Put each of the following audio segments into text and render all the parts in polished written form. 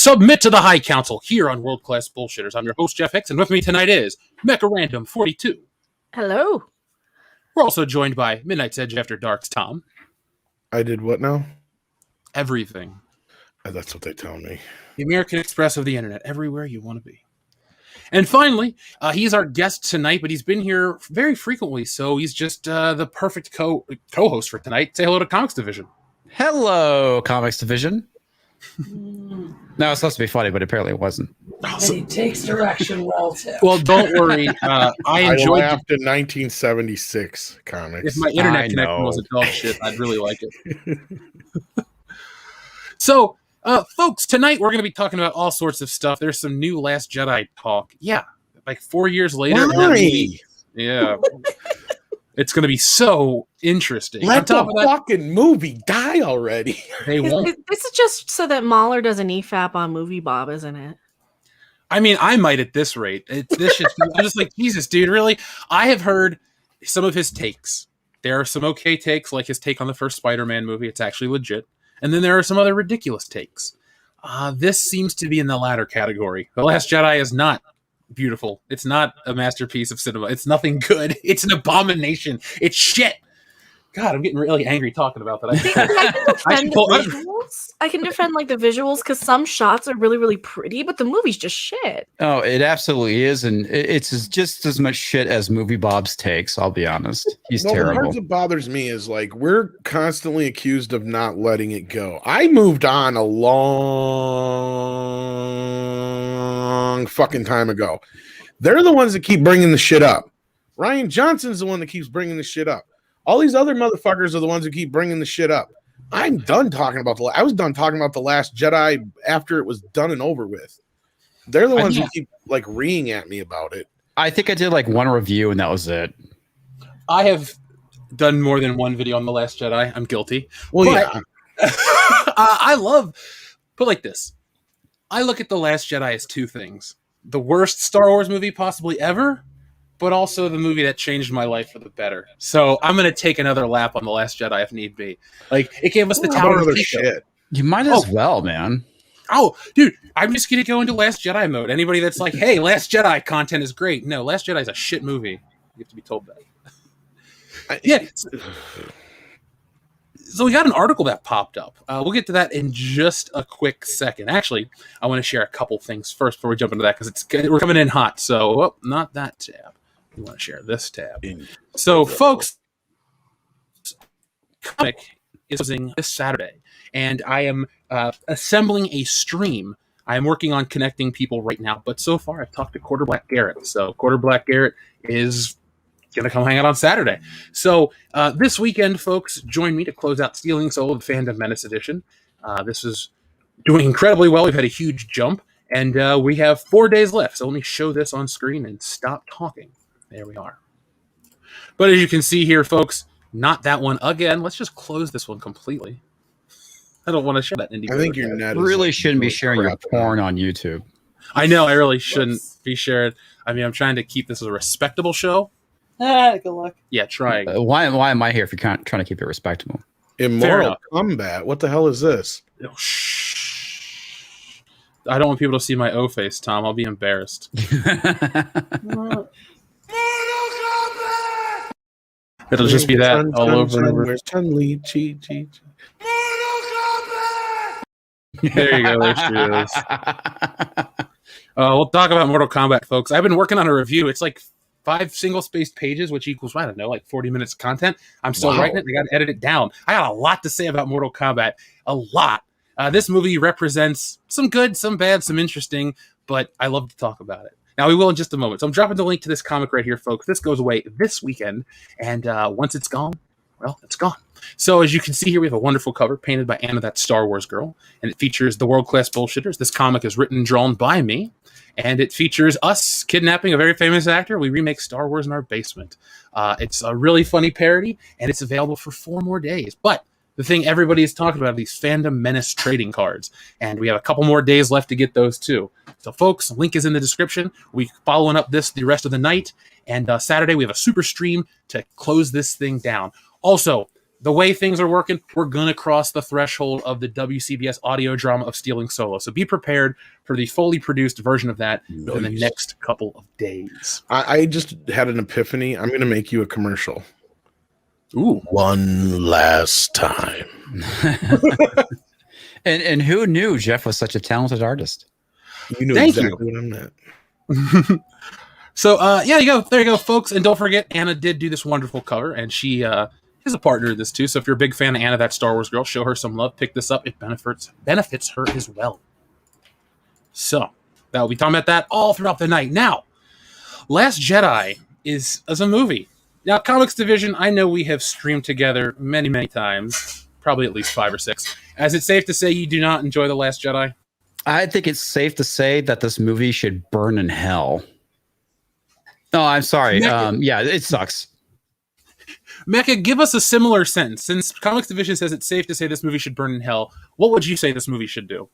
Submit to the High Council here on World Class Bullshitters. I'm your host, Jeff Hicks, and with me tonight is Mecha Random 42. Hello. We're also joined by Midnight's Edge After Dark's Tom. I did what now? Everything. That's what they tell me. The American Express of the Internet, everywhere you want to be. And finally, he's our guest tonight, but he's been here very frequently, so he's just the perfect co-host for tonight. Say hello to Comics Division. Hello, Comics Division. No, it's supposed to be funny, but apparently it wasn't. And he takes direction well, too. Well, don't worry. I enjoyed laughed in 1976 comics. If my internet connection wasn't dog shit, I'd really like it. So, folks, tonight we're going to be talking about all sorts of stuff. There's some new Last Jedi talk. Yeah, like 4 years later. Yeah. It's going to be so interesting. Let the fucking movie die already. They won't. This is just so that Mahler does an EFAP on Movie Bob, isn't it? I mean, I might at this rate. I'm just like, Jesus, dude, really? I have heard some of his takes. There are some okay takes, like his take on the first Spider-Man movie. It's actually legit. And then there are some other ridiculous takes. This seems to be in the latter category. The Last Jedi is not beautiful. It's not a masterpiece of cinema. It's nothing good. It's an abomination. It's shit. God, I'm getting really angry talking about that. I can defend like the visuals because some shots are really, really pretty, but the movie's just shit. Oh, it absolutely is, and it's just as much shit as Movie Bob's takes. I'll be honest, he's terrible. The part that bothers me is like we're constantly accused of not letting it go. I moved on a long fucking time ago. They're the ones that keep bringing the shit up. Rian Johnson's the one that keeps bringing the shit up. All these other motherfuckers are the ones who keep bringing the shit up. I'm done talking about I was done talking about The Last Jedi after it was done and over with. They're the ones who keep like reeing at me about it. I think I did like one review and that was it. I have done more than one video on The Last Jedi. I'm guilty. Well, yeah. I love, put like this. I look at The Last Jedi as two things. The worst Star Wars movie possibly ever, but also the movie that changed my life for the better. So I'm going to take another lap on The Last Jedi if need be. Like, it gave us the Tower of shit. You might as well, man. Oh, dude, I'm just going to go into Last Jedi mode. Anybody that's like, hey, Last Jedi content is great. No, Last Jedi is a shit movie. You have to be told that. Yeah. So we got an article that popped up. We'll get to that in just a quick second. Actually, I want to share a couple things first before we jump into that because we're coming in hot. So, not that tab. We want to share this tab. So, folks, comic is closing this Saturday, and I am assembling a stream. I am working on connecting people right now, but so far I've talked to Quarter Black Garrett. So, Quarter Black Garrett is going to come hang out on Saturday. So, this weekend, folks, join me to close out Stealing Soul of the Fandom Menace Edition. This is doing incredibly well. We've had a huge jump, and we have 4 days left. So, let me show this on screen and stop talking. There we are. But as you can see here, folks, not that one again. Let's just close this one completely. I don't want to share that indie. I think your net really shouldn't be sharing your porn on YouTube. I know. I really shouldn't be sharing. I mean, I'm trying to keep this as a respectable show. Good luck. Yeah, trying. Why am I here if you're trying to keep it respectable? Immortal Kombat. What the hell is this? Oh, shh. I don't want people to see my O face, Tom. I'll be embarrassed. It'll just be that all over and over. Where's Chun-Li? Chi. There you go. There she is. We'll talk about Mortal Kombat, folks. I've been working on a review. It's like 5 single-spaced pages, which equals, I don't know, like 40 minutes of content. I'm still writing it. I got to edit it down. I got a lot to say about Mortal Kombat. A lot. This movie represents some good, some bad, some interesting, but I love to talk about it. Now, we will in just a moment. So I'm dropping the link to this comic right here, folks. This goes away this weekend, and once it's gone, well, it's gone. So as you can see here, we have a wonderful cover painted by Anna, that Star Wars girl, and it features the World Class Bullshitters. This comic is written and drawn by me, and it features us kidnapping a very famous actor. We remake Star Wars in our basement. It's a really funny parody, and it's available for 4 more days. But the thing everybody is talking about are these Fandom Menace trading cards, and we have a couple more days left to get those too. So, folks, link is in the description. We're following up the rest of the night, and Saturday we have a super stream to close this thing down. Also, the way things are working, we're going to cross the threshold of the WCBS audio drama of Stealing Solo. So be prepared for the fully produced version of that within the next couple of days. I just had an epiphany. I'm going to make you a commercial. Ooh. One last time. And who knew Jeff was such a talented artist? You knew Thank exactly what I meant. So, yeah, there you go, folks. And don't forget, Anna did do this wonderful cover, and she is a partner in this too. So if you're a big fan of Anna, that Star Wars girl, show her some love. Pick this up. It benefits her as well. So that we'll be talking about that all throughout the night. Now, Last Jedi is as a movie. Now, Comics Division, I know we have streamed together many, many times, probably at least 5 or 6. Is it safe to say you do not enjoy The Last Jedi? I think it's safe to say that this movie should burn in hell. No, I'm sorry. Yeah, it sucks. Mecca, give us a similar sentence. Since Comics Division says it's safe to say this movie should burn in hell, what would you say this movie should do?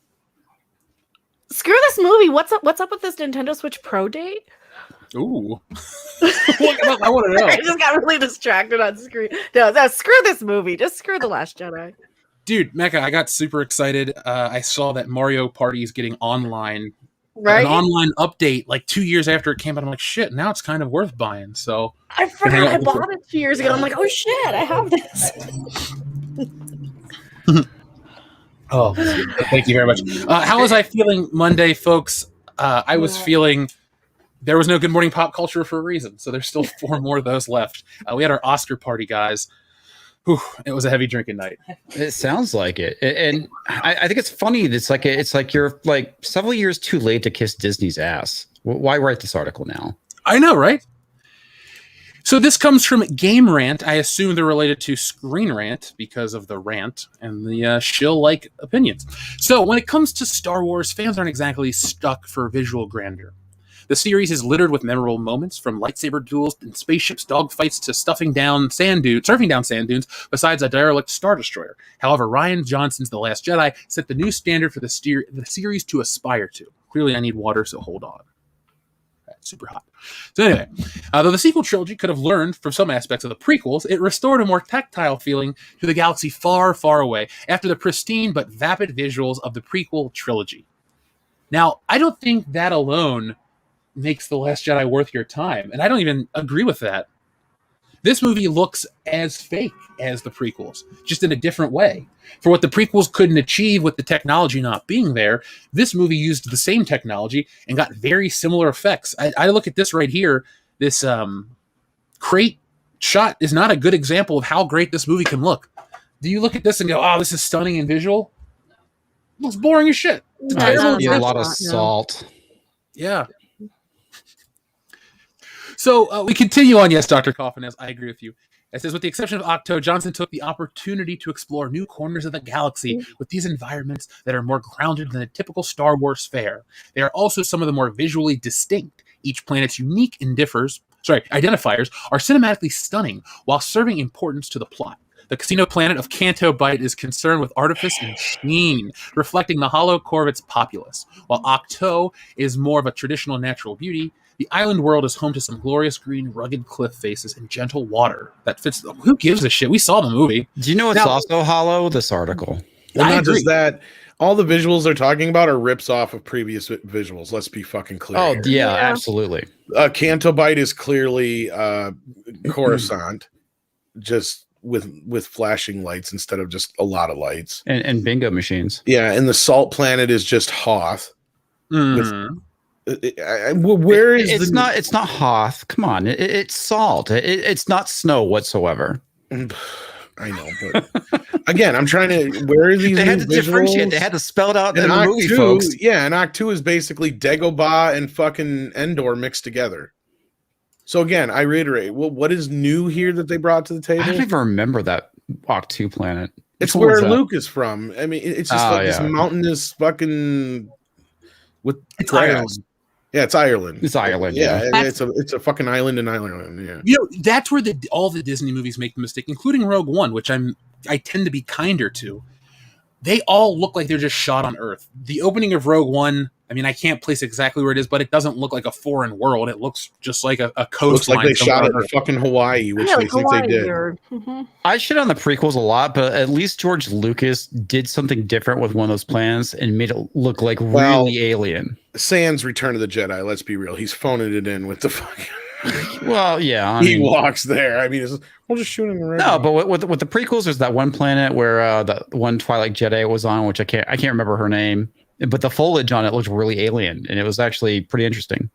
Screw this movie. What's up with this Nintendo Switch Pro date? Ooh. I want to know. I just got really distracted on screen. No, screw this movie. Just screw The Last Jedi. Dude, Mecca, I got super excited. I saw that Mario Party is getting online. Right? An online update like 2 years after it came out. I'm like, shit, now it's kind of worth buying. So I forgot I bought it 2 years ago. I'm like, oh shit, I have this. Oh, thank you very much. How was I feeling Monday, folks? I was feeling there was no Good Morning Pop Culture for a reason. So there's still 4 more of those left. We had our Oscar party, guys. Whew, it was a heavy drinking night. It sounds like it, and I think it's funny. It's like you're like several years too late to kiss Disney's ass. Why write this article now? I know, right? So this comes from Game Rant. I assume they're related to Screen Rant because of the rant and the shill-like opinions. So when it comes to Star Wars, fans aren't exactly stuck for visual grandeur. The series is littered with memorable moments, from lightsaber duels and spaceships, dogfights to surfing down sand dunes, besides a derelict Star Destroyer. However, Rian Johnson's The Last Jedi set the new standard for the series to aspire to. Clearly, I need water, so hold on. That's super hot. So anyway, though the sequel trilogy could have learned from some aspects of the prequels, it restored a more tactile feeling to the galaxy far, far away after the pristine but vapid visuals of the prequel trilogy. Now, I don't think that alone makes The Last Jedi worth your time. And I don't even agree with that. This movie looks as fake as the prequels, just in a different way. For what the prequels couldn't achieve with the technology not being there, this movie used the same technology and got very similar effects. I look at this right here. This crate shot is not a good example of how great this movie can look. Do you look at this and go, oh, this is stunning and visual? It looks boring as shit. A lot of salt. Yeah. So we continue on. Yes, Dr. Coffin, I agree with you. It says, with the exception of Octo, Johnson took the opportunity to explore new corners of the galaxy with these environments that are more grounded than a typical Star Wars fare. They are also some of the more visually distinct. Each planet's unique identifiers are cinematically stunning while serving importance to the plot. The casino planet of Canto Bight is concerned with artifice and sheen, reflecting the hollow core of its populace. While Octo is more of a traditional natural beauty, the island world is home to some glorious green, rugged cliff faces and gentle water that fits. Who gives a shit? We saw the movie. Do you know what's also hollow? This article. Well, not just that. All the visuals they're talking about are rips off of previous visuals. Let's be fucking clear. Oh, yeah, absolutely. Canto Bight is clearly Coruscant, just with flashing lights instead of just a lot of lights. And bingo machines. Yeah, and the Salt Planet is just Hoth. Where is it's not Hoth. Come on, it's salt. It's not snow whatsoever. I know, but again, I'm trying to. Where are these? They had to differentiate. They had to spell it out in the movie, 2, folks. Yeah, and Act 2 is basically Dagobah and fucking Endor mixed together. So again, I reiterate. Well, what is new here that they brought to the table? I don't even remember that Act 2 planet. It's where Luke is from. I mean, it's just this mountainous fucking with grass. Ireland. Yeah, it's Ireland. It's Ireland. Yeah, it's a fucking island in Ireland. Yeah, you know, that's where all the Disney movies make the mistake, including Rogue One, which I tend to be kinder to. they all look like they're just shot on Earth. The opening of Rogue One, I mean, I can't place exactly where it is, but it doesn't look like a foreign world. It looks just like a coastline. Looks like they shot it in fucking Hawaii, which they think they did. I shit on the prequels a lot, but at least George Lucas did something different with one of those plans and made it look like really alien. Sans Return of the Jedi, let's be real. He's phoning it in with the fucking... Well, yeah. He walks there. I mean, we'll just shoot him in the No, but with the prequels, there's that one planet where the one Twilight Jedi was on, which I can't remember her name. But the foliage on it looked really alien, and it was actually pretty interesting.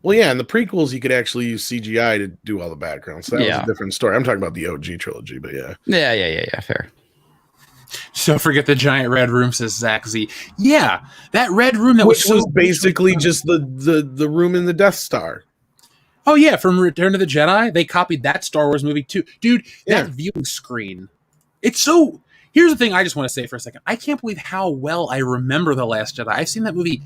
Well, yeah, in the prequels, you could actually use CGI to do all the backgrounds. So that was a different story. I'm talking about the OG trilogy, but yeah. Yeah, fair. So forget the giant red room, says Zach Z. Yeah, that red room which was basically just the room in the Death Star. Oh, yeah, from Return of the Jedi, they copied that Star Wars movie, too. Dude, that viewing screen, it's so... Here's the thing I just want to say for a second. I can't believe how well I remember The Last Jedi. I've seen that movie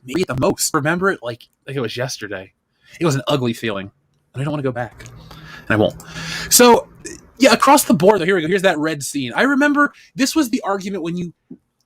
maybe at the most. Remember it like it was yesterday. It was an ugly feeling. And I don't want to go back. And I won't. So, yeah, across the board, though, here we go. Here's that red scene. I remember this was the argument when you...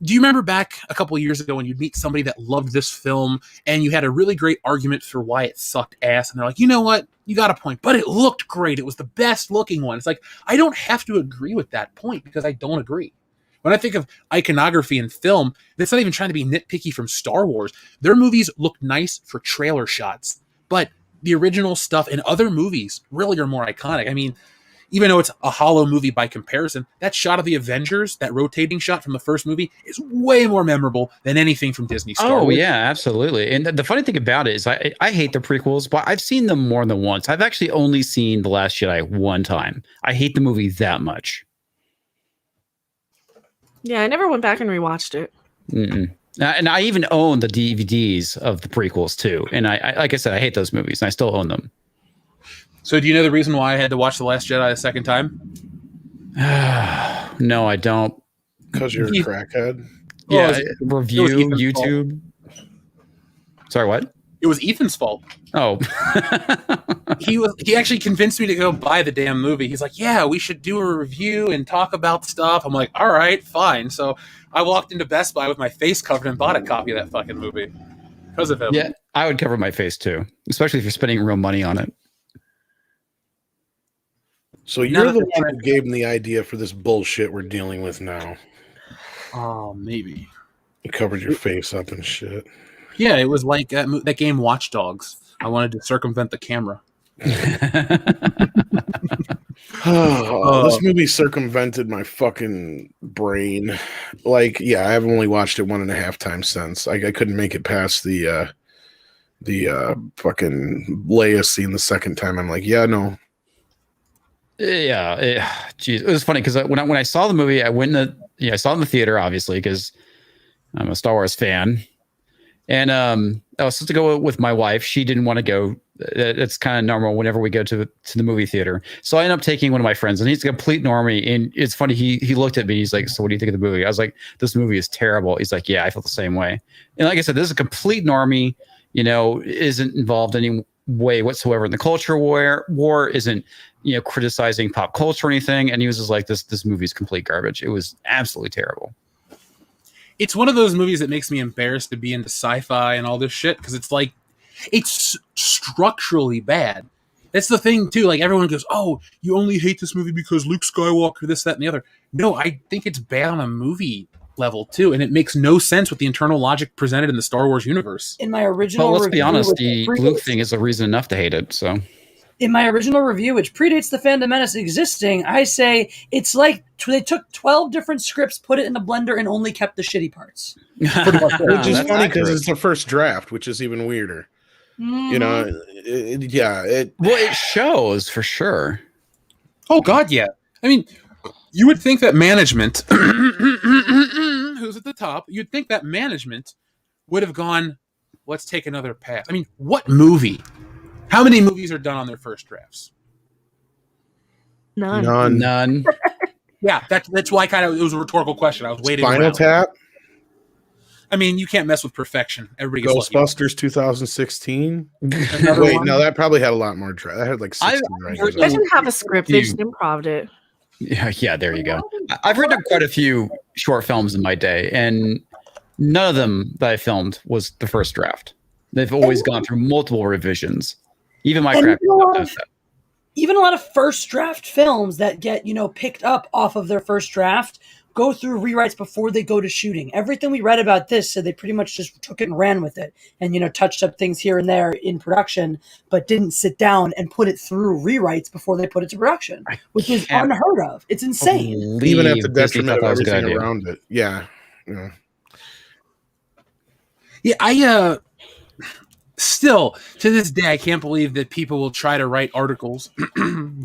Do you remember back a couple of years ago when you'd meet somebody that loved this film and you had a really great argument for why it sucked ass? And they're like, you know what? You got a point, but it looked great. It was the best looking one. It's like, I don't have to agree with that point because I don't agree. When I think of iconography in film, that's not even trying to be nitpicky from Star Wars. Their movies look nice for trailer shots, but the original stuff in other movies really are more iconic. I mean, even though it's a hollow movie by comparison, that shot of the Avengers, that rotating shot from the first movie, is way more memorable than anything from Disney Star Wars. Oh, yeah, absolutely. And the funny thing about it is I hate the prequels, but I've seen them more than once. I've actually only seen The Last Jedi one time. I hate the movie that much. Yeah, I never went back and rewatched it. And I even own the DVDs of the prequels, too. And I like I said, I hate those movies, and I still own them. So do you know the reason why I had to watch The Last Jedi a second time? No, I don't. Because you're a crackhead? Yeah, review, YouTube. Sorry, what? It was Ethan's fault. Oh. He actually convinced me to go buy the damn movie. He's like, yeah, we should do a review and talk about stuff. I'm like, all right, fine. So I walked into Best Buy with my face covered and bought a copy of that fucking movie. Because of him. Yeah, I would cover my face too. Especially if you're spending real money on it. So you're the one who gave him the idea for this bullshit we're dealing with now. Oh, maybe. You covered your face up and shit. Yeah, it was like that game Watch Dogs. I wanted to circumvent the camera. This movie circumvented my fucking brain. Like, yeah, I've only watched it 1.5 times since. I couldn't make it past the fucking Leia scene the second time. I'm like, yeah, no. Yeah, geez, it was funny because when I saw the movie, I went I saw it in the theater, obviously, because I'm a Star Wars fan, and I was supposed to go with my wife. She didn't want to go. That's kind of normal whenever we go to the movie theater. So I ended up taking one of my friends, and he's a complete normie. And it's funny, he looked at me, he's like, "So what do you think of the movie?" I was like, "This movie is terrible." He's like, "Yeah, I felt the same way." And like I said, this is a complete normie. Isn't involved any way whatsoever in the culture war, isn't criticizing pop culture or anything, and he was just like, this movie's complete garbage. It was absolutely terrible. It's one of those movies that makes me embarrassed to be into sci-fi and all this shit, because it's like, it's structurally bad. That's the thing too. Like, everyone goes, oh, you only hate this movie because Luke Skywalker, this, that, and the other. No, I think it's bad on a movie level too, and it makes no sense with the internal logic presented in the Star Wars universe. In my original let's be honest, the Luke thing is a reason enough to hate it. So in my original review, which predates the Phantom Menace existing, I say it's like they took 12 different scripts, put it in a blender, and only kept the shitty parts. Which is funny because it's the first draft, which is even weirder. Mm-hmm. It shows for sure. Oh God, yeah. I mean, you would think that management, who's at the top, you'd think that management would have gone, let's take another pass. I mean, what movie? How many movies are done on their first drafts? None. Yeah, that's why it was a rhetorical question. I was waiting. Spinal Tap. I mean, you can't mess with perfection. Everybody gets Ghostbusters 2016. Wait, no, that probably had a lot more. That had like 16 writers. It didn't have a script. They just improv'd it. Yeah, there you go. I've written quite a few short films in my day, and none of them that I filmed was the first draft. They've always gone through multiple revisions. Even my crappy stuff does that. Even a lot of first draft films that get, picked up off of their first draft go through rewrites before they go to shooting. Everything we read about this said they pretty much just took it and ran with it and, touched up things here and there in production, but didn't sit down and put it through rewrites before they put it to production, which is unheard of. It's insane. Even at the detriment of everything around it. Yeah. Yeah, still, to this day, I can't believe that people will try to write articles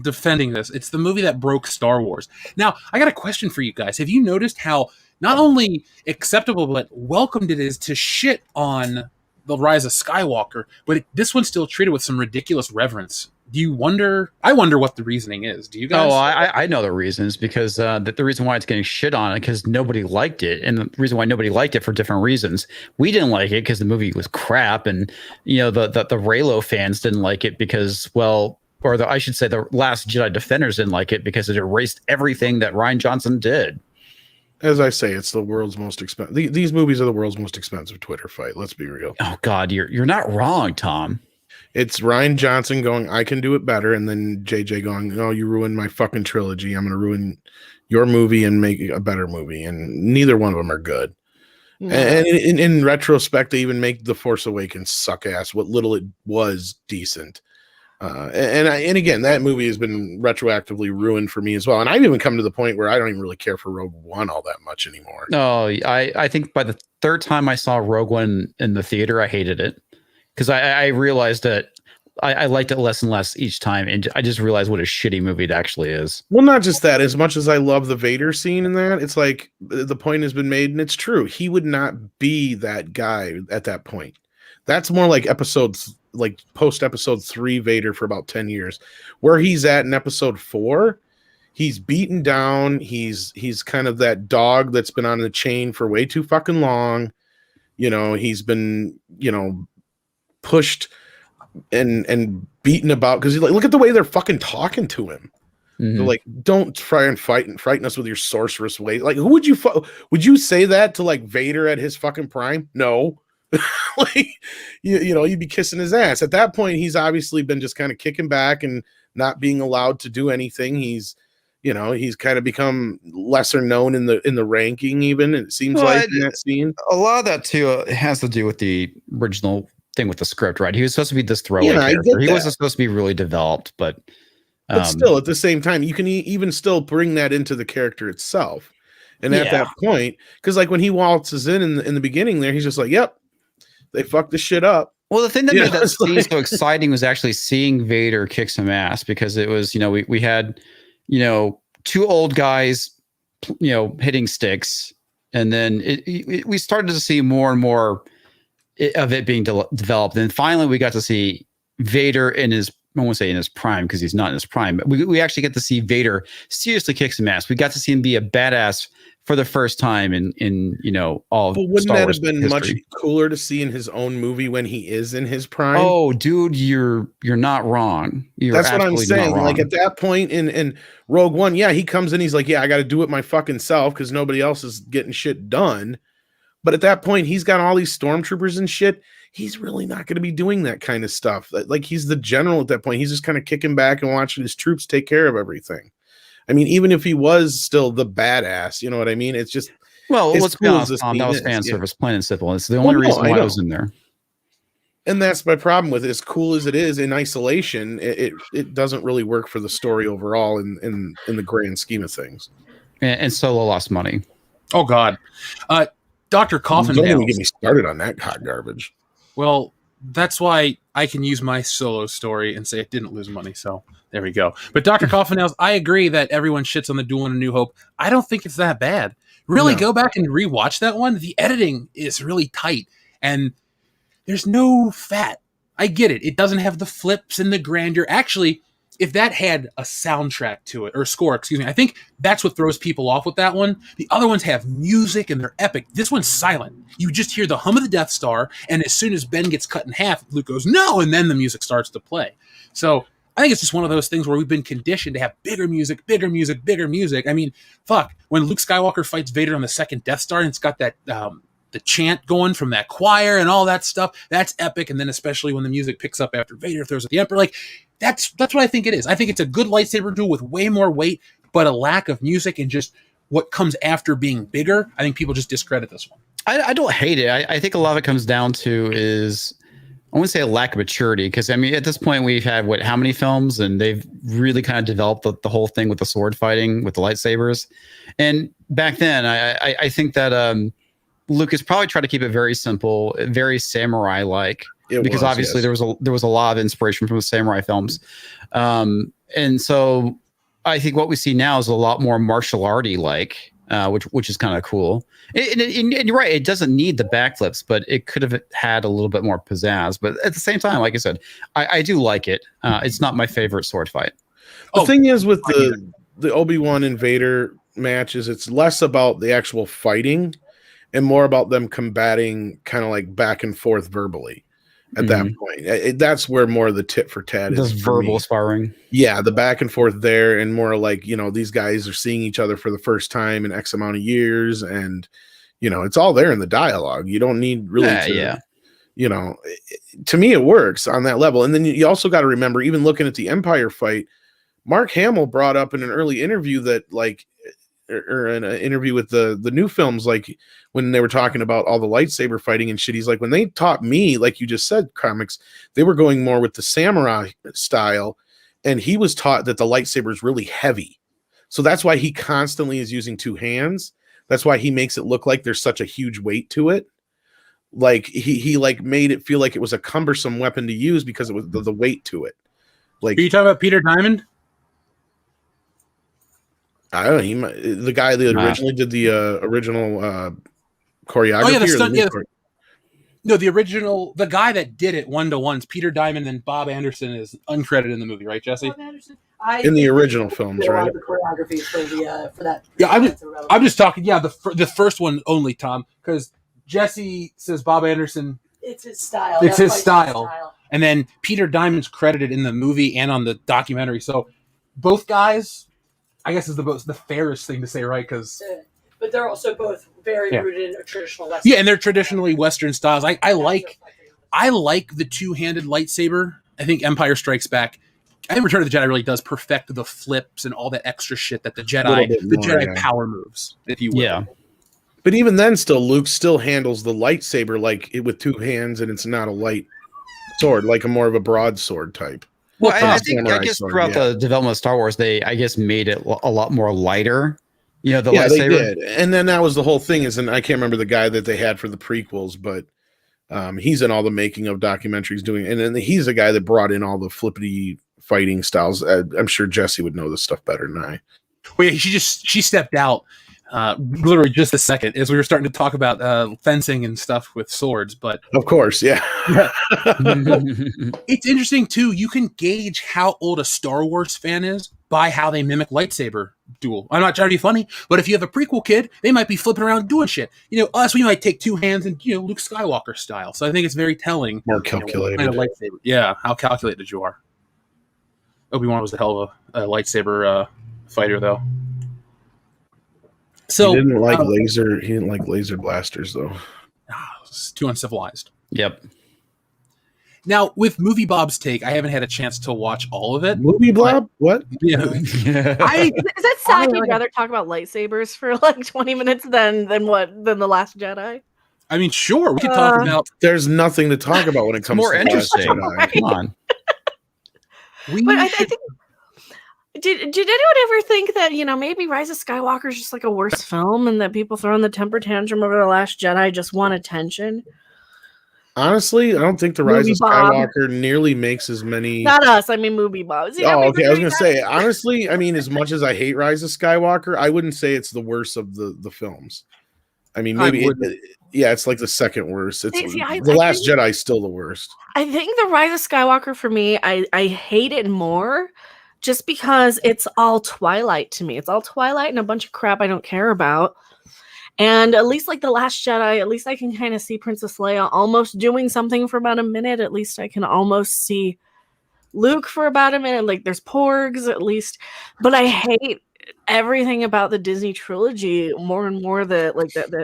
defending this. It's the movie that broke Star Wars. Now, I got a question for you guys. Have you noticed how not only acceptable but welcomed it is to shit on The Rise of Skywalker, but this one's still treated with some ridiculous reverence? Do you wonder? I wonder what the reasoning is. Do you guys? Oh, I know the reasons, because the reason why it's getting shit on it because nobody liked it, and the reason why nobody liked it for different reasons. We didn't like it because the movie was crap, and the Reylo fans didn't like it because, I should say the Last Jedi defenders didn't like it because it erased everything that Rian Johnson did. As I say, it's the world's most expensive. These movies are the world's most expensive Twitter fight. Let's be real. Oh God, you're not wrong, Tom. It's Rian Johnson going, I can do it better, and then JJ going, oh, you ruined my fucking trilogy. I'm going to ruin your movie and make a better movie. And neither one of them are good. Yeah. And in retrospect, they even make The Force Awakens suck ass. What little it was decent. And again, that movie has been retroactively ruined for me as well. And I've even come to the point where I don't even really care for Rogue One all that much anymore. No, I think by the third time I saw Rogue One in the theater, I hated it. Because I realized that I liked it less and less each time, and I just realized what a shitty movie it actually is. Well, not just that. As much as I love the Vader scene in that, it's like the point has been made, and it's true. He would not be that guy at that point. That's more like post episode 3 Vader for about 10 years. Where he's at in episode 4, he's beaten down. He's kind of that dog that's been on the chain for way too fucking long. He's been, pushed and beaten about because look at the way they're fucking talking to him. Mm-hmm. They're like, don't try and frighten us with your sorceress ways. Like, who would you say that to, like, Vader at his fucking prime? No. Like, you'd be kissing his ass. At that point, he's obviously been just kind of kicking back and not being allowed to do anything. He's kind of become lesser known in the ranking, even, it seems like in that scene. A lot of that too has to do with the original thing with the script, right? He was supposed to be this throwaway character. He wasn't supposed to be really developed, but still, at the same time, you can even still bring that into the character itself. And at that point, because like when he waltzes in the beginning there, he's just like, yep, they fucked this shit up. Well, the thing that made that scene so exciting was actually seeing Vader kick some ass, because it was, we had, two old guys, hitting sticks, and then we started to see more and more of it being developed. And finally we got to see Vader in his, I won't say in his prime because he's not in his prime, but we actually get to see Vader seriously kick some ass. We got to see him be a badass for the first time in all. But wouldn't Star that Wars have been history. much cooler to see in his own movie when he is in his prime? Oh, dude, you're not wrong. That's what I'm saying. Like at that point in Rogue One, he comes in, he's like, I got to do it my fucking self because nobody else is getting shit done. But at that point, he's got all these stormtroopers and shit. He's really not going to be doing that kind of stuff. Like, he's the general at that point. He's just kind of kicking back and watching his troops take care of everything. I mean, even if he was still the badass, you know what I mean? It's just, well, let's be honest, that was fan service, plain and simple. It's the only reason why I was in there. And that's my problem with it. As cool as it is in isolation, it doesn't really work for the story overall in the grand scheme of things. And Solo lost money. Oh God, Dr. Coffin. Don't even get me started on that hot garbage. Well, that's why I can use my Solo story and say it didn't lose money. So there we go. But Dr. Coffin, I agree that everyone shits on the Duel in A New Hope. I don't think it's that bad. Really, go back and rewatch that one. The editing is really tight, and there's no fat. I get it. It doesn't have the flips and the grandeur. Actually, if that had a soundtrack to it, or score, excuse me, I think that's what throws people off with that one. The other ones have music and they're epic. This one's silent. You just hear the hum of the Death Star, and as soon as Ben gets cut in half, Luke goes, no, and then the music starts to play. So I think it's just one of those things where we've been conditioned to have bigger music, bigger music, bigger music. I mean, fuck, when Luke Skywalker fights Vader on the second Death Star and it's got that the chant going from that choir and all that stuff, that's epic. And then especially when the music picks up after Vader throws at the Emperor, like that's what I think it is. I think it's a good lightsaber duel with way more weight, but a lack of music and just what comes after being bigger. I think people just discredit this one. I don't hate it. I think a lot of it comes down to is, I wouldn't say a lack of maturity, because I mean, at this point we've had how many films, and they've really kind of developed the whole thing with the sword fighting with the lightsabers. And back then, I think that Lucas probably tried to keep it very simple, very samurai-like, because obviously there was a lot of inspiration from the samurai films, and so I think what we see now is a lot more martial arty like. Which is kind of cool. And you're right, it doesn't need the backflips, but it could have had a little bit more pizzazz. But at the same time, like I said, I do like it. It's not my favorite sword fight. The thing is with the Obi-Wan and Vader matches, it's less about the actual fighting and more about them combating kind of like back and forth verbally. At that point, that's where more of the tit for tat is. Verbal sparring. Yeah, the back and forth there, and more like, these guys are seeing each other for the first time in X amount of years, and it's all there in the dialogue. You don't need really to me it works on that level. And then you also got to remember, even looking at the Empire fight, Mark Hamill brought up in an early interview that or in an interview with the new films, like when they were talking about all the lightsaber fighting and shit, he's like, when they taught me, like you just said, comics, they were going more with the samurai style, and he was taught that the lightsaber is really heavy, so that's why he constantly is using two hands. That's why he makes it look like there's such a huge weight to it. Like he like made it feel like it was a cumbersome weapon to use because it was the weight to it. Like, are you talking about Peter Diamond? I don't know. The guy that originally did the original choreography. Oh yeah, the original, the guy that did it 1-to-1s, Peter Diamond, and Bob Anderson is uncredited in the movie, right, Jesse? Bob Anderson? In the original films, right? The choreography for that. Yeah, I'm just talking. Yeah, the first one only, Tom, because Jesse says Bob Anderson. It's his style. It's his style. And then Peter Diamond's credited in the movie and on the documentary. So both guys, I guess, is the fairest thing to say, right? Because, but they're also both very rooted in a traditional Western. Yeah, and they're traditionally Western styles. I like the two-handed lightsaber. I think Empire Strikes Back, I think Return of the Jedi really does perfect the flips and all that extra shit that the Jedi power moves, if you will. Yeah. But even then, Luke still handles the lightsaber with two hands, and it's not a light sword, like a more of a broadsword type. Well, I guess throughout the development of Star Wars, they, I guess, made it a lot more lighter. The lightsaber. They did. And then that was the whole thing. And I can't remember the guy that they had for the prequels, but he's in all the making of documentaries doing. And then he's the guy that brought in all the flippity fighting styles. I'm sure Jesse would know this stuff better than I. Well, yeah, she stepped out literally just a second as we were starting to talk about fencing and stuff with swords. But of course, yeah. It's interesting too. You can gauge how old a Star Wars fan is by how they mimic lightsaber duel. I'm not trying to be funny, but if you have a prequel kid, they might be flipping around doing shit. Us, we might take two hands and Luke Skywalker style. So I think it's very telling. More calculated. Kind of lightsaber. Yeah, how calculated you are. Obi-Wan was a hell of a lightsaber fighter, though. So he didn't like laser. He didn't like laser blasters, though. It's too uncivilized. Yep. Now, with Movie Bob's take, I haven't had a chance to watch all of it. Movie Bob? What? Yeah. Is that sad? You'd rather talk about lightsabers for like 20 minutes than The Last Jedi? I mean, sure, we could talk about. There's nothing to talk about when it comes more to interesting. Jedi. Come on. But I think. Did anyone ever think that maybe Rise of Skywalker is just like a worse film, and that people throwing the temper tantrum over The Last Jedi just want attention? Honestly, I don't think The Rise of Skywalker nearly makes as many. Not us. I mean, Movie Bob. Okay. I was gonna say, honestly, I mean, as much as I hate Rise of Skywalker, I wouldn't say it's the worst of the films. I mean, maybe it's like the second worst. It's The Last Jedi is still the worst. I think The Rise of Skywalker for me, I hate it more. Just because it's all Twilight to me. It's all Twilight and a bunch of crap I don't care about. And at least like The Last Jedi, at least I can kind of see Princess Leia almost doing something for about a minute. At least I can almost see Luke for about a minute. Like there's porgs at least, but I hate everything about the Disney trilogy more and more that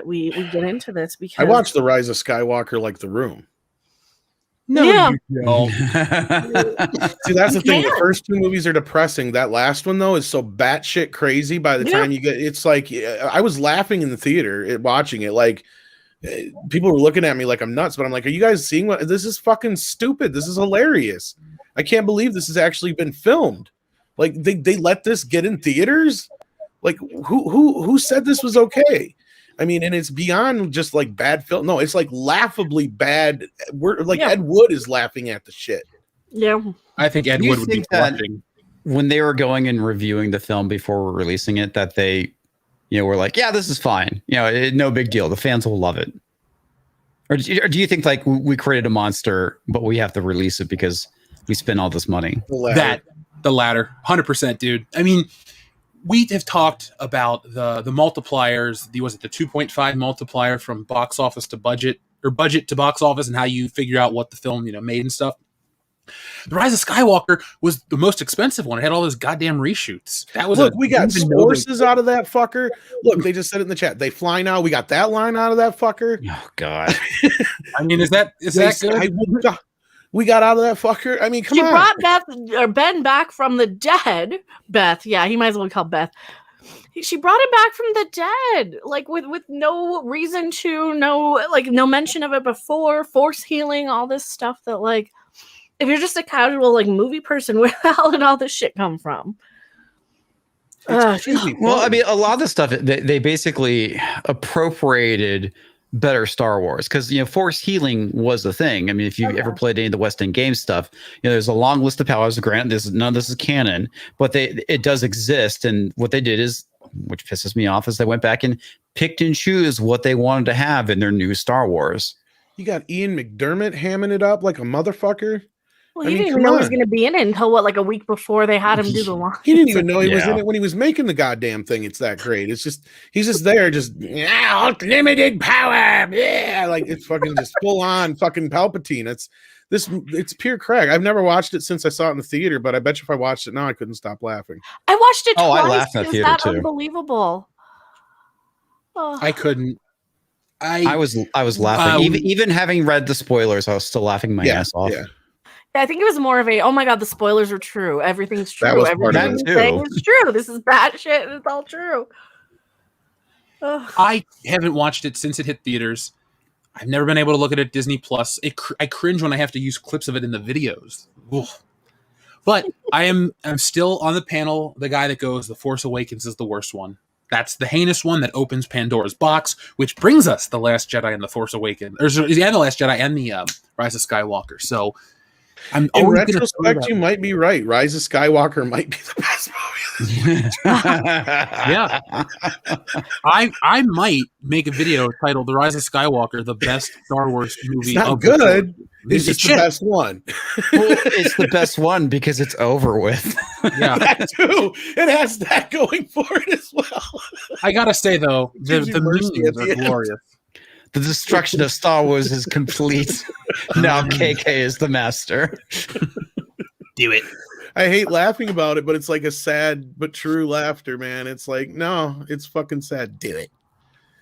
we get into this because I watched The Rise of Skywalker like The Room. No, Yeah. you don't. See, that's the thing. The first 2 movies are depressing. That last one, though, is so batshit crazy by the time you get it's like I was laughing in the theater watching it. Like people were looking at me like I'm nuts, but I'm like, are you guys seeing what this is fucking stupid? This is hilarious. I can't believe this has actually been filmed. Like they let this get in theaters? Like who said this was okay? I mean, and it's beyond just like bad film. No, it's like laughably bad. We're like Ed Wood is laughing at the shit. Yeah. I think Ed Wood would be watching. When they were going and reviewing the film before releasing it, that they, were like, yeah, this is fine. No big deal. The fans will love it. Or do you think like we created a monster, but we have to release it because we spent all this money? The latter, 100%, dude. I mean, we have talked about the multipliers. The 2.5 multiplier from box office to budget, or budget to box office, and how you figure out what the film made and stuff. The Rise of Skywalker was the most expensive one. It had all those goddamn reshoots. That was we got horses out of that fucker. Look, they just said it in the chat. They fly now. We got that line out of that fucker. Oh God. I mean, is that good? We got out of that fucker. I mean, come on. She brought Ben back from the dead. Beth, yeah, he might as well be called Beth. She brought him back from the dead, like with no reason to, no mention of it before, force healing, all this stuff that like, if you're just a casual like movie person, where the hell did all this shit come from? Well, I mean, a lot of the stuff they basically appropriated better Star Wars because force healing was a thing. I mean, if you ever played any of the West End game stuff, there's a long list of powers. Granted, none of this is canon, but it does exist. And what they did is, which pisses me off, is they went back and picked and choose what they wanted to have in their new Star Wars. You got Ian McDermott hamming it up like a motherfucker. Well, he didn't even know he was going to be in it until like a week before they had him do the line. He didn't even know he was in it when he was making the goddamn thing. It's that great. It's just he's just there, just unlimited power. Yeah, like it's fucking just full on fucking Palpatine. It's pure crack. I've never watched it since I saw it in the theater, but I bet you if I watched it now, I couldn't stop laughing. I watched it twice. I laughed at theater too. Unbelievable. Oh. I couldn't. I was laughing. Even having read the spoilers, I was still laughing my ass off. Yeah. I think it was more of a, oh my God, the spoilers are true. Everything's true. That was Everything he's saying is true. This is bad shit. And it's all true. Ugh. I haven't watched it since it hit theaters. I've never been able to look at it Disney Plus. I cringe when I have to use clips of it in the videos. Oof. But I'm still on the panel, the guy that goes, The Force Awakens is the worst one. That's the heinous one that opens Pandora's box, which brings us The Last Jedi and The Force Awakens. The Last Jedi and the Rise of Skywalker. So in retrospect, you might be right. Rise of Skywalker might be the best movie. Yeah, I might make a video titled "The Rise of Skywalker," the best Star Wars movie. It's not good. It's just the best one. Well, it's the best one because it's over with. Yeah, that too. It has that going for it as well. I gotta say though, the memes are glorious. The destruction of Star Wars is complete. Now KK is the master. Do it. I hate laughing about it, but it's like a sad but true laughter, man. It's like, no, it's fucking sad. Do it.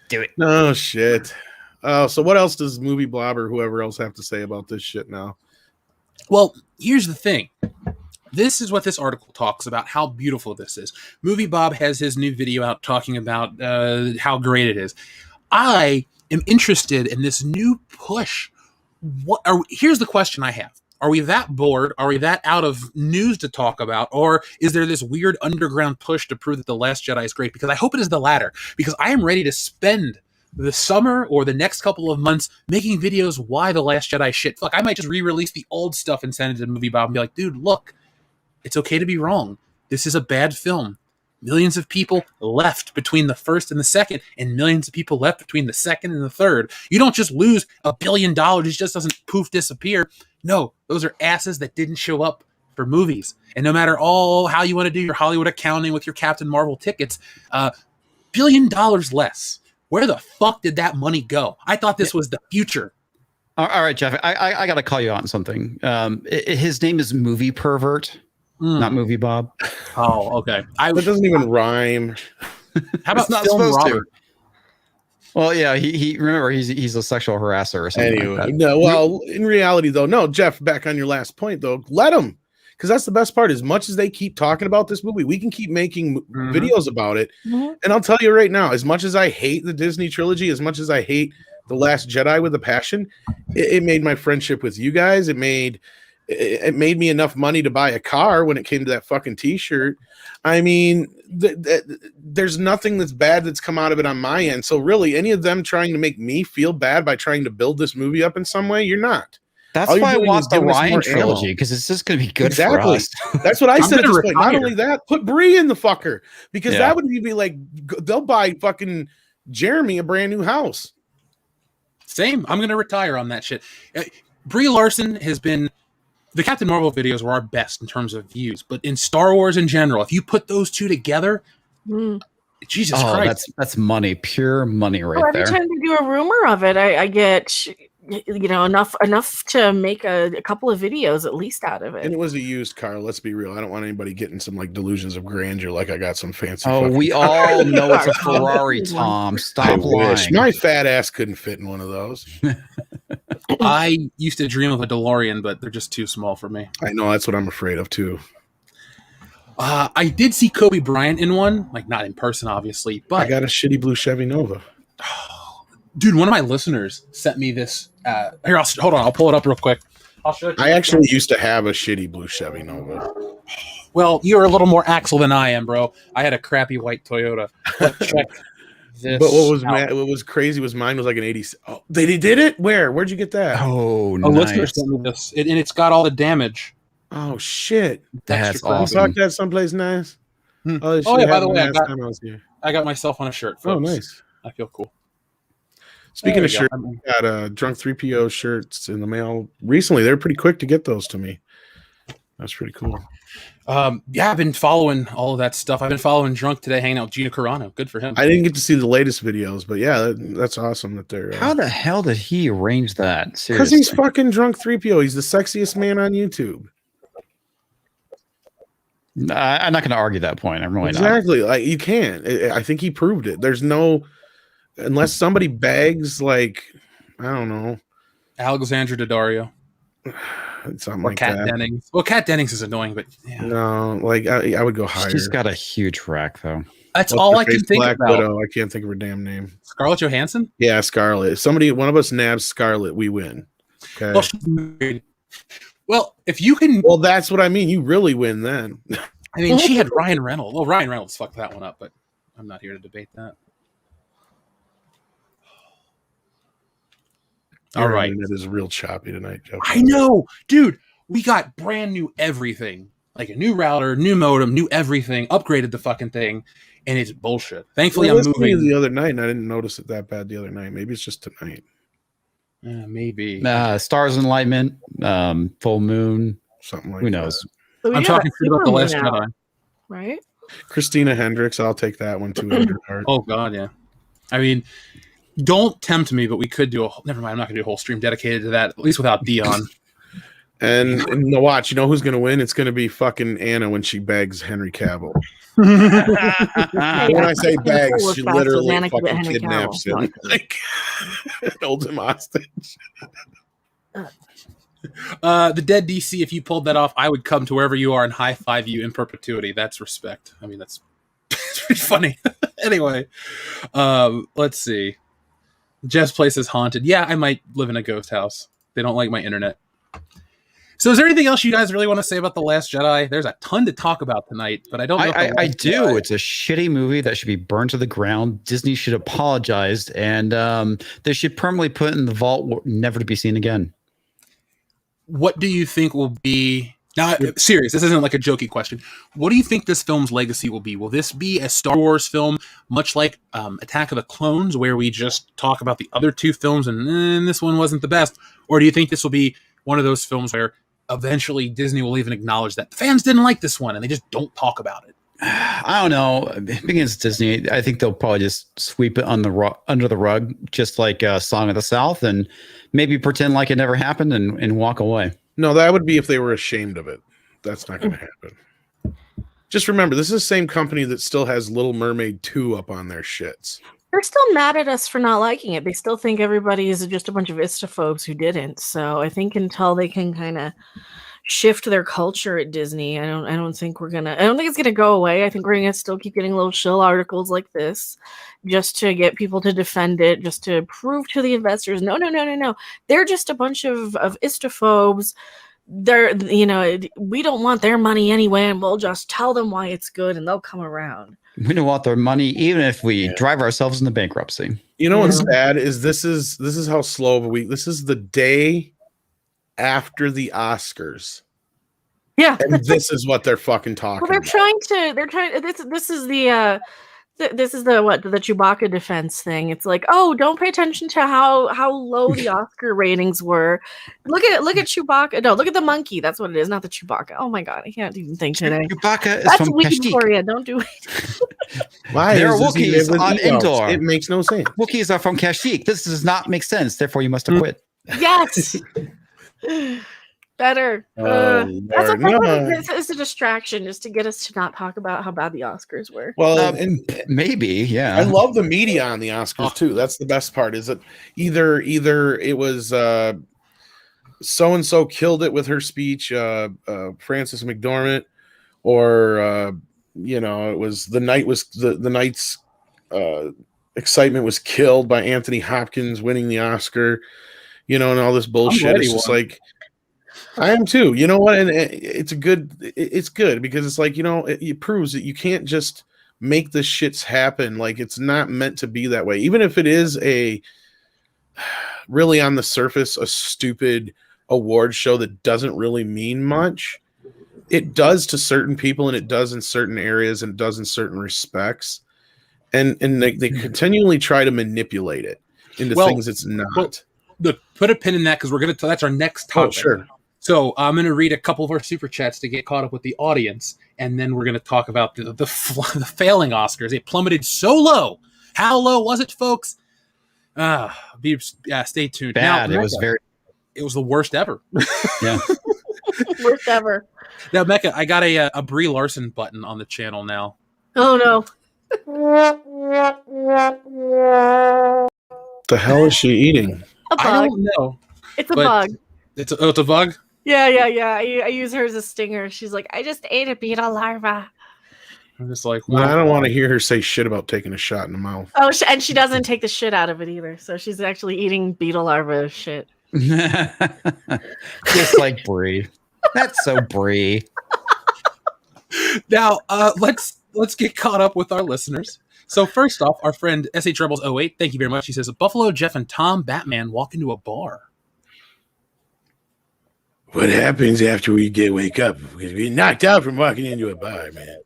Do it. Oh, shit. So what else does Movie Blob or whoever else have to say about this shit now? Well, here's the thing. This is what this article talks about, how beautiful this is. Movie Bob has his new video out talking about how great it is. I am interested in this new push. Here's the question I have. Are we that bored? Are we that out of news to talk about? Or is there this weird underground push to prove that The Last Jedi is great? Because I hope it is the latter. Because I am ready to spend the summer or the next couple of months making videos why The Last Jedi shit. Fuck, I might just re-release the old stuff and send it to Movie Bob and be like, dude, look, it's okay to be wrong. This is a bad film. Millions of people left between the first and the second, and millions of people left between the second and the third. You don't just lose $1 billion. It just doesn't poof disappear. No, those are asses that didn't show up for movies. And no matter how you want to do your Hollywood accounting with your Captain Marvel tickets, $1 billion less. Where the fuck did that money go? I thought this was the future. All right, Jeff. I got to call you out on something. His name is Movie Pervert, not Movie Bob. Oh, okay. That doesn't even rhyme. How about It's not Film supposed to. Robert? Well, yeah, he remember he's a sexual harasser or something Anyway, like that. no. Well, in reality, though, no. Jeff, back on your last point, though, let them, because that's the best part. As much as they keep talking about this movie, we can keep making videos about it. Mhm. And I'll tell you right now, as much as I hate the Disney trilogy, as much as I hate The Last Jedi with a passion, it made my friendship with you guys. It made me enough money to buy a car when it came to that fucking T-shirt. I mean, there's nothing that's bad that's come out of it on my end. So really, any of them trying to make me feel bad by trying to build this movie up in some way, you're not. That's All you're why I doing want is the giving us Ryan more trilogy, ammo. because it's just going to be good Exactly. for us. That's what I said at gonna this point. Not retire. only that, put Bree in the fucker, because Yeah. that would be like they'll buy fucking Jeremy a brand new house. Same. I'm gonna retire on that shit. Brie Larson has been. The Captain Marvel videos were our best in terms of views, but in Star Wars in general, if you put those two together, Mm. Jesus Oh, Christ. that's money, pure money right Well, every there. time they do a rumor of it, I get enough to make a couple of videos at least out of And it. it was a used car. Let's be real. I don't want anybody getting some like delusions of grandeur, like I got some fancy. Oh, fucking we car. all know it's a Oh, Ferrari, this is one. Tom. I Stop wish lying. my fat ass couldn't fit in one of those. I used to dream of a DeLorean, but they're just too small for me. I know that's what I'm afraid of too. I did see Kobe Bryant in one, like not in person, obviously, I but got a shitty blue Chevy Nova. dude, one of my listeners sent me this. Here, hold on, I'll pull it up real quick. I'll show it to I you. actually used to have a shitty blue Chevy Nova. Well, you're a little more Axel than I am, bro. I had a crappy white Toyota. But check this. But what out. was crazy was mine was like an 80. Oh, they did it? Where'd you get that? Oh, A listener nice. sent me this, and it's got all the damage. Oh shit! That's Extra You awesome. parked that someplace nice. Hmm. Oh, Oh, yeah, by the way, I got- time I was here. I got myself on a shirt, Oh, folks. nice. I feel cool. Speaking There of we go. shirts, I got drunk 3PO shirts in the mail recently. They're pretty quick to get those to me. That's pretty cool. Yeah, I've been following all of that stuff. I've been following Drunk today, hanging out with Gina Carano. Good for him. I didn't get to see the latest videos, but yeah, that's awesome that they're. How the hell did he arrange that? Because Seriously. he's fucking drunk 3PO. He's the sexiest man on YouTube. I'm not going to argue that point. I'm really not. Exactly. Like you can't. I think he proved it. There's no, unless somebody begs, like I don't know, Alexandra Daddario something or like Kat that. Dennings. Well, Kat Dennings is annoying, but yeah. No, like I would go higher. She's got a huge rack, though. That's What's all her I can face? think Black about. Widow. I can't think of her damn name. Scarlett Johansson? Yeah, Scarlet. If one of us nabs Scarlet, we win. Okay. Well, she's married. Well, if you can, Well, that's what I mean. You really win then. I mean, she had Ryan Reynolds. Well, Ryan Reynolds fucked that one up, but I'm not here to debate that. All right. It is real choppy tonight, Jeff. I know, dude. We got brand new everything, like a new router, new modem, new everything. Upgraded the fucking thing, and it's bullshit. Thankfully, Well, I'm moving. the other night, and I didn't notice it that bad the other night. Maybe it's just tonight. Maybe. Stars Enlightenment, full moon. Something like Who knows? But we I'm do talking have shit about the Superman Last now, Jedi. right? that. Christina Hendricks. I'll take that one too. Under heart. Oh God, yeah. I mean, don't tempt me, but we could do a. Never mind. I'm not going to do a whole stream dedicated to that. At least without Dion. And the watch. You know who's going to win? It's going to be fucking Anna when she begs Henry Cavill. Hey, When I say begs, Cavill she was faster literally than Anna could get fucking Henry kidnaps Cavill. him, like holds him hostage. The dead DC. If you pulled that off, I would come to wherever you are and high five you in perpetuity. That's respect. I mean, that's pretty funny. Anyway, let's see. Jeff's place is haunted. Yeah, I might live in a ghost house. They don't like my internet. So is there anything else you guys really want to say about The Last Jedi? There's a ton to talk about tonight, but I don't know. if The I Last do. Jedi- It's a shitty movie that should be burned to the ground. Disney should apologize, and they should permanently put it in the vault, never to be seen again. What do you think will be now? Serious. This isn't like a jokey question. What do you think this film's legacy will be? Will this be a Star Wars film, much like Attack of the Clones, where we just talk about the other two films and this one wasn't the best? Or do you think this will be one of those films where eventually Disney will even acknowledge that the fans didn't like this one and they just don't talk about it? I don't know. Being it's Disney, I think they'll probably just sweep it on the under the rug, just like Song of the South, and maybe pretend like it never happened and walk away. No, that would be if they were ashamed of it. That's not going to happen. Just remember, this is the same company that still has Little Mermaid 2 up on their shits. They're still mad at us for not liking it. They still think everybody is just a bunch of istaphobes who didn't. So I think until they can kind of shift their culture at Disney, I don't think it's gonna go away. I think we're gonna still keep getting little shill articles like this just to get people to defend it, just to prove to the investors, no. They're just a bunch of istaphobes. They're, we don't want their money anyway, and we'll just tell them why it's good and they'll come around. We don't want their money, even if we drive ourselves into bankruptcy. You know what's sad is this is how slow of a week. This is the day after the Oscars. Yeah. And this is what they're fucking talking about. This is the Chewbacca defense thing. It's like, oh, don't pay attention to how low the Oscar ratings were. Look at Chewbacca. No, look at the monkey. That's what it is, not the Chewbacca. Oh my god, I can't even think today. Chewbacca is That's from weak Kashyyyk. for you. Don't do it. Why there are is this Wookiees on Endor. It makes no sense. Wookiees are from Kashyyyk. This does not make sense. Therefore, you must acquit. Yes. Better. It's a distraction just to get us to not talk about how bad the Oscars were. Well, and maybe, yeah. I love the media on the Oscars too. That's the best part. Is that either it was so and so killed it with her speech, Frances McDormand, or it was the night's excitement was killed by Anthony Hopkins winning the Oscar, and all this bullshit. It's just like. I am too. You know what? And it's good because it's like, it proves that you can't just make the shits happen. Like, it's not meant to be that way. Even if it is really on the surface, a stupid award show that doesn't really mean much, it does to certain people, and it does in certain areas, and it does in certain respects. And they continually try to manipulate it into things it's not. Put a pin in that, because that's our next topic. Oh, sure. So I'm going to read a couple of our super chats to get caught up with the audience, and then we're going to talk about the failing Oscars. It plummeted so low. How low was it, folks? Stay tuned. Bad. Now, it was the worst ever. Yeah. Worst ever. Now, Mecca, I got a Brie Larson button on the channel now. Oh no. The hell is she eating? A bug. I don't know. It's a bug. It's a bug? Yeah. I use her as a stinger. She's like, I just ate a beetle larva. I'm just like, well, I don't want to hear her say shit about taking a shot in the mouth. Oh, and she doesn't take the shit out of it either. So she's actually eating beetle larva shit. Just like Brie. That's so Brie. Now, let's get caught up with our listeners. So first off, our friend SH Rebels 08, thank you very much. He says, Buffalo Jeff and Tom Batman walk into a bar. What happens after we wake up? We get knocked out from walking into a bar, man.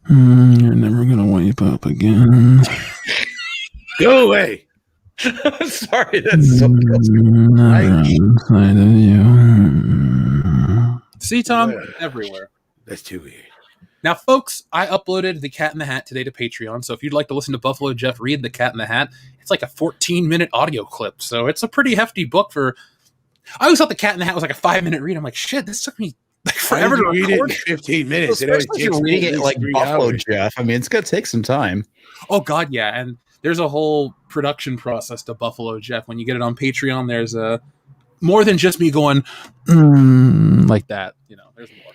You're never gonna wake up again. Go away. Sorry, that's so inside of you. See, Tom? Everywhere. That's too weird. Now, folks, I uploaded The Cat in the Hat today to Patreon, so if you'd like to listen to Buffalo Jeff read The Cat in the Hat, it's like a 14-minute audio clip, so it's a pretty hefty book for... I always thought The Cat in the Hat was like a 5-minute read. I'm like, shit, this took me like forever to read it in 15 minutes. Well, especially if you're reading it like Buffalo Jeff. I mean, it's going to take some time. Oh, God, yeah, and there's a whole production process to Buffalo Jeff. When you get it on Patreon, there's more than just me going, like that. There's more.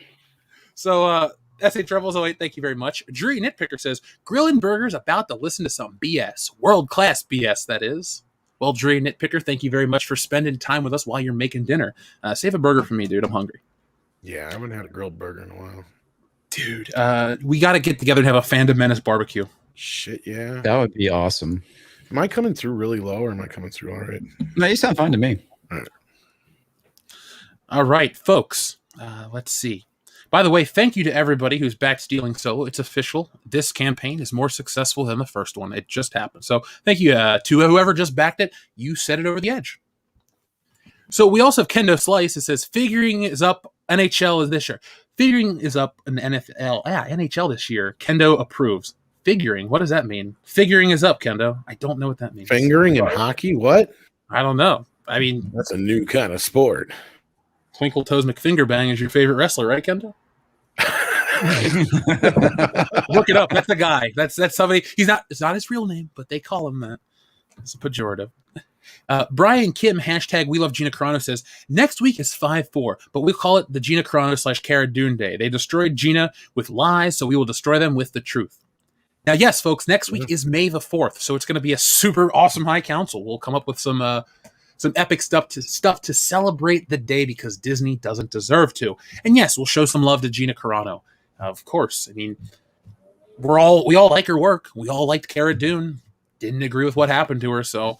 So, S.A. Travels 08, thank you very much. Drury Nitpicker says, Grillin' Burgers about to listen to some BS. World-class BS, that is. Well, Drury Nitpicker, thank you very much for spending time with us while you're making dinner. Save a burger for me, dude. I'm hungry. Yeah, I haven't had a grilled burger in a while. Dude, we got to get together and have a Fandom Menace barbecue. Shit, yeah. That would be awesome. Am I coming through really low, or am I coming through all right? No, you sound fine to me. All right, folks. Let's see. By the way, thank you to everybody who's back Stealing Solo. It's official. This campaign is more successful than the first one. It just happened. So thank you to whoever just backed it. You set it over the edge. So we also have Kendo Slice. It says figuring is up. NHL is this year. Figuring is up in the NFL. NHL this year. Kendo approves. Figuring. What does that mean? Figuring is up, Kendo. I don't know what that means. Fingering in hockey? What? I don't know. I mean, That's a new kind of sport. Twinkle Toes McFingerbang is your favorite wrestler, right, Kendo? Look it up. That's the guy. That's somebody. He's not. It's not his real name, but they call him that. It's a pejorative. Brian Kim hashtag We Love Gina Carano says next week is 5-4, but we'll call it the Gina Carano / Cara Dune Day. They destroyed Gina with lies, so we will destroy them with the truth. Now, yes, folks, next week is May the 4th, so it's going to be a super awesome high council. We'll come up with some epic stuff to celebrate the day because Disney doesn't deserve to. And yes, we'll show some love to Gina Carano. Of course. I mean, we all like her work. We all liked Cara Dune. Didn't agree with what happened to her, so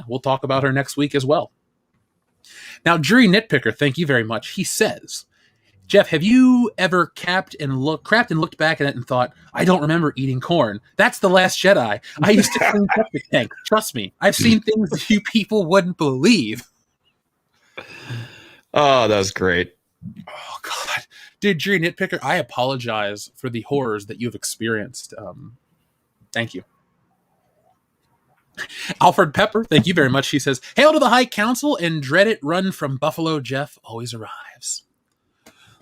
we'll talk about her next week as well. Now, Jury Nitpicker, thank you very much. He says, Jeff, have you ever crapped and looked back at it and thought, I don't remember eating corn? That's The Last Jedi. I used to clean septic tank. Trust me, I've seen things you people wouldn't believe. Oh, that was great. Oh, God. Dude, Jury Nitpicker, I apologize for the horrors that you've experienced. Thank you. Alfred Pepper, thank you very much. He says, hail to the High Council and dread it run from Buffalo Jeff always arrives.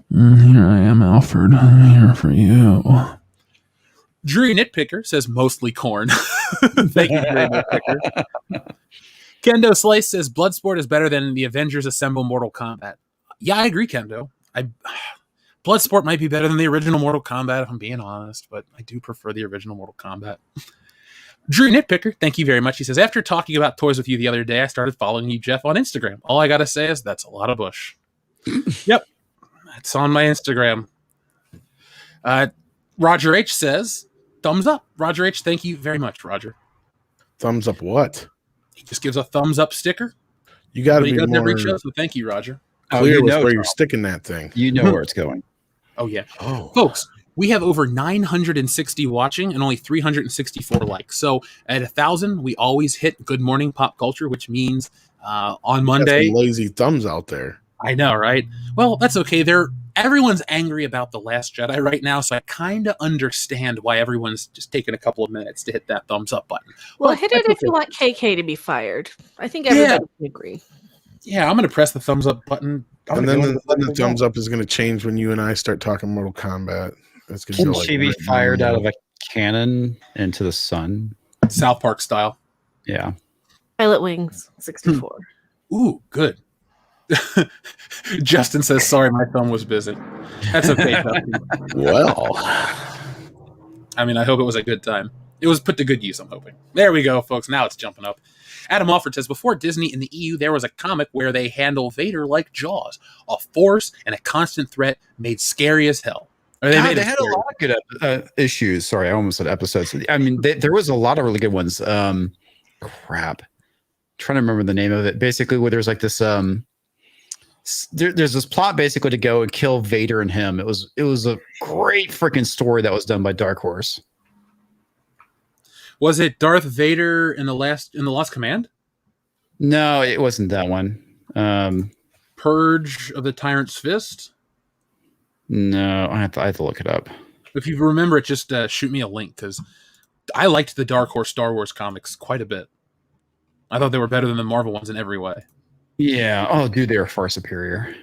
Here I am, Alfred. I'm here for you. Jury Nitpicker says mostly corn. Thank you, Jury Nitpicker. Kendo Slice says Bloodsport is better than the Avengers Assemble Mortal Kombat. Yeah, I agree, Kendo. Bloodsport might be better than the original Mortal Kombat, if I'm being honest, but I do prefer the original Mortal Kombat. Drew Nitpicker, thank you very much. He says, after talking about toys with you the other day, I started following you, Jeff, on Instagram. All I got to say is that's a lot of bush. Yep. It's on my Instagram. Roger H says, thumbs up. Roger H, thank you very much, Roger. Thumbs up what? He just gives a thumbs up sticker. You got to be more every show, so thank you, Roger. clear with where you're sticking that thing. You know where it's going. Oh, yeah. Oh. Folks, we have over 960 watching and only 364 likes. So at 1,000, we always hit Good Morning Pop Culture, which means on Monday. Some lazy thumbs out there. I know, right? Well, that's okay. Everyone's angry about The Last Jedi right now, so I kind of understand why everyone's just taking a couple of minutes to hit that thumbs up button. Well, hit it if you want KK to be fired. I think everybody can agree. Yeah, I'm going to press the thumbs up button. And then the thumbs up is going to change when you and I start talking Mortal Kombat. It's going to Can go she be fired out of a cannon into the sun? South Park style. Yeah. Pilot Wings 64. Ooh, good. Justin says, sorry, my thumb was busy. That's okay, Justin. Well, I mean, I hope it was a good time. It was put to good use, I'm hoping. There we go, folks. Now it's jumping up. Adam Alford says, before Disney in the EU, there was a comic where they handle Vader like Jaws, a force and a constant threat made scary as hell. Or they had a lot of good issues. Sorry, I almost said episodes. I mean, there was a lot of really good ones. Crap. Trying to remember the name of it. Basically, where there's like this there's this plot basically to go and kill Vader and him. It was a great freaking story that was done by Dark Horse. Was it Darth Vader in the Lost Command? No, it wasn't that one. Purge of the Tyrant's Fist? No, I have to look it up. If you remember it, just shoot me a link, because I liked the Dark Horse Star Wars comics quite a bit. I thought they were better than the Marvel ones in every way. Yeah. Oh, dude, they were far superior.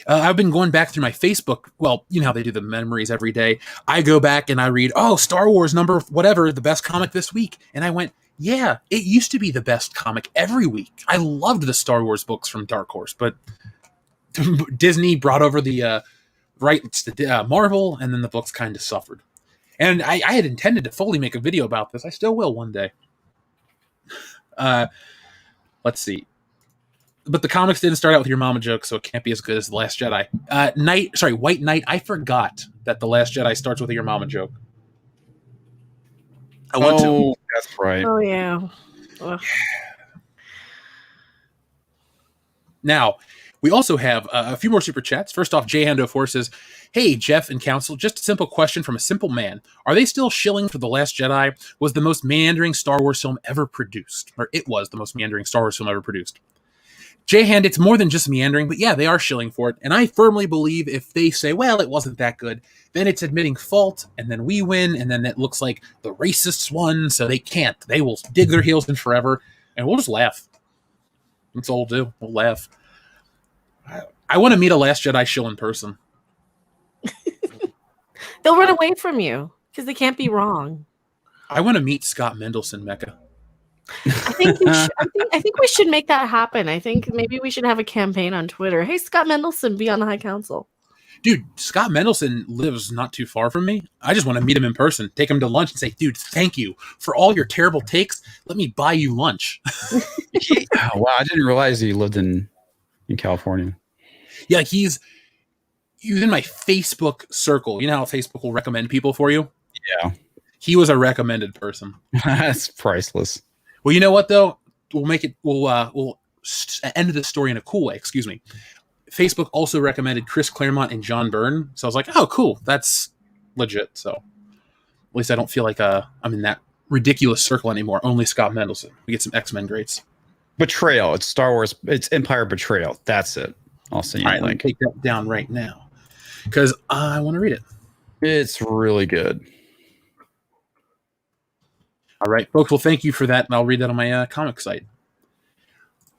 I've been going back through my Facebook. Well, you know how they do the memories every day. I go back and I read, Star Wars number whatever, the best comic this week. And I went, yeah, it used to be the best comic every week. I loved the Star Wars books from Dark Horse, but Disney brought over the rights to Marvel, and then the books kind of suffered. And I had intended to fully make a video about this. I still will one day. Let's see. But the comics didn't start out with your mama joke, so it can't be as good as The Last Jedi. White Knight, I forgot that The Last Jedi starts with a your mama joke. That's right. Oh, yeah. Ugh. Now, we also have a few more super chats. First off, Jay Hando4 says, hey, Jeff and Council, just a simple question from a simple man. Are they still shilling for The Last Jedi? Was the most meandering Star Wars film ever produced? Or it was the most meandering Star Wars film ever produced. J-Hand, it's more than just meandering, but yeah, they are shilling for it. And I firmly believe if they say, well, it wasn't that good, then it's admitting fault, and then we win, and then it looks like the racists won, so they can't. They will dig their heels in forever, and we'll just laugh. That's all we'll do. We'll laugh. I want to meet a Last Jedi shill in person. They'll run away from you because they can't be wrong. I want to meet Scott Mendelsohn, Mecca. I think we should make that happen. I think maybe we should have a campaign on Twitter. Hey, Scott Mendelsohn, be on the High Council. Dude, Scott Mendelsohn lives not too far from me. I just want to meet him in person, take him to lunch, and say, dude, thank you for all your terrible takes. Let me buy you lunch. Oh, wow, I didn't realize he lived in California. Yeah, he's in my Facebook circle. You know how Facebook will recommend people for you? Yeah. He was a recommended person. That's priceless. Well, you know what though? We'll end the story in a cool way. Excuse me. Facebook also recommended Chris Claremont and John Byrne, so I was like, "Oh, cool, that's legit." So at least I don't feel like I'm in that ridiculous circle anymore. Only Scott Mendelsohn. We get some X-Men greats. Betrayal. It's Star Wars. It's Empire Betrayal. That's it. I'll send you All right, let me take that down right now because I want to read it. It's really good. All right, folks. Well, thank you for that, and I'll read that on my comic site.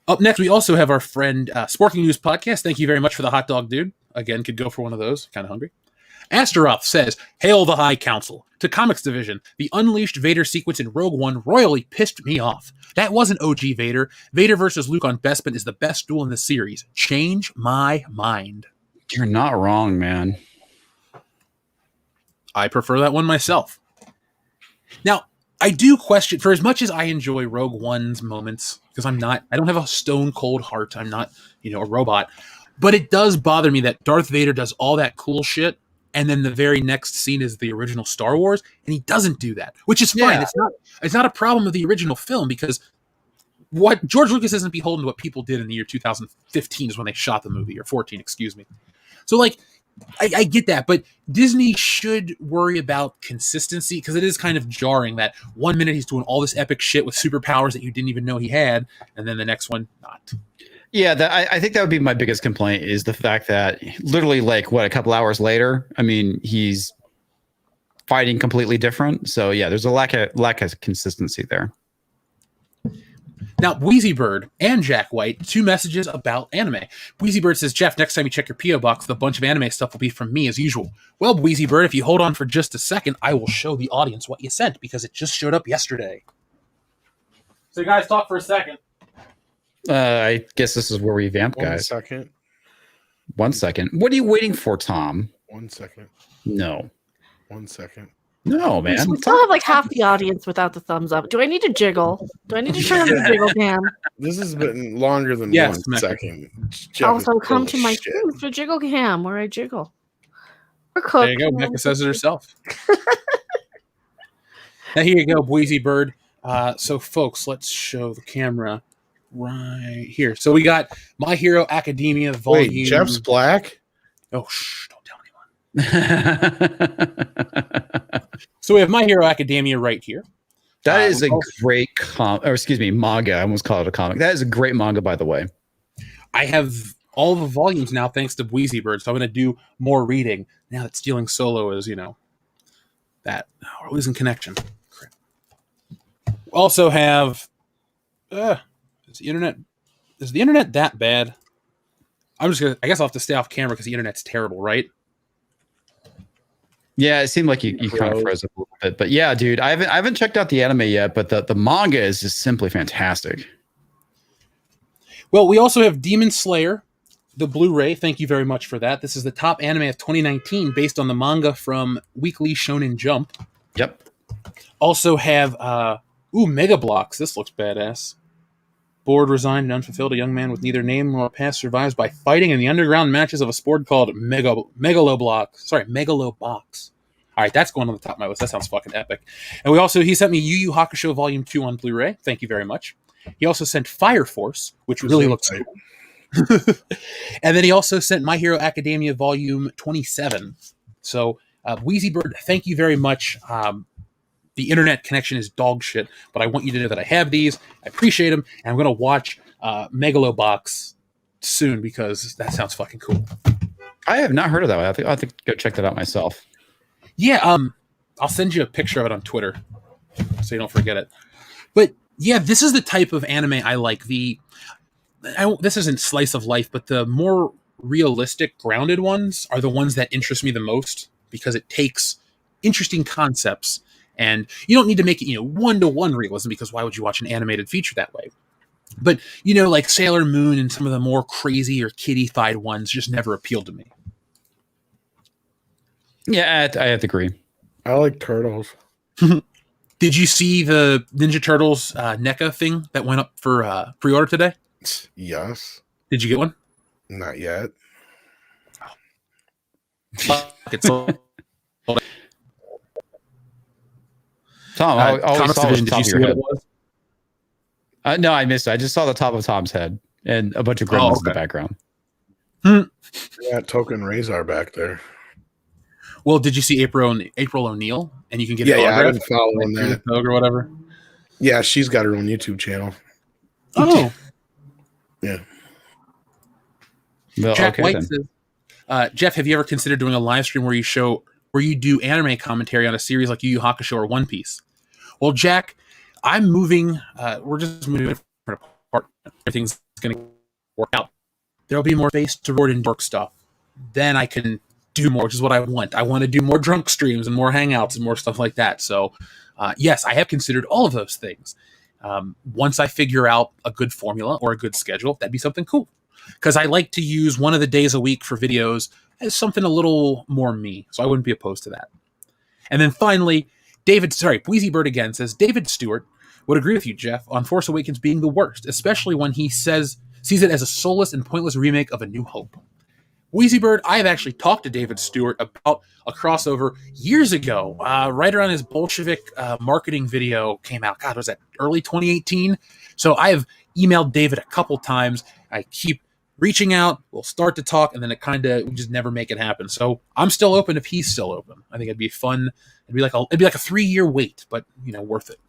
Up next, we also have our friend Sporking News Podcast. Thank you very much for the hot dog, dude. Again, could go for one of those. Kind of hungry. Astaroth says, "Hail the High Council. To Comics Division, the Unleashed Vader sequence in Rogue One royally pissed me off. That wasn't OG Vader. Vader versus Luke on Bespin is the best duel in the series. Change my mind." You're not wrong, man. I prefer that one myself. Now, I do question, for as much as I enjoy Rogue One's moments, because I don't have a stone cold heart. I'm not, a robot. But it does bother me that Darth Vader does all that cool shit, and then the very next scene is the original Star Wars, and he doesn't do that, which is fine. Yeah. It's not a problem of the original film, because what George Lucas isn't beholden to what people did in the year 2015 is when they shot the movie, or 14, excuse me. So, I get that, but Disney should worry about consistency, because it is kind of jarring that 1 minute he's doing all this epic shit with superpowers that you didn't even know he had, and then the next one, not. Yeah, I think that would be my biggest complaint, is the fact that literally, a couple hours later, he's fighting completely different. So yeah, there's a lack of consistency there. Now, Wheezy Bird and Jack White, 2 messages about anime. Wheezy Bird says, "Jeff, next time you check your P.O. box, the bunch of anime stuff will be from me as usual." Well, Wheezy Bird, if you hold on for just a second, I will show the audience what you sent, because it just showed up yesterday. So you guys talk for a second. I guess this is where we vamp, guys. 1 second. 1 second. What are you waiting for, Tom? 1 second. No. 1 second. No, man. We still have half the audience without the thumbs up. Do I need to jiggle? Do I need to turn on the jiggle cam? This has been longer than 1 second. Jeff Also, is come full to of my shit. thing for jiggle cam where I jiggle. We're cooked. There you go. Mecca says it herself. Now, here you go, Wheezy Bird. So, folks, let's show the camera right here. So we got My Hero Academia Volume. Wait, Jeff's black? Oh, shh, don't tell anyone. So we have My Hero Academia right here. That is a great manga. I almost called it a comic. That is a great manga, by the way. I have all the volumes now thanks to Wheezy Bird, so I'm going to do more reading now that Stealing Solo is, that. Oh, we're losing connection. Crap. Also have... is the internet that bad? I guess I'll have to stay off camera because the internet's terrible, right? Yeah, it seemed like you kind of froze up a little bit, but yeah, dude, I haven't checked out the anime yet, but the manga is just simply fantastic. Well, we also have Demon Slayer, the Blu-ray. Thank you very much for that. This is the top anime of 2019 based on the manga from Weekly Shonen Jump. Yep. Also have Mega Blocks. This looks badass. Bored, resigned, and unfulfilled, a young man with neither name nor past survives by fighting in the underground matches of a sport called Megalobox. All right, that's going on the top of my list. That sounds fucking epic. And he sent me Yu Yu Hakusho Volume 2 on Blu-ray. Thank you very much. He also sent Fire Force, which really looks cool. And then he also sent My Hero Academia Volume 27. So, Wheezy Bird, thank you very much. The internet connection is dog shit, but I want you to know that I have these. I appreciate them, and I'm going to watch Megalobox soon because that sounds fucking cool. I have not heard of that one. I think go check that out myself. Yeah, I'll send you a picture of it on Twitter so you don't forget it. But yeah, this is the type of anime I like. This isn't slice of life, but the more realistic, grounded ones are the ones that interest me the most because it takes interesting concepts, and you don't need to make it, one-to-one realism, because why would you watch an animated feature that way? But, like Sailor Moon and some of the more crazy or kiddie-fied ones just never appealed to me. Yeah, I have to agree. I like turtles. Did you see the Ninja Turtles NECA thing that went up for pre-order today? Yes. Did you get one? Not yet. It's sold. Tom, I always Comics saw Division, the top did you of see your what head. it was? No, I missed it. I just saw the top of Tom's head and a bunch of gremlins in the background. That token Razor back there. Well, did you see April O'Neil? And you can get Yeah, an I've autograph? been following that. Or whatever. Yeah, she's got her own YouTube channel. Oh. Yeah. Well, Jack okay, White then. says, Jeff, have you ever considered doing a live stream where you do anime commentary on a series like Yu Yu Hakusho or One Piece? Well, Jack, I'm moving. We're just moving for an apartment. Everything's going to work out. There'll be more space to record and work stuff. Then I can do more, which is what I want. I want to do more drunk streams and more hangouts and more stuff like that. So, yes, I have considered all of those things. Once I figure out a good formula or a good schedule, that'd be something cool. Because I like to use one of the days a week for videos as something a little more me. So I wouldn't be opposed to that. And then finally, Bleezy Bird again says, David Stewart would agree with you, Jeff, on Force Awakens being the worst, especially when he sees it as a soulless and pointless remake of A New Hope. Wheezy Bird, I have actually talked to David Stewart about a crossover years ago, right around his Bolshevik marketing video came out. God, was that early 2018? So I have emailed David a couple times. I keep reaching out. We'll start to talk, and then we just never make it happen. So I'm still open if he's still open. I think it'd be fun. It'd be like a 3-year wait, but worth it.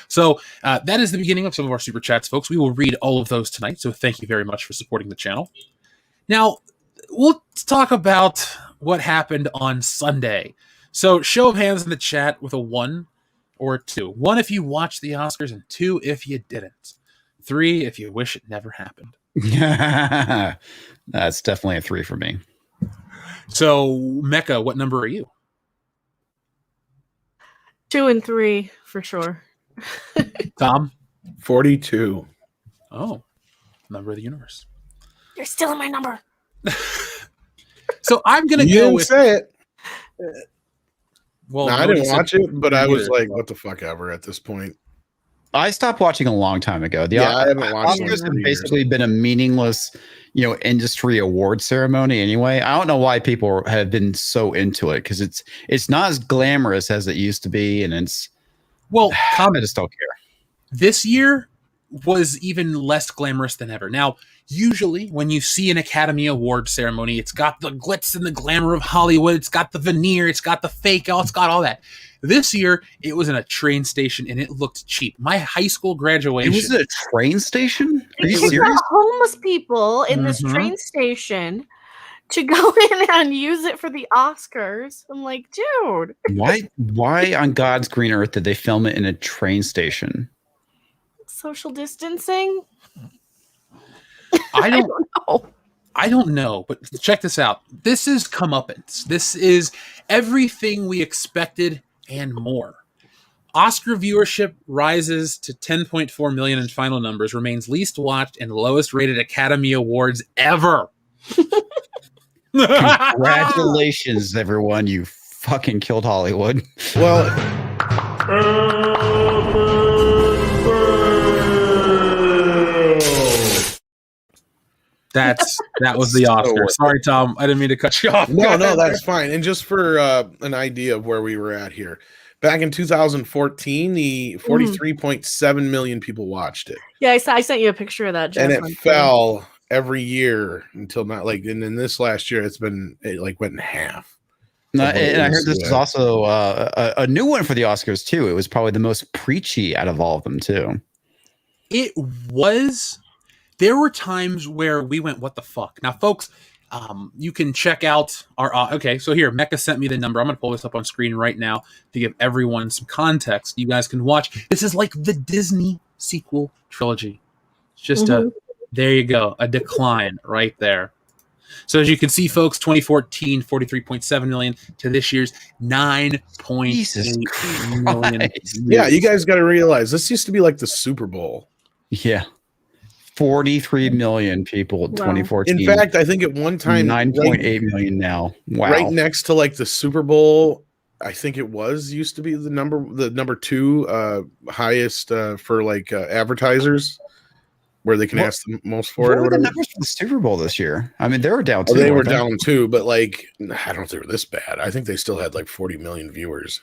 So that is the beginning of some of our super chats, folks. We will read all of those tonight. So thank you very much for supporting the channel. Now, we'll talk about what happened on Sunday. So, show of hands in the chat with a 1 or a 2. 1 if you watched the Oscars, and 2 if you didn't. 3 if you wish it never happened. That's definitely a 3 for me. So, Mecca, what number are you? 2 and 3 for sure. Tom? 42. Oh, number of the universe. You're still in my number. So I'm gonna You go didn't with. say it. Well, No, I nobody didn't said- watch it, but I was either. like, "What the fuck ever?" At this point. I stopped watching a long time ago. I haven't watched it Oscars in have 3 years. basically been a meaningless, industry award ceremony anyway. I don't know why people have been so into it, because it's not as glamorous as it used to be, and it's I just don't care. This year was even less glamorous than ever. Now, usually when you see an Academy Award ceremony, it's got the glitz and the glamour of Hollywood. It's got the veneer. It's got the fake. It's got all that. This year, it was in a train station, and it looked cheap. My high school graduation. It was at a train station? Are you Because serious? the homeless people in this Mhm. train station to go in and use it for the Oscars. I'm like, dude. Why on God's green earth did they film it in a train station? Social distancing? I don't know. I don't know, but check this out. This is comeuppance. This is everything we expected and more. Oscar viewership rises to 10.4 million in final numbers, remains least watched and lowest rated Academy Awards ever. Congratulations, everyone. You fucking killed Hollywood. Well, that was the Oscar. Sorry, Tom. I didn't mean to cut you off. no, that's fine. And just for an idea of where we were at here, back in 2014, the 43.7 million people watched it. Yeah, I sent you a picture of that, Jeff. And it fell every year until not like, and then this last year, it went in half. And I heard this was also a new one for the Oscars too. It was probably the most preachy out of all of them too. It was, there were times where we went, what the fuck? Now, folks, you can check out our, okay, so here, Mecca sent me the number. I'm going to pull this up on screen right now to give everyone some context. You guys can watch. This is like the Disney sequel trilogy. It's just there you go, a decline right there. So as you can see, folks, 2014, 43.7 million to this year's 9.8 million. Yeah, you guys got to realize this used to be like the Super Bowl. Yeah. 43 million people in 2014. In fact, I think at one time 9.8 million now. Wow. Right next to like the Super Bowl, I think it used to be the number 2 highest for like advertisers, where they can ask the most for it. What were the numbers for the Super Bowl this year? I mean, they were down too. They were down too, but like I don't think they were this bad. I think they still had like 40 million viewers.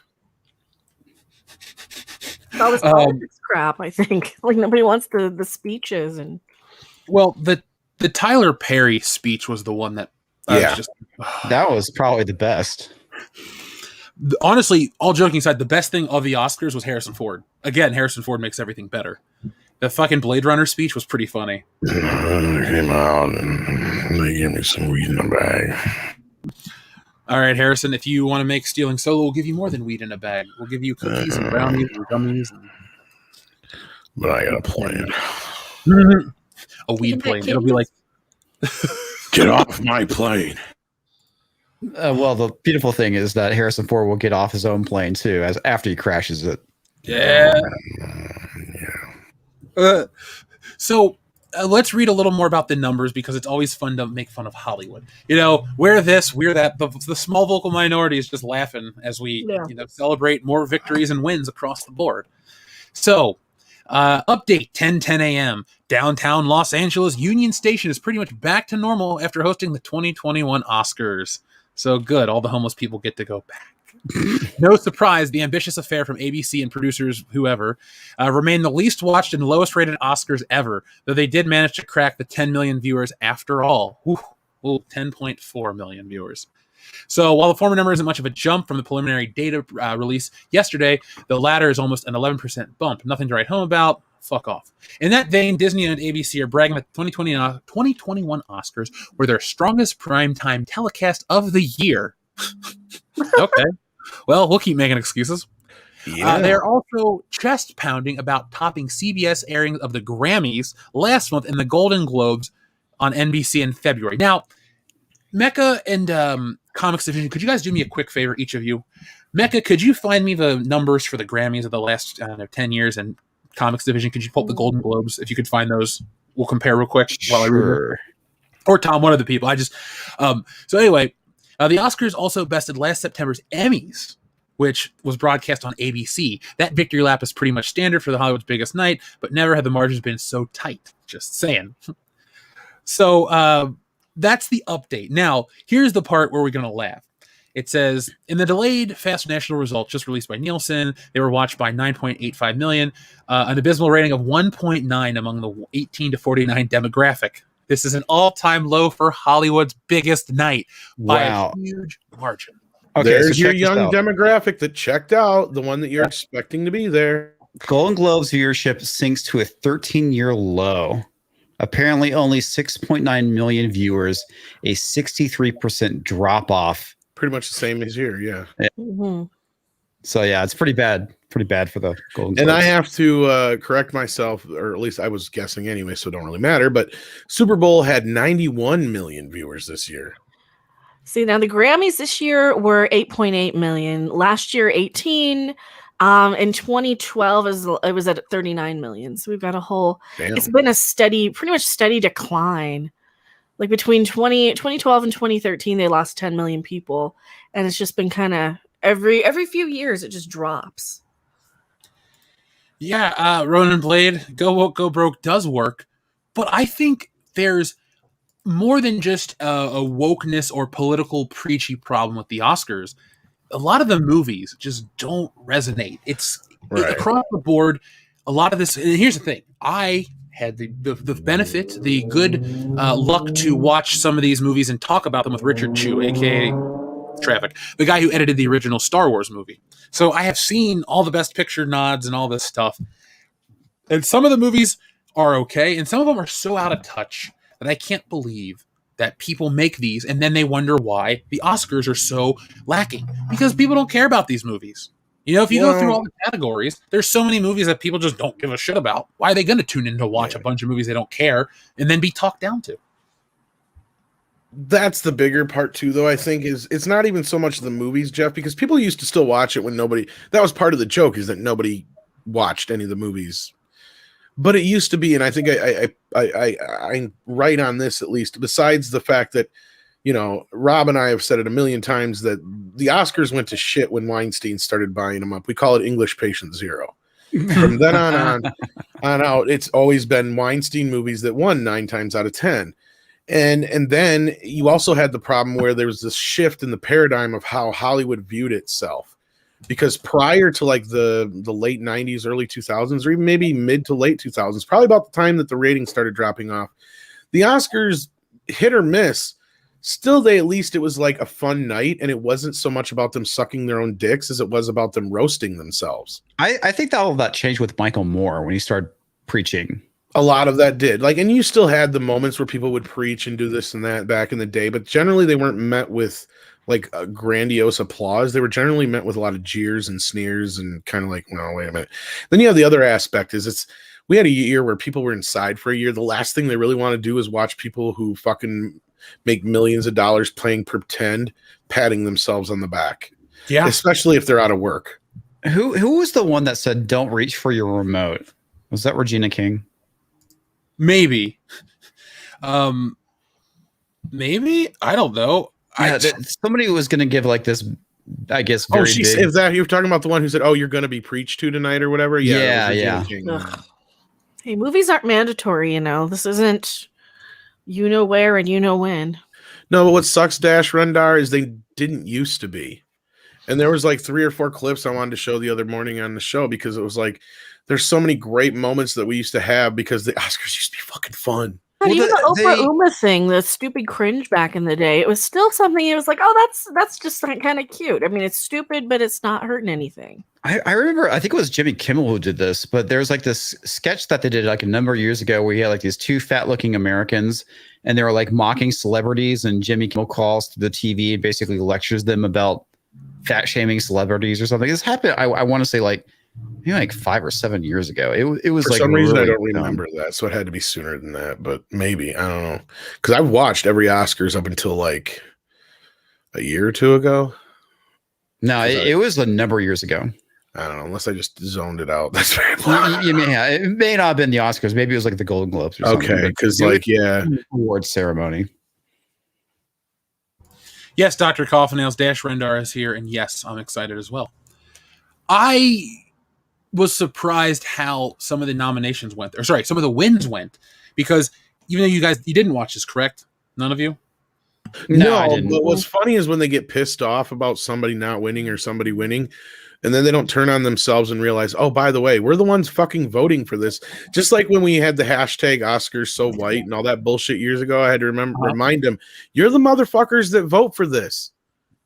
That was politics crap, I think. Like nobody wants the speeches and. Well, the Tyler Perry speech was the one that that was probably the best. Honestly, all joking aside, the best thing of the Oscars was Harrison Ford. Again, Harrison Ford makes everything better. The fucking Blade Runner speech was pretty funny. I came out and they gave me some weed in a bag. All right, Harrison, if you want to make Stealing Solo, we'll give you more than weed in a bag. We'll give you cookies and brownies and gummies. But I got a plan. A weed plane. It'll be like... Get off my plane. Well, the beautiful thing is that Harrison Ford will get off his own plane too, after he crashes it. Yeah. So let's read a little more about the numbers, because it's always fun to make fun of Hollywood. You know, we're this, we're that. The small vocal minority is just laughing as we celebrate more victories and wins across the board. So, update 10:10 a.m. Downtown Los Angeles Union Station is pretty much back to normal after hosting the 2021 Oscars. So good, all the homeless people get to go back. No surprise, the ambitious affair from ABC and producers, whoever, remain the least watched and lowest rated Oscars ever, though they did manage to crack the 10 million viewers after all. 10.4 million viewers. So while the former number isn't much of a jump from the preliminary data release yesterday, the latter is almost an 11% bump. Nothing to write home about. Fuck off. In that vein, Disney and ABC are bragging that the 2021 Oscars were their strongest primetime telecast of the year. Okay. Well, we'll keep making excuses. Yeah. They're also chest pounding about topping CBS airings of the Grammys last month and the Golden Globes on NBC in February. Now, Mecca and Comics Division, could you guys do me a quick favor, each of you? Mecca, could you find me the numbers for the Grammys of the last 10 years? And Comics Division, could you pull up the Golden Globes? If you could find those, we'll compare real quick. While I read. Or Tom, one of the people. So anyway, the Oscars also bested last September's Emmys, which was broadcast on ABC. That victory lap is pretty much standard for the Hollywood's biggest night, but never have the margins been so tight. Just saying. So that's the update. Now, here's the part where we're going to laugh. It says, in the delayed fast national results just released by Nielsen, they were watched by 9.85 million, an abysmal rating of 1.9 among the 18 to 49 demographic. This is an all-time low for Hollywood's biggest night by a huge margin. Okay, there's your young demographic that checked out, the one that you're expecting to be there. Golden Globes viewership sinks to a 13-year low. Apparently only 6.9 million viewers, a 63% drop-off. Pretty much the same as here, yeah. Mm-hmm. So, yeah, it's pretty bad. Pretty bad for the Golden Globes. And I have to correct myself, or at least I was guessing anyway, so it don't really matter. But Super Bowl had 91 million viewers this year. See, now the Grammys this year were 8.8 million. Last year, 18. In 2012, it was at 39 million. So we've got a whole... Damn. It's been a pretty much steady decline. Like between 2012 and 2013, they lost 10 million people. And it's just been kind of... Every few years, it just drops. Yeah, Ronan Blade, Go Woke, Go Broke does work. But I think there's more than just a wokeness or political preachy problem with the Oscars. A lot of the movies just don't resonate. It's across the board. A lot of this, and here's the thing. I had the benefit, the good luck to watch some of these movies and talk about them with Richard Chu, a.k.a. Traffic, the guy who edited the original Star Wars movie. So I have seen all the Best Picture nods and all this stuff. And some of the movies are okay, and some of them are so out of touch that I can't believe that people make these and then they wonder why the Oscars are so lacking, because people don't care about these movies. You know, if you go through all the categories, there's so many movies that people just don't give a shit about. Why are they going to tune in to watch a bunch of movies they don't care and then be talked down to? That's the bigger part too, though. I think is it's not even so much the movies, Jeff, because people used to still watch it when nobody. That was part of the joke, is that nobody watched any of the movies. But it used to be, and I think I'm right on this, at least. Besides the fact that, you know, Rob and I have said it a million times that the Oscars went to shit when Weinstein started buying them up. We call it English Patient Zero. From then on out, it's always been Weinstein movies that won 9 times out of 10. And then you also had the problem where there was this shift in the paradigm of how Hollywood viewed itself. Because prior to like the late 90s, early 2000s, or even maybe mid to late 2000s, probably about the time that the ratings started dropping off, the Oscars, hit or miss, still it was like a fun night, and it wasn't so much about them sucking their own dicks as it was about them roasting themselves. I think that all of that changed with Michael Moore when he started preaching. A lot of that did. Like, and you still had the moments where people would preach and do this and that back in the day, but generally they weren't met with like a grandiose applause. They were generally met with a lot of jeers and sneers and kind of like, no, wait a minute. Then you have the other aspect is we had a year where people were inside for a year. The last thing they really want to do is watch people who fucking make millions of dollars playing pretend, patting themselves on the back. Yeah. Especially if they're out of work. Who was the one that said, "Don't reach for your remote"? Was that Regina King? Maybe. Maybe? I don't know. Yeah, somebody was going to give like this, I guess, very big. Is that you're talking about the one who said, "Oh, you're going to be preached to tonight" or whatever? Yeah. Hey, movies aren't mandatory, you know. This isn't you know where and you know when. No, but what sucks, Dash Rendar, is they didn't used to be. And there was like 3 or 4 clips I wanted to show the other morning on the show, because it was like, there's so many great moments that we used to have because the Oscars used to be fucking fun. But even the Oprah Uma thing, the stupid cringe back in the day, it was still something. It was like, oh, that's just kind of cute. I mean, it's stupid, but it's not hurting anything. I remember, I think it was Jimmy Kimmel who did this, but there's like this sketch that they did like a number of years ago where you had like these 2 fat-looking Americans, and they were like mocking celebrities, and Jimmy Kimmel calls to the TV and basically lectures them about fat-shaming celebrities or something. This happened, I want to say like, maybe like 5 or 7 years ago. It was for like some reason really I don't remember that, so it had to be sooner than that. But maybe, I don't know, because I've watched every Oscars up until like a year or 2 ago. No, it was a number of years ago. I don't know, unless I just zoned it out. That's very it may not have been the Oscars. Maybe it was like the Golden Globes or something. Okay, because like award ceremony. Yes, Dr. Coffinails, Dash Rendar is here, and yes, I'm excited as well. I was surprised how some of the nominations went, or sorry, some of the wins went, because even though you didn't watch this, correct? None of you? No, I didn't. But what's funny is when they get pissed off about somebody not winning or somebody winning, and then they don't turn on themselves and realize, oh, by the way, we're the ones fucking voting for this. Just like when we had the hashtag Oscars so white and all that bullshit years ago, I had to remind them, you're the motherfuckers that vote for this.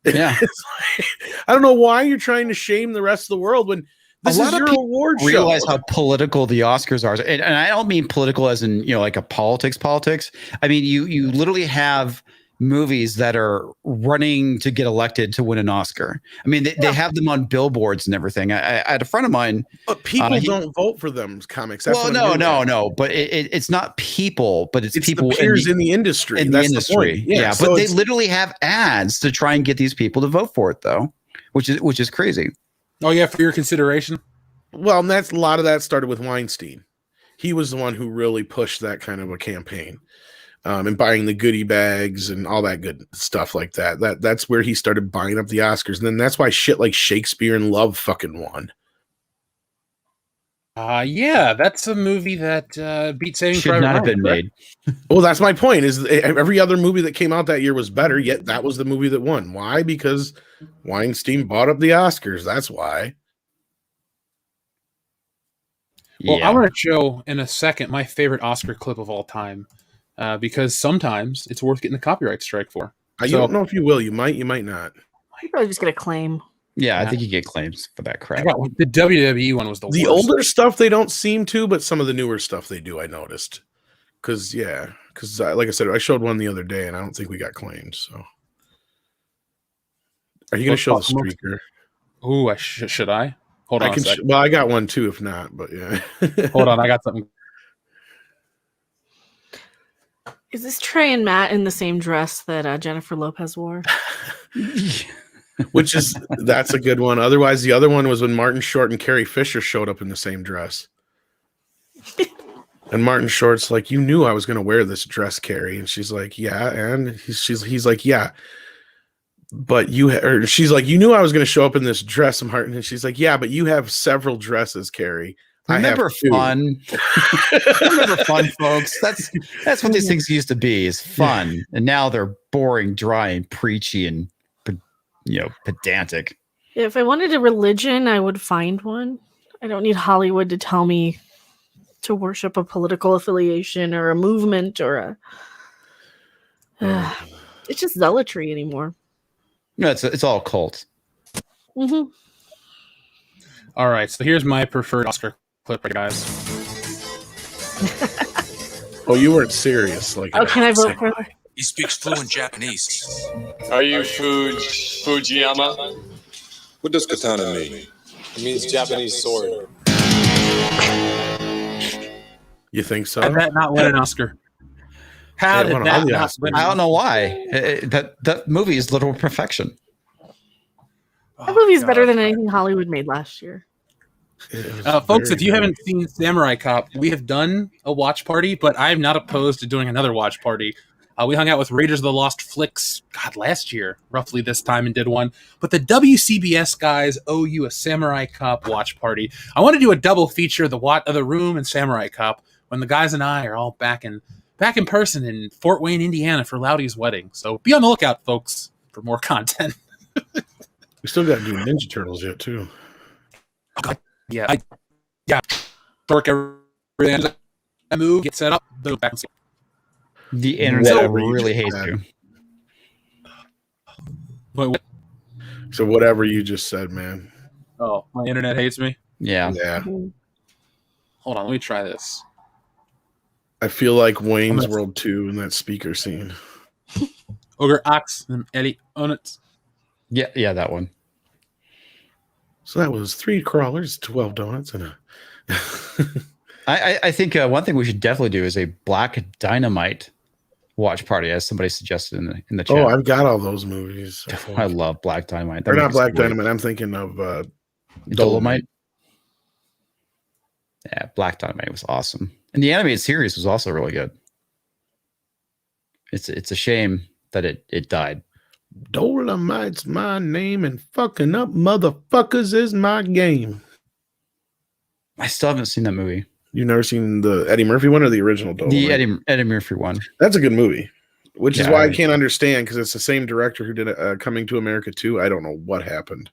Yeah. I don't know why you're trying to shame the rest of the world when this is your award show. Realize how political the Oscars are. And I don't mean political as in, like a politics. I mean, you literally have movies that are running to get elected to win an Oscar. I mean, they have them on billboards and everything. I had a friend of mine. But people don't vote for them comics. That's no. But it's not people, but it's people the peers in the industry. In the industry. Yeah, so but they literally have ads to try and get these people to vote for it, though, which is crazy. Oh, yeah, for your consideration? Well, and a lot of that started with Weinstein. He was the one who really pushed that kind of a campaign. And buying the goodie bags and all that good stuff like that. That's where he started buying up the Oscars. And then that's why shit like Shakespeare in Love fucking won. Yeah, that's a movie that beat Saving Private Ryan. Should not have been made. Well, that's my point, is every other movie that came out that year was better, yet that was the movie that won. Why? Because Weinstein bought up the Oscars. That's why. Well, I want to show in a second my favorite Oscar clip of all time. Because sometimes it's worth getting the copyright strike for. You don't know if you will. You might not. You're probably just going to claim. Yeah, I think you get claims for that I crap. got the WWE one was the The worst. older stuff they don't seem to, but some of the newer stuff they do. I noticed because like I said, I showed one the other day, and I don't think we got claims. So, are you going to show the streaker? Ooh, should I? Hold on. Well, I got one too. If not, but yeah. Hold on, I got something. Is this Trey and Matt in the same dress that Jennifer Lopez wore? That's a good one. Otherwise, the other one was when Martin Short and Carrie Fisher showed up in the same dress. And Martin Short's like, "You knew I was going to wear this dress, Carrie," and she's like, "Yeah," and he's like, "Yeah." But she's like, "You knew I was going to show up in this dress, Martin," and she's like, "Yeah, but you have several dresses, Carrie." Remember fun. Remember fun, folks. That's what these things used to be, is fun. And now they're boring, dry, and preachy and pedantic. If I wanted a religion, I would find one. I don't need Hollywood to tell me to worship a political affiliation or a movement or it's just zealotry anymore. No, it's all cult. Mm-hmm. All right, so here's my preferred Oscar clip, guys. Oh, you weren't serious. Can I vote for that? He speaks fluent Japanese. Are you Fujiyama? What does katana mean? It means Japanese sword. You think so? Had that not win an Oscar? How did that not win? I don't know why. That movie is literal perfection. That movie is better than anything Hollywood made last year. Folks, if you haven't seen Samurai Cop, we have done a watch party, but I'm not opposed to doing another watch party. We hung out with Raiders of the Lost Flicks, last year, roughly this time, and did one. But the WCBS guys owe you a Samurai Cop watch party. I want to do a double feature, The Room and Samurai Cop, when the guys and I are all back in person in Fort Wayne, Indiana for Loudy's wedding. So be on the lookout, folks, for more content. We still got to do Ninja Turtles yet, too. Yeah. Work everything. I move, get set up, go back and see. The internet really hates you. What? So whatever you just said, man. Oh, my internet hates me? Yeah. Hold on, let me try this. I feel like Wayne's World 2 in that speaker scene. Ogre Ox and Eddie on it. Yeah, that one. So that was 3 crawlers, 12 donuts, and a... I think one thing we should definitely do is a Black Dynamite watch party, as somebody suggested in the chat. Oh, I've got all those movies. I love Black Dynamite. They're not Black Dynamite. I'm thinking of Dolomite. Yeah, Black Dynamite was awesome, and the animated series was also really good. It's a shame that it died. Dolomite's my name, and fucking up motherfuckers is my game. I still haven't seen that movie. You've never seen the Eddie Murphy one or the original Dolomite? The Eddie Murphy one. That's a good movie, which is why I can't understand, because it's the same director who did Coming to America 2. I don't know what happened.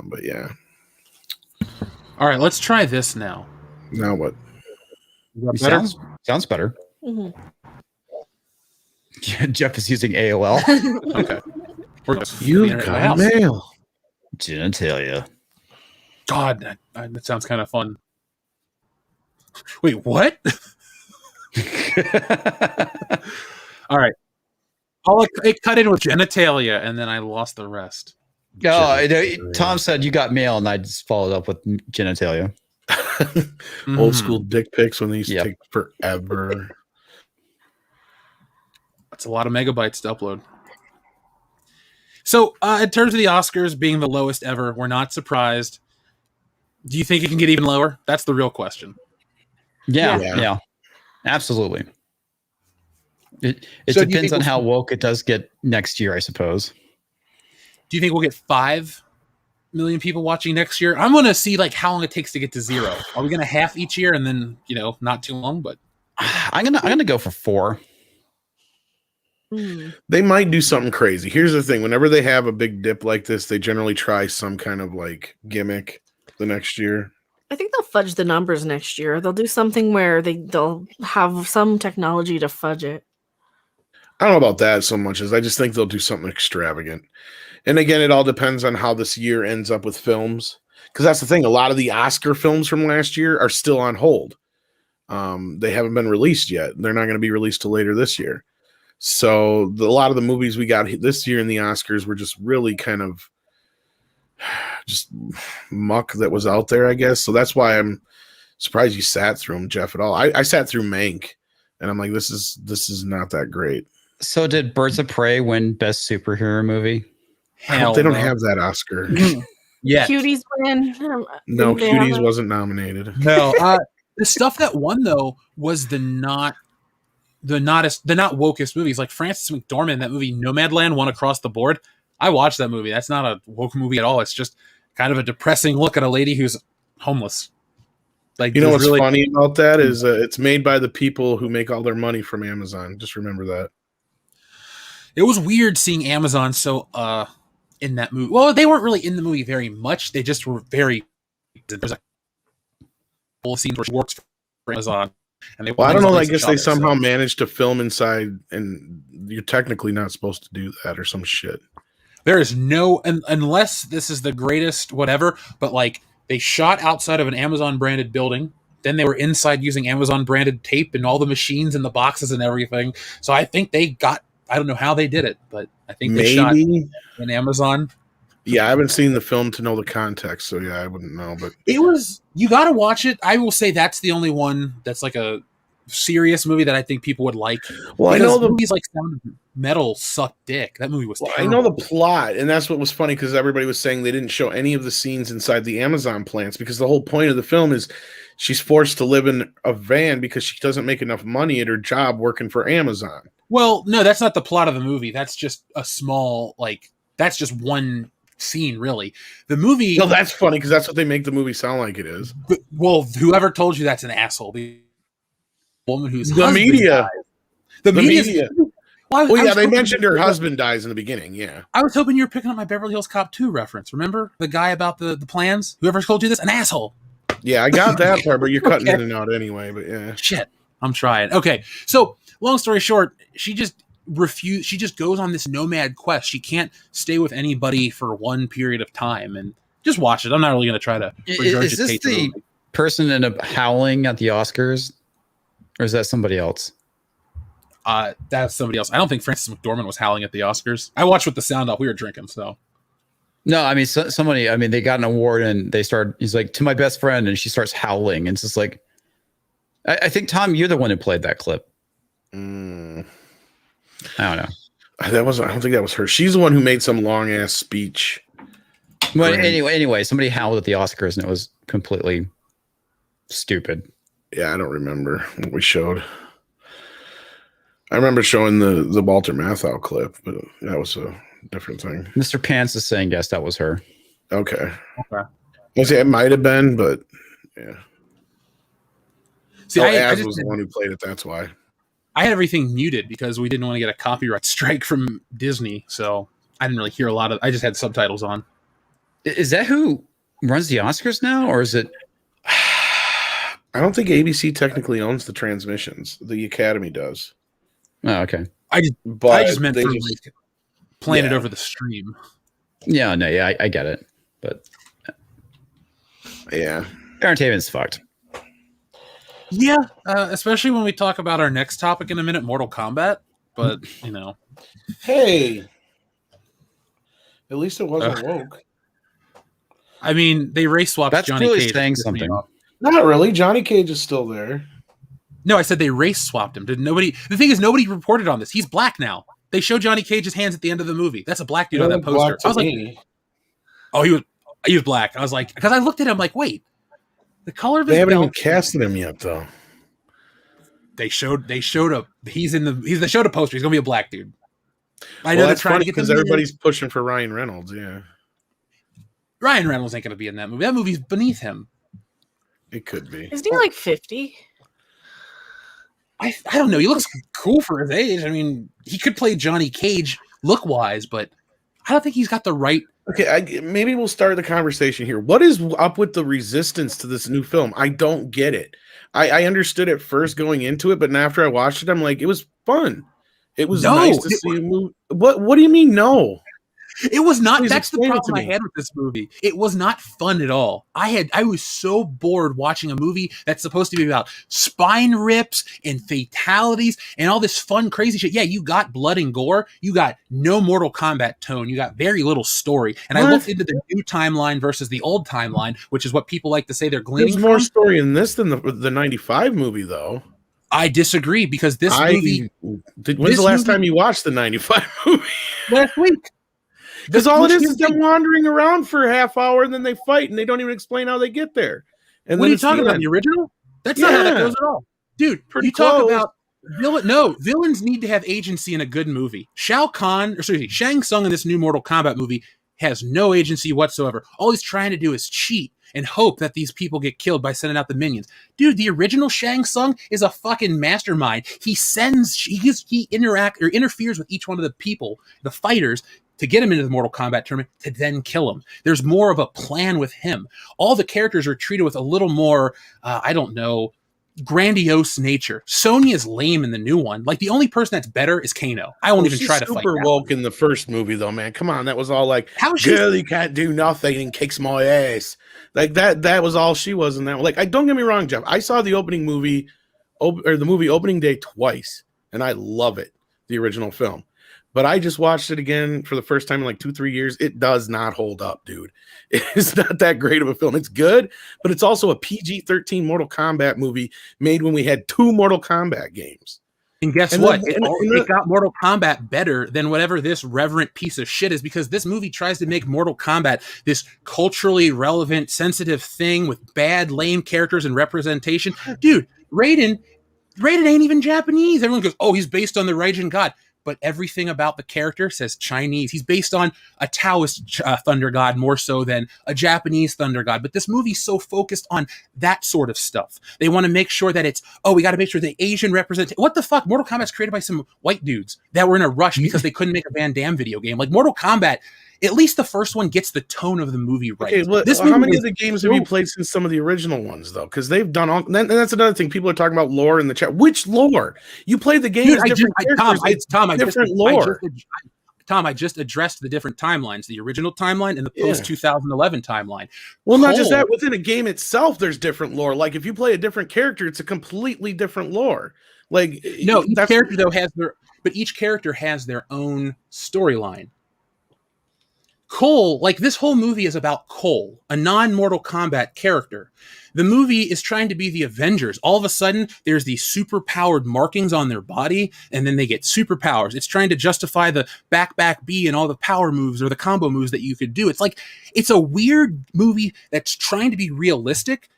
But yeah. All right, let's try this now. Now what? Sounds better. Mm-hmm. Jeff is using AOL. Okay. You got mail. Genitalia. God, that sounds kind of fun. Wait, what? All right. It cut in with genitalia, and then I lost the rest. Tom said you got mail, and I just followed up with genitalia. Old school dick pics when they used to take forever. That's a lot of megabytes to upload. So, in terms of the Oscars being the lowest ever, we're not surprised. Do you think it can get even lower? That's the real question. Yeah. Absolutely. It depends on how woke it does get next year, I suppose. Do you think we'll get 5 million people watching next year? I'm going to see how long it takes to get to 0. Are we going to half each year and then, not too long, but I'm going to go for 4. They might do something crazy. Here's the thing. Whenever they have a big dip like this, they generally try some kind of gimmick the next year. I think they'll fudge the numbers next year. They'll do something where they'll have some technology to fudge it. I don't know about that so much as I just think they'll do something extravagant. And again, it all depends on how this year ends up with films. Because that's the thing. A lot of the Oscar films from last year are still on hold. They haven't been released yet. They're not going to be released till later this year. So a lot of the movies we got this year in the Oscars were just really kind of just muck that was out there, I guess. So that's why I'm surprised you sat through them, Jeff, at all. I sat through Mank, and I'm like, this is not that great. So did Birds of Prey win Best Superhero Movie? Hell they don't no. have that Oscar. Yeah. Cuties win. No, Cuties wasn't nominated. No. The stuff that won though was the not wokest movies. Like Frances McDormand, that movie Nomadland won across the board. I watched that movie. That's not a woke movie at all. It's just kind of a depressing look at a lady who's homeless. Like, you know what's really funny about that is it's made by the people who make all their money from Amazon. Just remember that. It was weird seeing Amazon so in that movie. Well, they weren't really in the movie very much. They just were very. There's a whole scene where she works for Amazon, and I don't know. I guess they somehow managed to film inside, and you're technically not supposed to do that or some shit. There is no, unless this is the greatest whatever, but like they shot outside of an Amazon branded building. Then they were inside using Amazon branded tape and all the machines and the boxes and everything. So I think they got. I don't know how they did it, but I think they shot in Amazon. Yeah, I haven't seen the film to know the context, so yeah, I wouldn't know. But it was, you got to watch it. I will say that's the only one that's like a serious movie that I think people would like. Well, I know the movies like Sound of Metal suck dick. That movie was terrible. I know the plot, and that's what was funny because everybody was saying they didn't show any of the scenes inside the Amazon plants because the whole point of the film is she's forced to live in a van because she doesn't make enough money at her job working for Amazon. Well, no, that's not the plot of the movie. That's just a small, like, that's just one scene, really. The movie... No, that's funny, because that's what they make the movie sound like it is. But, well, whoever told you that's an asshole. The woman who's... The media. Dies. The media. Well, yeah, they mentioned her husband dies in the beginning, yeah. I was hoping you were picking up my Beverly Hills Cop 2 reference. Remember? The guy about the plans? Whoever told you this? An asshole. Yeah, I got that part, but you're cutting in and out anyway, but yeah. Shit. I'm trying. Okay, so... Long story short, she just goes on this nomad quest. She can't stay with anybody for one period of time. And just watch it. I'm not really going to try to regurgitate. Is this the person end up howling at the Oscars? Or is that somebody else? That's somebody else. I don't think Frances McDormand was howling at the Oscars. I watched with the sound off. We were drinking, so. No, I mean, somebody, I mean, they got an award and he's like, to my best friend, and she starts howling. And it's just like, I think, Tom, you're the one who played that clip. I don't know. I don't think that was her. She's the one who made some long ass speech. Well, anyway, somebody howled at the Oscars and it was completely stupid. Yeah, I don't remember what we showed. I remember showing the Walter Matthau clip, but that was a different thing. Mr. Pants is saying yes, that was her. Okay. I say it might have been, but yeah. See, Az was the one who played it. That's why. I had everything muted because we didn't want to get a copyright strike from Disney, so I didn't really hear a lot of. I just had subtitles on. Is that who runs the Oscars now, or is it? I don't think ABC technically owns the transmissions. The Academy does. Oh, okay. I just meant for like playing it over the stream. Yeah, no, yeah, I get it, but yeah, entertainment's fucked. Yeah, especially when we talk about our next topic in a minute, Mortal Kombat. But you know, hey, at least it wasn't woke. I mean, they race swapped That's Johnny really Cage. saying something. Not really. Johnny Cage is still there. No, I said they race swapped him. Did nobody? The thing is, nobody reported on this. He's black now. They show Johnny Cage's hands at the end of the movie. That's a black dude on that poster. I was like, oh, he was black. I was like, because I looked at him like, wait, the color of his They haven't belt, even casted him yet, though. They showed a they showed a poster. He's gonna be a black dude. I know That's they're trying funny to get because everybody's pushing for Ryan Reynolds. Yeah, Ryan Reynolds ain't gonna be in that movie. That movie's beneath him. It could be. Isn't he like 50? I don't know. He looks cool for his age. I mean, he could play Johnny Cage look wise, but I don't think he's got the right. Okay, maybe we'll start the conversation here. What is up with the resistance to this new film? I don't get it. I understood it first going into it, but after I watched it, I'm like, it was fun. It was No, nice to see a movie. What do you mean no? It was not. Please That's the explain it to problem I me. had with this movie. It was not fun at all. I was so bored watching a movie that's supposed to be about spine rips and fatalities and all this fun, crazy shit. Yeah, you got blood and gore. You got no Mortal Kombat tone. You got very little story. And I looked into the new timeline versus the old timeline, which is what people like to say they're gleaning There's more from. story in this than the 95 movie, though. I disagree because this movie. When's the last time you watched the 95 movie? Last week. Because all it is them wandering around for a half hour and then they fight and they don't even explain how they get there. And what then are you talking about? The original? That's not how that goes at all. Dude, you talk about villains need to have agency in a good movie. Shang Tsung in this new Mortal Kombat movie has no agency whatsoever. All he's trying to do is cheat and hope that these people get killed by sending out the minions. Dude, the original Shang Tsung is a fucking mastermind. He interferes with each one of the people, the fighters, to get him into the Mortal Kombat tournament, to then kill him. There's more of a plan with him. All the characters are treated with a little more, grandiose nature. Sonya's lame in the new one. Like, the only person that's better is Kano. I won't even try to fight. Super woke in the first movie, though, man. Come on, that was all like, girl, you can't do nothing and kicks my ass. Like that was all she was in that. Like, don't get me wrong, Jeff. I saw the movie opening day twice, and I love it, the original film. But I just watched it again for the first time in like 2-3 years. It does not hold up, dude. It's not that great of a film. It's good, but it's also a PG-13 Mortal Kombat movie made when we had 2 Mortal Kombat games. And guess what? It got Mortal Kombat better than whatever this reverent piece of shit is, because this movie tries to make Mortal Kombat this culturally relevant, sensitive thing with bad, lame characters and representation. Dude, Raiden ain't even Japanese. Everyone goes, oh, he's based on the Raiden god. But everything about the character says Chinese. He's based on a Taoist thunder god more so than a Japanese thunder god. But this movie's so focused on that sort of stuff. They want to make sure that we got to make sure the Asian represent. What the fuck? Mortal Kombat's created by some white dudes that were in a rush because they couldn't make a Van Damme video game. Like, Mortal Kombat, at least the first one gets the tone of the movie right. Okay, well, how many of the games have you played since some of the original ones, though? Because they've done all. And that's another thing. People are talking about lore in the chat. Which lore? You play the game as different characters. Different lore. Tom, I just addressed the different timelines, the original timeline and the post-2011 timeline. Well, not just that. Within a game itself, there's different lore. Like, if you play a different character, it's a completely different lore. Like, no, each character, though, each character has their own storyline. Cole, like, this whole movie is about Cole, a non-Mortal Kombat character. The movie is trying to be the Avengers. All of a sudden, there's these super-powered markings on their body, and then they get superpowers. It's trying to justify the back B and all the power moves or the combo moves that you could do. It's like, it's a weird movie that's trying to be realistic,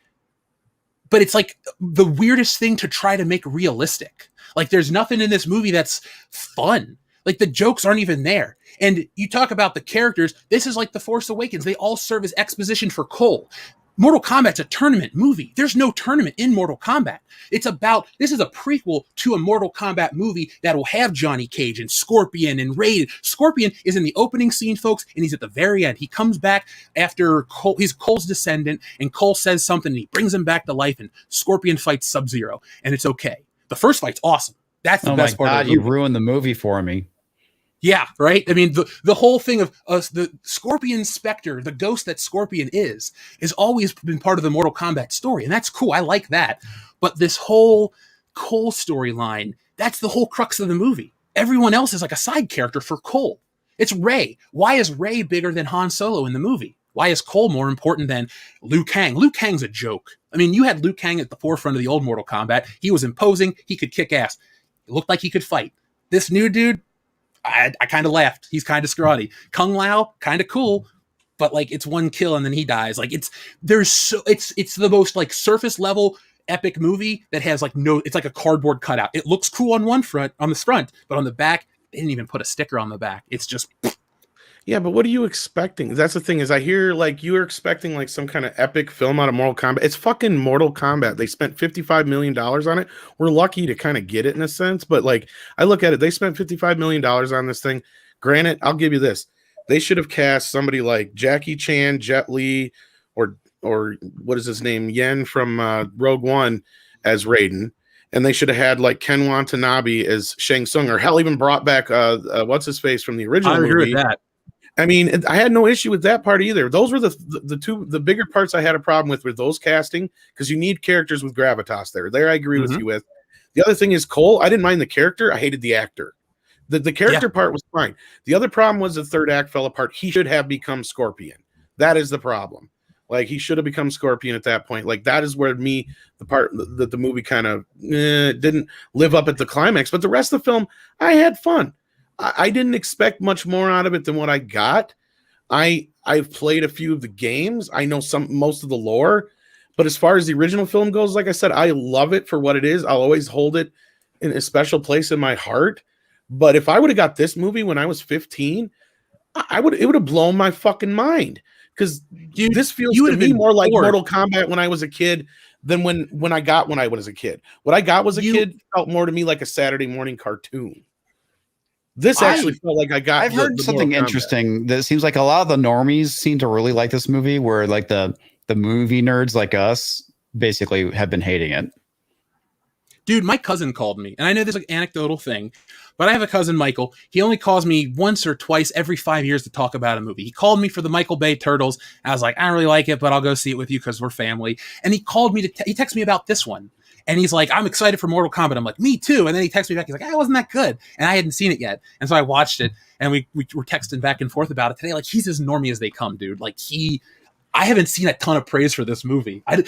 but it's like the weirdest thing to try to make realistic. Like, there's nothing in this movie that's fun. Like, the jokes aren't even there. And you talk about the characters, this is like The Force Awakens. They all serve as exposition for Cole. Mortal Kombat's a tournament movie. There's no tournament in Mortal Kombat. This is a prequel to a Mortal Kombat movie that will have Johnny Cage and Scorpion and Raiden. Scorpion is in the opening scene, folks, and he's at the very end. He comes back after he's Cole's descendant, and Cole says something, and he brings him back to life, and Scorpion fights Sub-Zero, and it's okay. The first fight's awesome. That's the best part of the movie. You ruined the movie for me. Yeah, right? I mean, the whole thing of the Scorpion Spectre, the ghost that Scorpion is always been part of the Mortal Kombat story, and that's cool. I like that. But this whole Cole storyline, that's the whole crux of the movie. Everyone else is like a side character for Cole. It's Rey. Why is Rey bigger than Han Solo in the movie? Why is Cole more important than Liu Kang? Liu Kang's a joke. I mean, you had Liu Kang at the forefront of the old Mortal Kombat. He was imposing. He could kick ass. It looked like he could fight. This new dude, I kind of laughed. He's kind of scrawny. Kung Lao, kind of cool, but like, it's one kill and then he dies. Like, it's the most like surface level epic movie that has like it's like a cardboard cutout. It looks cool on the front, but on the back, they didn't even put a sticker on the back. It's just. Yeah, but what are you expecting? That's the thing, is I hear like you were expecting like some kind of epic film out of Mortal Kombat. It's fucking Mortal Kombat. They spent $55 million on it. We're lucky to kind of get it in a sense, but like, I look at it, they spent $55 million on this thing. Granted, I'll give you this. They should have cast somebody like Jackie Chan, Jet Li, or what is his name? Yen from Rogue One as Raiden. and they should have had like Ken Watanabe as Shang Tsung, or hell, even brought back what's his face from the original movie. agree with that. I mean, I had no issue with that part either. Those were the bigger parts I had a problem with those casting, because you need characters with gravitas there. There, I agree with you with. The other thing is Cole. I didn't mind the character. I hated the actor. The character part was fine. The other problem was the third act fell apart. He should have become Scorpion. That is the problem. Like, he should have become Scorpion at that point. Like, that is where the part that the movie kind of didn't live up at the climax. But the rest of the film, I had fun. I didn't expect much more out of it than what I got. I've played a few of the games. I know most of the lore. But as far as the original film goes, like I said, I love it for what it is. I'll always hold it in a special place in my heart. But if I would have got this movie when I was 15, it would have blown my fucking mind. Because this feels to me more like Mortal Kombat when I was a kid than when I was a kid. What I got was a kid felt more to me like a Saturday morning cartoon. This actually felt like I got. I've heard something interesting. That seems like a lot of the normies seem to really like this movie, where like the movie nerds like us basically have been hating it. Dude, my cousin called me, and I know this is an anecdotal thing, but I have a cousin, Michael. He only calls me once or twice every 5 years to talk about a movie. He called me for the Michael Bay Turtles. I was like, I don't really like it, but I'll go see it with you because we're family. And he called me he texted me about this one. And he's like, I'm excited for Mortal Kombat. I'm like, me too. And then he texted me back. He's like, wasn't that good? And I hadn't seen it yet. And so I watched it, and we were texting back and forth about it today. Like, he's as normie as they come, dude. Like, I haven't seen a ton of praise for this movie. I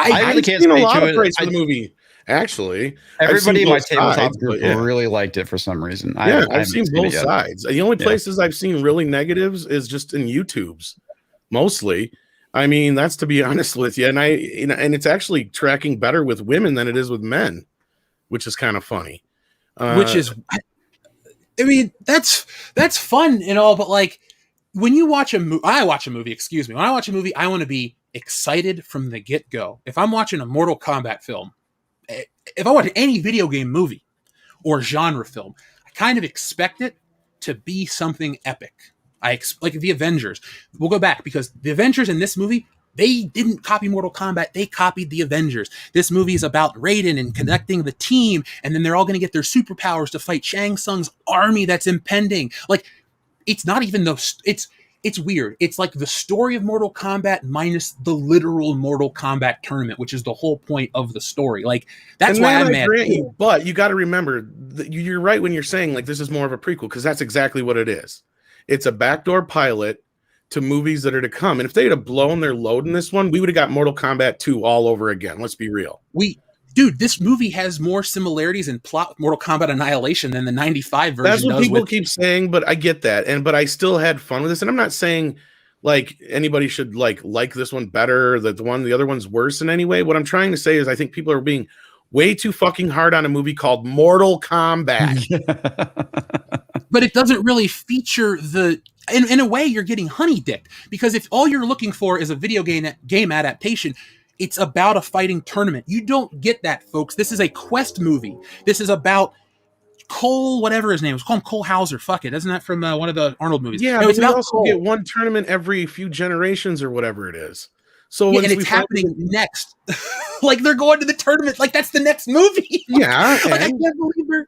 really can't seen a lot of praise for the movie. Actually, everybody in my tabletop group really liked it for some reason. I've seen both sides. The only places I've seen really negatives is just in YouTube's, mostly. I mean, that's to be honest with you, and it's actually tracking better with women than it is with men, which is kind of funny. Which is, I mean, that's fun and all, but like when you watch when I watch a movie, I want to be excited from the get-go. If I'm watching a Mortal Kombat film, if I watch any video game movie or genre film, I kind of expect it to be something epic. Like the Avengers. We'll go back, because the Avengers in this movie, they didn't copy Mortal Kombat. They copied the Avengers. This movie is about Raiden and connecting the team, and then they're all going to get their superpowers to fight Shang Tsung's army that's impending. Like, it's not even it's weird. It's like the story of Mortal Kombat minus the literal Mortal Kombat tournament, which is the whole point of the story. Like, that's why I'm mad. But you got to remember, you're right when you're saying like this is more of a prequel, because that's exactly what it is. It's a backdoor pilot to movies that are to come. And if they'd have blown their load in this one, we would have got Mortal Kombat 2 all over again. Let's be real. Dude, this movie has more similarities in plot with Mortal Kombat Annihilation than the 95 version. That's what people keep saying, but I get that. But I still had fun with this. And I'm not saying like anybody should like this one better, that the other one's worse in any way. What I'm trying to say is I think people are being way too fucking hard on a movie called Mortal Kombat. But it doesn't really feature in a way you're getting honey-dicked, because if all you're looking for is a video game adaptation, it's about a fighting tournament. You don't get that, folks. This is a quest movie. This is about Cole, whatever his name is. Call him Cole Hauser. Fuck it. Isn't that from one of the Arnold movies? Yeah, no, but you also get one tournament every few generations or whatever it is. So and it's happening next. Like, they're going to the tournament. Like, that's the next movie. Yeah. Like, I can't believe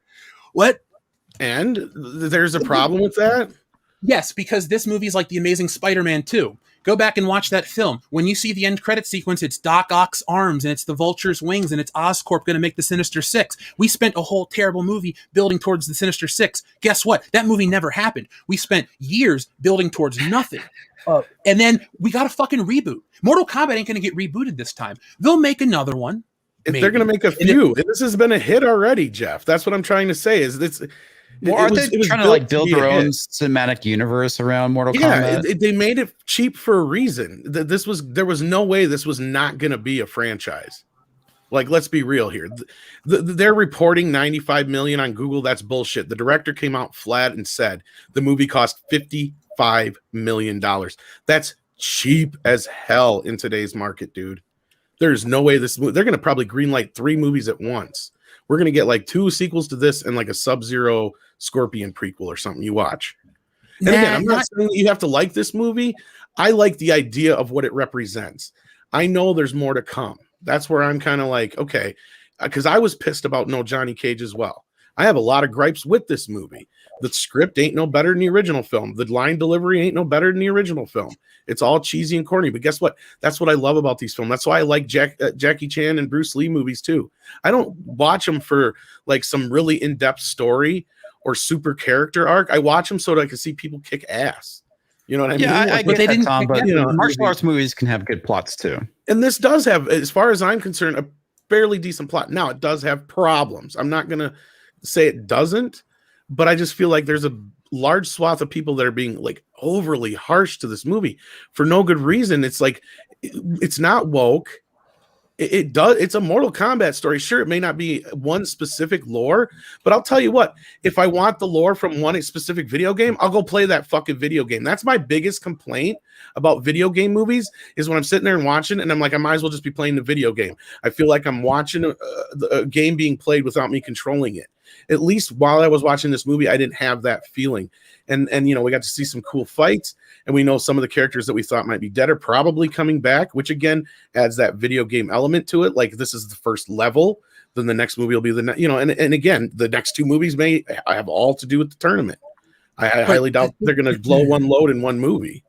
what? And there's a problem with that? Yes, because this movie is like The Amazing Spider-Man 2. Go back and watch that film. When you see the end credit sequence, it's Doc Ock's arms, and it's the Vulture's wings, and it's Oscorp going to make the Sinister Six. We spent a whole terrible movie building towards the Sinister Six. Guess what? That movie never happened. We spent years building towards nothing. And then we got a fucking reboot. Mortal Kombat ain't going to get rebooted this time. They'll make another one. Maybe. They're going to make a few. This has been a hit already, Jeff. That's what I'm trying to say. Is this? Well, aren't they trying to like build their own cinematic universe around Mortal Kombat? Yeah, they made it cheap for a reason. There was no way this was not going to be a franchise. Like, let's be real here. They're reporting 95 million on Google. That's bullshit. The director came out flat and said the movie cost $55 million. That's cheap as hell in today's market, dude. There's no way they're going to probably greenlight 3 movies at once. We're going to get like 2 sequels to this and like a Sub-Zero Scorpion prequel or something you watch. And again, I'm not saying that you have to like this movie. I like the idea of what it represents. I know there's more to come. That's where I'm kind of like, okay, because I was pissed about no Johnny Cage as well. I have a lot of gripes with this movie. The script ain't no better than the original film. The line delivery ain't no better than the original film. It's all cheesy and corny. But guess what? That's what I love about these films. That's why I like Jackie Chan and Bruce Lee movies too. I don't watch them for like some really in-depth story or super character arc. I watch them so that I can see people kick ass. You know what I mean? I But they get that, didn't Tom, pick but that movie. martial arts movies can have good plots too. And this does have, as far as I'm concerned, a fairly decent plot. Now, it does have problems. I'm not going to say it doesn't, but I just feel like there's a large swath of people that are being like overly harsh to this movie for no good reason. It's like, it's not woke. It does. It's a Mortal Kombat story. Sure, it may not be one specific lore, but I'll tell you what, if I want the lore from one specific video game, I'll go play that fucking video game. That's my biggest complaint about video game movies is when I'm sitting there and watching and I'm like, I might as well just be playing the video game. I feel like I'm watching a game being played without me controlling it. At least while I was watching this movie, I didn't have that feeling. And you know, we got to see some cool fights, and we know some of the characters that we thought might be dead are probably coming back, which again adds that video game element to it. Like, this is the first level, then the next movie will be and again, the next two movies may have all to do with the tournament. I highly doubt they're going to blow one load in one movie.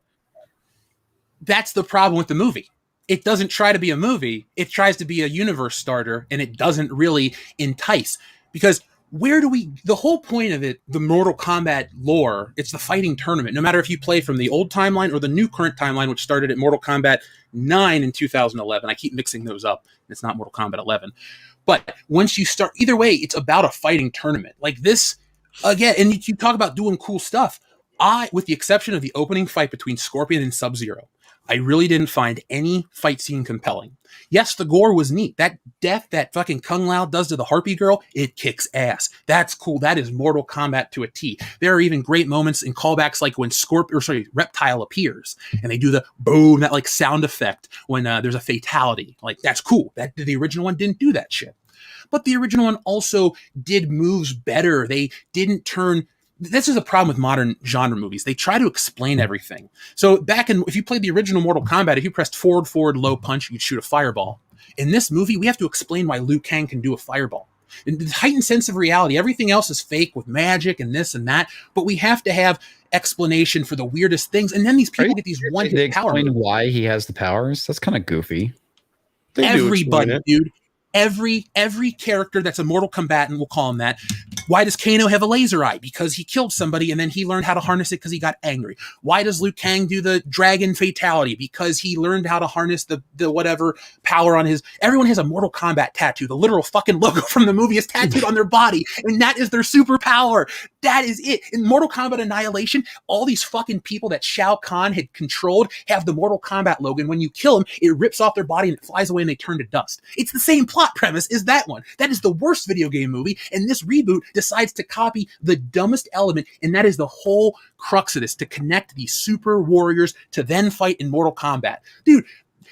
That's the problem with the movie. It doesn't try to be a movie. It tries to be a universe starter, and it doesn't really entice, because the whole point of it, the Mortal Kombat lore, it's the fighting tournament. No matter if you play from the old timeline or the new current timeline, which started at Mortal Kombat 9 in 2011. I keep mixing those up. It's not Mortal Kombat 11. But once you start, either way, it's about a fighting tournament. Like this, again, and you talk about doing cool stuff. With the exception of the opening fight between Scorpion and Sub-Zero, I really didn't find any fight scene compelling. Yes, the gore was neat. That death that fucking Kung Lao does to the Harpy girl, it kicks ass. That's cool. That is Mortal Kombat to a T. There are even great moments in callbacks like when Reptile appears and they do the boom, that like sound effect when there's a fatality. Like, that's cool. That the original one didn't do that shit. But the original one also did moves better. They didn't turn... This is a problem with modern genre movies. They try to explain everything. So if you played the original Mortal Kombat, if you pressed forward, low punch, you'd shoot a fireball. In this movie, we have to explain why Liu Kang can do a fireball. In the heightened sense of reality, everything else is fake with magic and this and that, but we have to have explanation for the weirdest things. And then these people get these one-hit power moves. Why he has the powers? That's kind of goofy. Everybody, dude. Every character that's a mortal combatant, we'll call him that. Why does Kano have a laser eye? Because he killed somebody and then he learned how to harness it because he got angry. Why does Liu Kang do the dragon fatality? Because he learned how to harness the whatever power on his... Everyone has a Mortal Kombat tattoo. The literal fucking logo from the movie is tattooed on their body, and that is their superpower. That is it. In Mortal Kombat Annihilation, all these fucking people that Shao Kahn had controlled have the Mortal Kombat logo, and when you kill them, it rips off their body and it flies away and they turn to dust. It's the same plot premise as that one. That is the worst video game movie, and this reboot decides to copy the dumbest element, and that is the whole crux of this, to connect these super warriors to then fight in Mortal Kombat. Dude,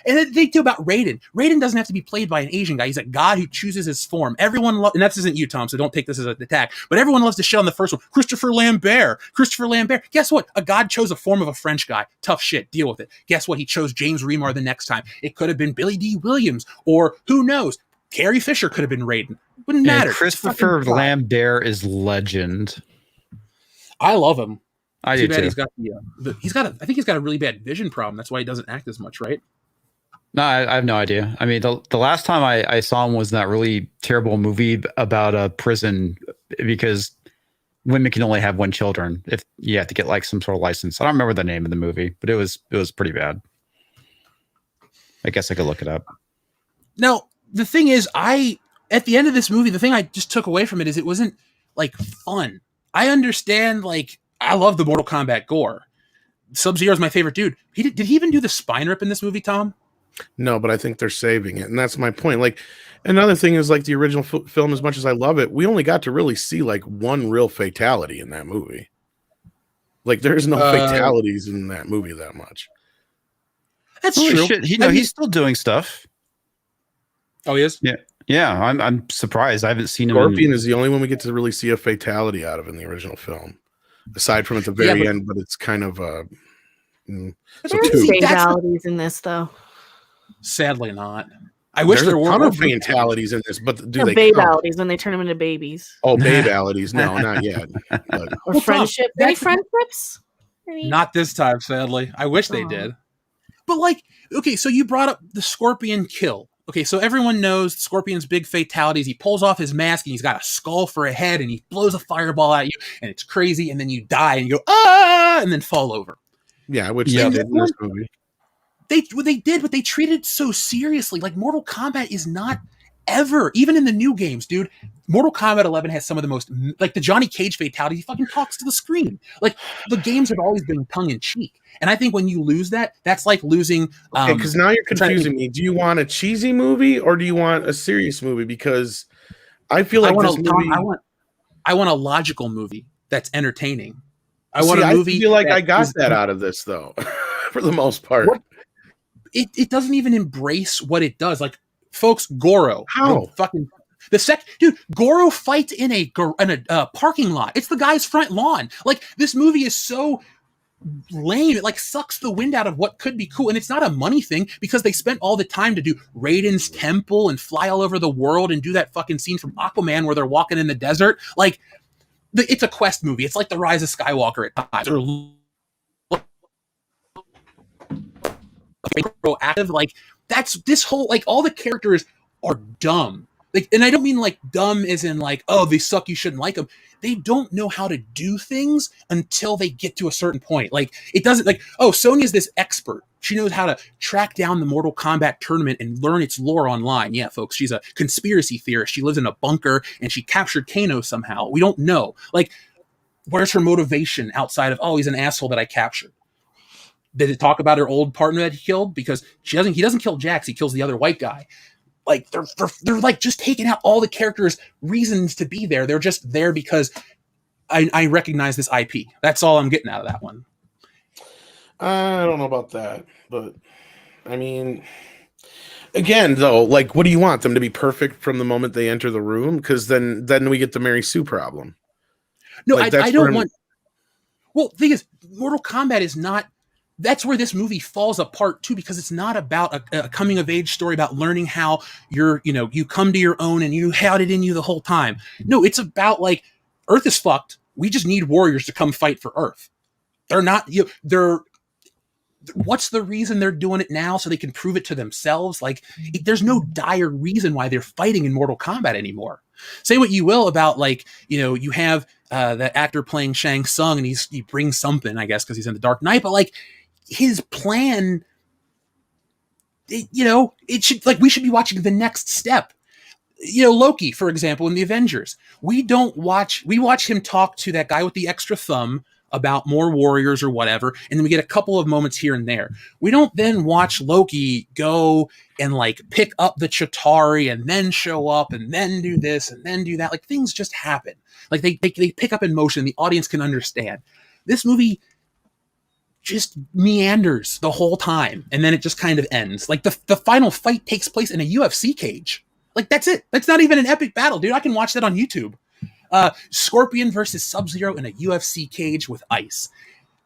and then they do about Raiden. Raiden doesn't have to be played by an Asian guy. He's a god who chooses his form. Everyone and that isn't you, Tom, so don't take this as an attack, but everyone loves to shit on the first one. Christopher Lambert. Guess what? A god chose a form of a French guy. Tough shit. Deal with it. Guess what? He chose James Remar the next time. It could have been Billy D. Williams, or who knows? Carrie Fisher could have been Raiden. Wouldn't matter. Christopher Lambert is legend. I love him. I do too. He's got I think he's got a really bad vision problem. That's why he doesn't act as much, right? No, I have no idea. I mean, the last time I saw him was in that really terrible movie about a prison, because women can only have one children if you have to get like some sort of license. I don't remember the name of the movie, but it was pretty bad. I guess I could look it up. Now, the thing is, at the end of this movie, the thing I just took away from it is it wasn't like fun. I understand, like, I love the Mortal Kombat gore. Sub-Zero is my favorite dude. Did he even do the spine rip in this movie, Tom? No, but I think they're saving it, and that's my point. Like, another thing is, like, the original film, as much as I love it, we only got to really see like one real fatality in that movie. Like, there's no fatalities in that movie that much. That's true. Shit. He's still doing stuff. Oh, he is? Yeah. I'm surprised. I haven't seen him. Scorpion is the only one we get to really see a fatality out of in the original film, aside from at the very end. But it's kind of there are fatalities in this, though. Sadly not. I wish There's there a were ton more of fatalities in this, but do They're they count? babalities when they turn them into babies. Oh, babalities. No, not yet. But Or Well, Tom, friendship. Any that's friendships? Any? not this time, sadly. I wish they Aw. did. But like, okay, so you brought up the Scorpion kill. Okay, so everyone knows Scorpion's big fatalities. He pulls off his mask and he's got a skull for a head and he blows a fireball at you and it's crazy and then you die and you go, ah, and then fall over. yeah, which Yep. they did in this movie. They did, but they treated it so seriously. Like Mortal Kombat is not ever, even in the new games, dude. Mortal Kombat 11 has some of the most, like the Johnny Cage fatality. He fucking talks to the screen. Like the games have always been tongue in cheek, and I think when you lose that, that's like losing. Okay, because now you're confusing me. Do you want a cheesy movie or do you want a serious movie? Because I feel like this movie. I want a logical movie that's entertaining. I See, want a I movie. feel like that I got is- that out of this though, for the most part. What? It doesn't even embrace what it does. Like, folks, Goro. How? Dude, Goro fights in a parking lot. It's the guy's front lawn. Like, this movie is so lame. It like sucks the wind out of what could be cool. And it's not a money thing because they spent all the time to do Raiden's temple and fly all over the world and do that fucking scene from Aquaman where they're walking in the desert. Like, it's a quest movie. It's like the Rise of Skywalker at times. Or proactive, like that's this whole, like, all the characters are dumb. Like, and I don't mean like dumb as in like, oh, they suck, you shouldn't like them. They don't know how to do things until they get to a certain point. Like, it doesn't, like, oh, Sonya's this expert. She knows how to track down the Mortal Kombat tournament and learn its lore online. Yeah, folks, she's a conspiracy theorist. She lives in a bunker and she captured Kano somehow. We don't know. Like, where's her motivation outside of, oh, he's an asshole that I captured? Did it talk about her old partner that he killed? Because he doesn't kill Jax, he kills the other white guy. Like, they're like just taking out all the characters' reasons to be there. They're just there because I recognize this IP. That's all I'm getting out of that one. I don't know about that, but I mean, again, though, like, what do you want them to be perfect from the moment they enter the room? Because then we get the Mary Sue problem. No, like, I don't want. Well, the thing is, Mortal Kombat is not. That's where this movie falls apart too, because it's not about a coming of age story about learning how you come to your own and you had it in you the whole time. No, it's about like Earth is fucked. We just need warriors to come fight for Earth. They're not, what's the reason they're doing it now? So they can prove it to themselves. Like, there's no dire reason why they're fighting in Mortal Kombat anymore. Say what you will about, like, you have that actor playing Shang Tsung and he brings something, I guess, because he's in the Dark Knight, but like, his plan, it should, like, we should be watching the next step. Loki, for example, in the Avengers, we watch him talk to that guy with the extra thumb about more warriors or whatever, and then we get a couple of moments here and there. We don't then watch Loki go and like pick up the Chitauri and then show up and then do this and then do that. Like, things just happen. Like, they pick up in motion. The audience can understand. This movie just meanders the whole time, and then it just kind of ends. Like, the final fight takes place in a UFC cage. Like, that's it. That's not even an epic battle, dude. I can watch that on YouTube. Scorpion versus Sub-Zero in a UFC cage with ice.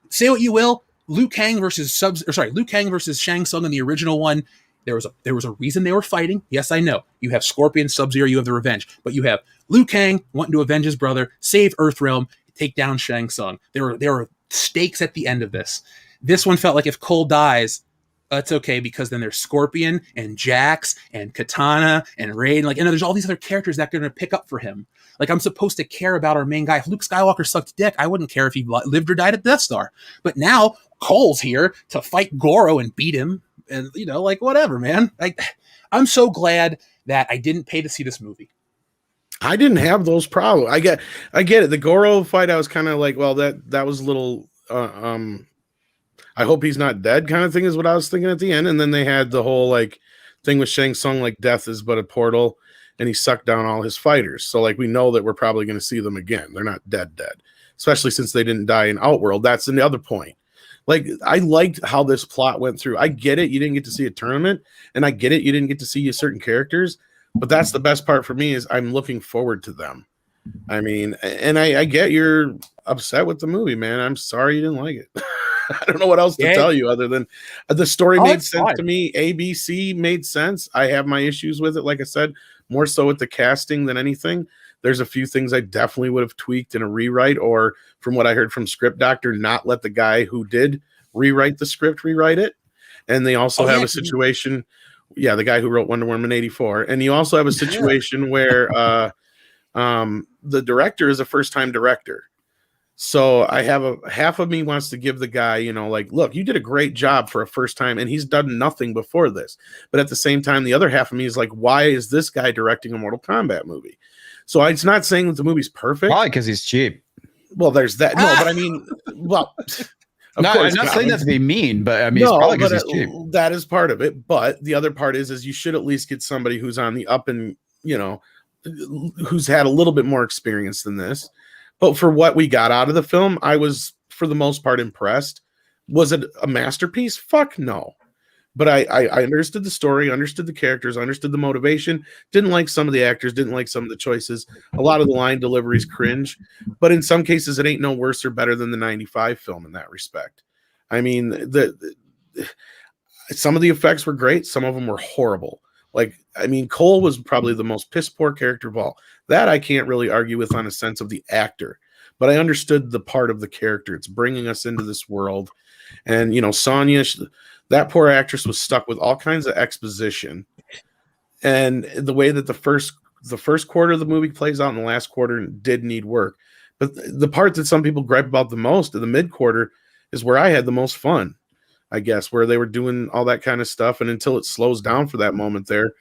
Say what you will, Liu Kang versus Shang Tsung in the original one. There was a reason they were fighting. Yes, I know. You have Scorpion, Sub-Zero, you have the revenge, but you have Liu Kang wanting to avenge his brother, save Earthrealm, take down Shang Tsung. There were stakes at the end of this. This one felt like if Cole dies, that's okay, because then there's Scorpion and Jax and Katana and Raiden. Like, and there's all these other characters that are going to pick up for him. Like, I'm supposed to care about our main guy. If Luke Skywalker sucked dick, I wouldn't care if he lived or died at Death Star. But now Cole's here to fight Goro and beat him. And, like, whatever, man. Like, I'm so glad that I didn't pay to see this movie. I didn't have those problems. I get it. The Goro fight, I was kind of like, well, that was a little I hope he's not dead kind of thing is what I was thinking at the end. And then they had the whole like thing with Shang Tsung, like death is but a portal, and he sucked down all his fighters. So like we know that we're probably going to see them again. They're not dead, especially since they didn't die in Outworld. That's the other point. Like, I liked how this plot went through. I get it. You didn't get to see a tournament, and I get it. You didn't get to see certain characters, but that's the best part for me is I'm looking forward to them. I mean, and I get you're upset with the movie, man. I'm sorry you didn't like it. I don't know what else to tell you other than the story made sense to me. ABC made sense. I have my issues with it, like I said, more so with the casting than anything. There's a few things I definitely would have tweaked in a rewrite, or from what I heard from Script Doctor, not let the guy who did rewrite the script rewrite it. And they also have a situation. Yeah, the guy who wrote Wonder Woman 84. And you also have a situation where the director is a first-time director. So I have half of me wants to give the guy, like, look, you did a great job for a first time, and he's done nothing before this. But at the same time, the other half of me is like, why is this guy directing a Mortal Kombat movie? So it's not saying that the movie's perfect. Probably because he's cheap. Well, there's that. No, but I mean, well, no, I'm not saying that to be mean, but I mean, it's probably because he's cheap. That is part of it. But the other part is you should at least get somebody who's on the up and, who's had a little bit more experience than this. But for what we got out of the film, I was, for the most part, impressed. Was it a masterpiece? Fuck no. But I understood the story, understood the characters, understood the motivation. Didn't like some of the actors, didn't like some of the choices. A lot of the line deliveries cringe. But in some cases, it ain't no worse or better than the 95 film in that respect. I mean, some of the effects were great. Some of them were horrible. Cole was probably the most piss poor character of all. That I can't really argue with on a sense of the actor. But I understood the part of the character. It's bringing us into this world. And, Sonya, that poor actress was stuck with all kinds of exposition. And the way that the first quarter of the movie plays out in the last quarter did need work. But the part that some people gripe about the most in the mid-quarter is where I had the most fun, I guess, where they were doing all that kind of stuff. And until it slows down for that moment there,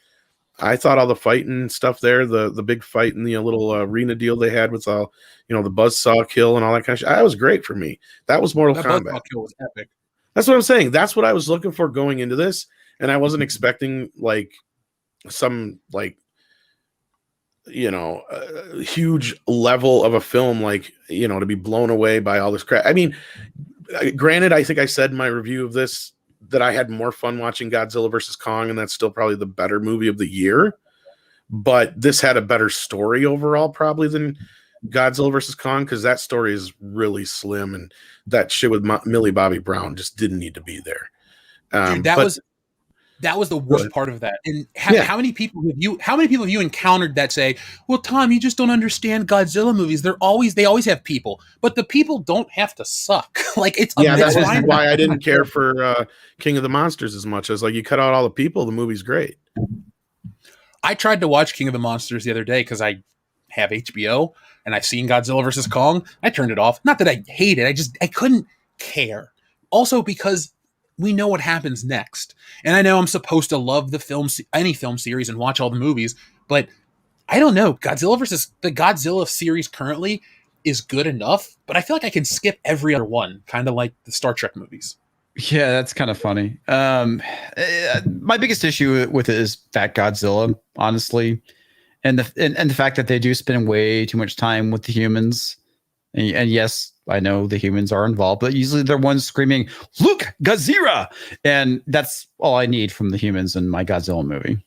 I thought all the fighting stuff there, the big fight in the little arena deal they had with the buzzsaw kill and all that kind of shit, that was great for me. That was Mortal Kombat. Buzzsaw kill was epic. That's what I'm saying. That's what I was looking for going into this, and I wasn't expecting some huge level of a film to be blown away by all this crap. I mean, granted, I think I said in my review of this that I had more fun watching Godzilla versus Kong, and that's still probably the better movie of the year. But this had a better story overall, probably, than Godzilla versus Kong, because that story is really slim, and that shit with Millie Bobby Brown just didn't need to be there. Dude, that was the worst part of that. And how many people have you encountered that say, "Well, Tom, you just don't understand Godzilla movies. They always have people, but the people don't have to suck." That's why I didn't care for King of the Monsters as much. As you cut out all the people, the movie's great. I tried to watch King of the Monsters the other day because I have HBO and I've seen Godzilla versus Kong. I turned it off. Not that I hate it. I couldn't care. Also because we know what happens next. And I know I'm supposed to love any film series and watch all the movies, but I don't know. The Godzilla series currently is good enough, but I feel like I can skip every other one, kind of like the Star Trek movies. Yeah, that's kind of funny. My biggest issue with it is Fat Godzilla, honestly. And the fact that they do spend way too much time with the humans. And yes, I know the humans are involved, but usually they're ones screaming, "Look, Godzilla!" And that's all I need from the humans in my Godzilla movie.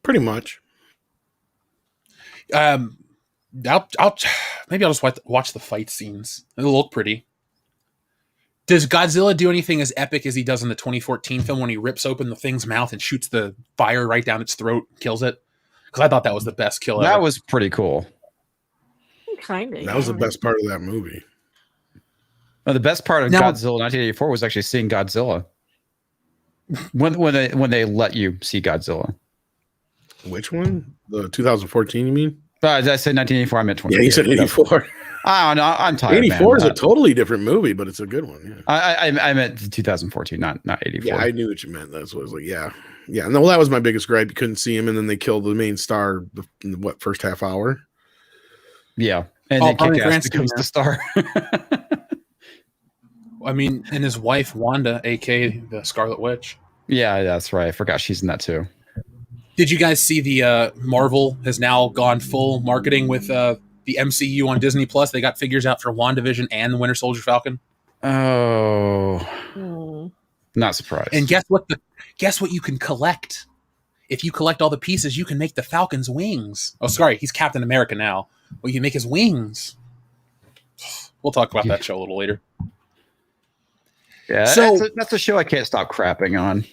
Pretty much. I'll just watch the fight scenes. It'll look pretty. Does Godzilla do anything as epic as he does in the 2014 film when he rips open the thing's mouth and shoots the fire right down its throat, kills it? Because I thought that was the best kill ever. That was pretty cool. Kind of. That was the best part of that movie. No, the best part of Godzilla 1984 was actually seeing Godzilla. When they let you see Godzilla. Which one? The 2014, you mean? Did I say 1984? I meant 20. Yeah, you said 84. I don't know. I'm tired. 84 is a totally different movie, but it's a good one. Yeah. I meant 2014, not 84. Yeah, I knew what you meant. That's what I was like. Yeah. No, that was my biggest gripe. You couldn't see him, and then they killed the main star in the first half hour. Yeah, and then Kick-Ass becomes the star. I mean, and his wife Wanda, aka the Scarlet Witch. Yeah, that's right. I forgot she's in that too. Did you guys see the Marvel has now gone full marketing with the MCU on Disney Plus? They got figures out for WandaVision and the Winter Soldier Falcon. Oh, not surprised. And guess what you can collect? If you collect all the pieces, you can make the Falcon's wings. Oh, sorry, he's Captain America now. Well, you can make his wings. We'll talk about that show a little later. Yeah, So that's a show I can't stop crapping on.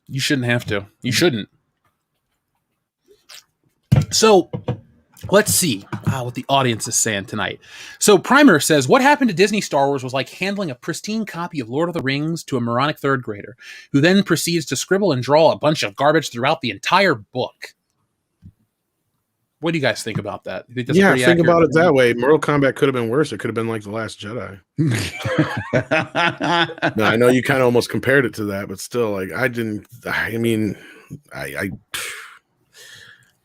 you shouldn't have to. You shouldn't. So let's see what the audience is saying tonight. So Primer says, what happened to Disney Star Wars was like handling a pristine copy of Lord of the Rings to a moronic third grader, who then proceeds to scribble and draw a bunch of garbage throughout the entire book. What do you guys think about that? You think that's pretty think accurate? about it that way. Mortal Kombat could have been worse. It could have been like The Last Jedi. No, I know you kind of almost compared it to that, but still, like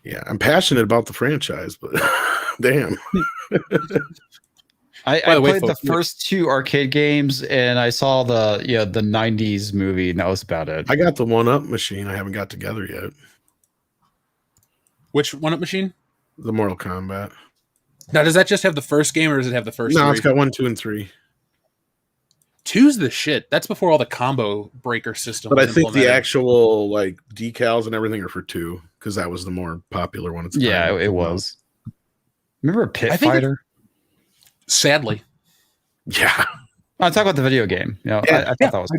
yeah, I'm passionate about the franchise, but damn. I played the first 2 arcade games, and I saw the 90s movie, and that was about it. I got the 1-Up machine. I haven't got together yet. Which 1-Up machine? The Mortal Kombat. Now, does that just have the first game, or does it have the first? No, 3? it's got 1, 2, and 3. 2's the shit. That's before all the combo breaker system. But I think the actual like decals and everything are for 2 because that was the more popular one. It was. Remember Pit Fighter? Sadly. Yeah. I'll talk about the video game. I thought that was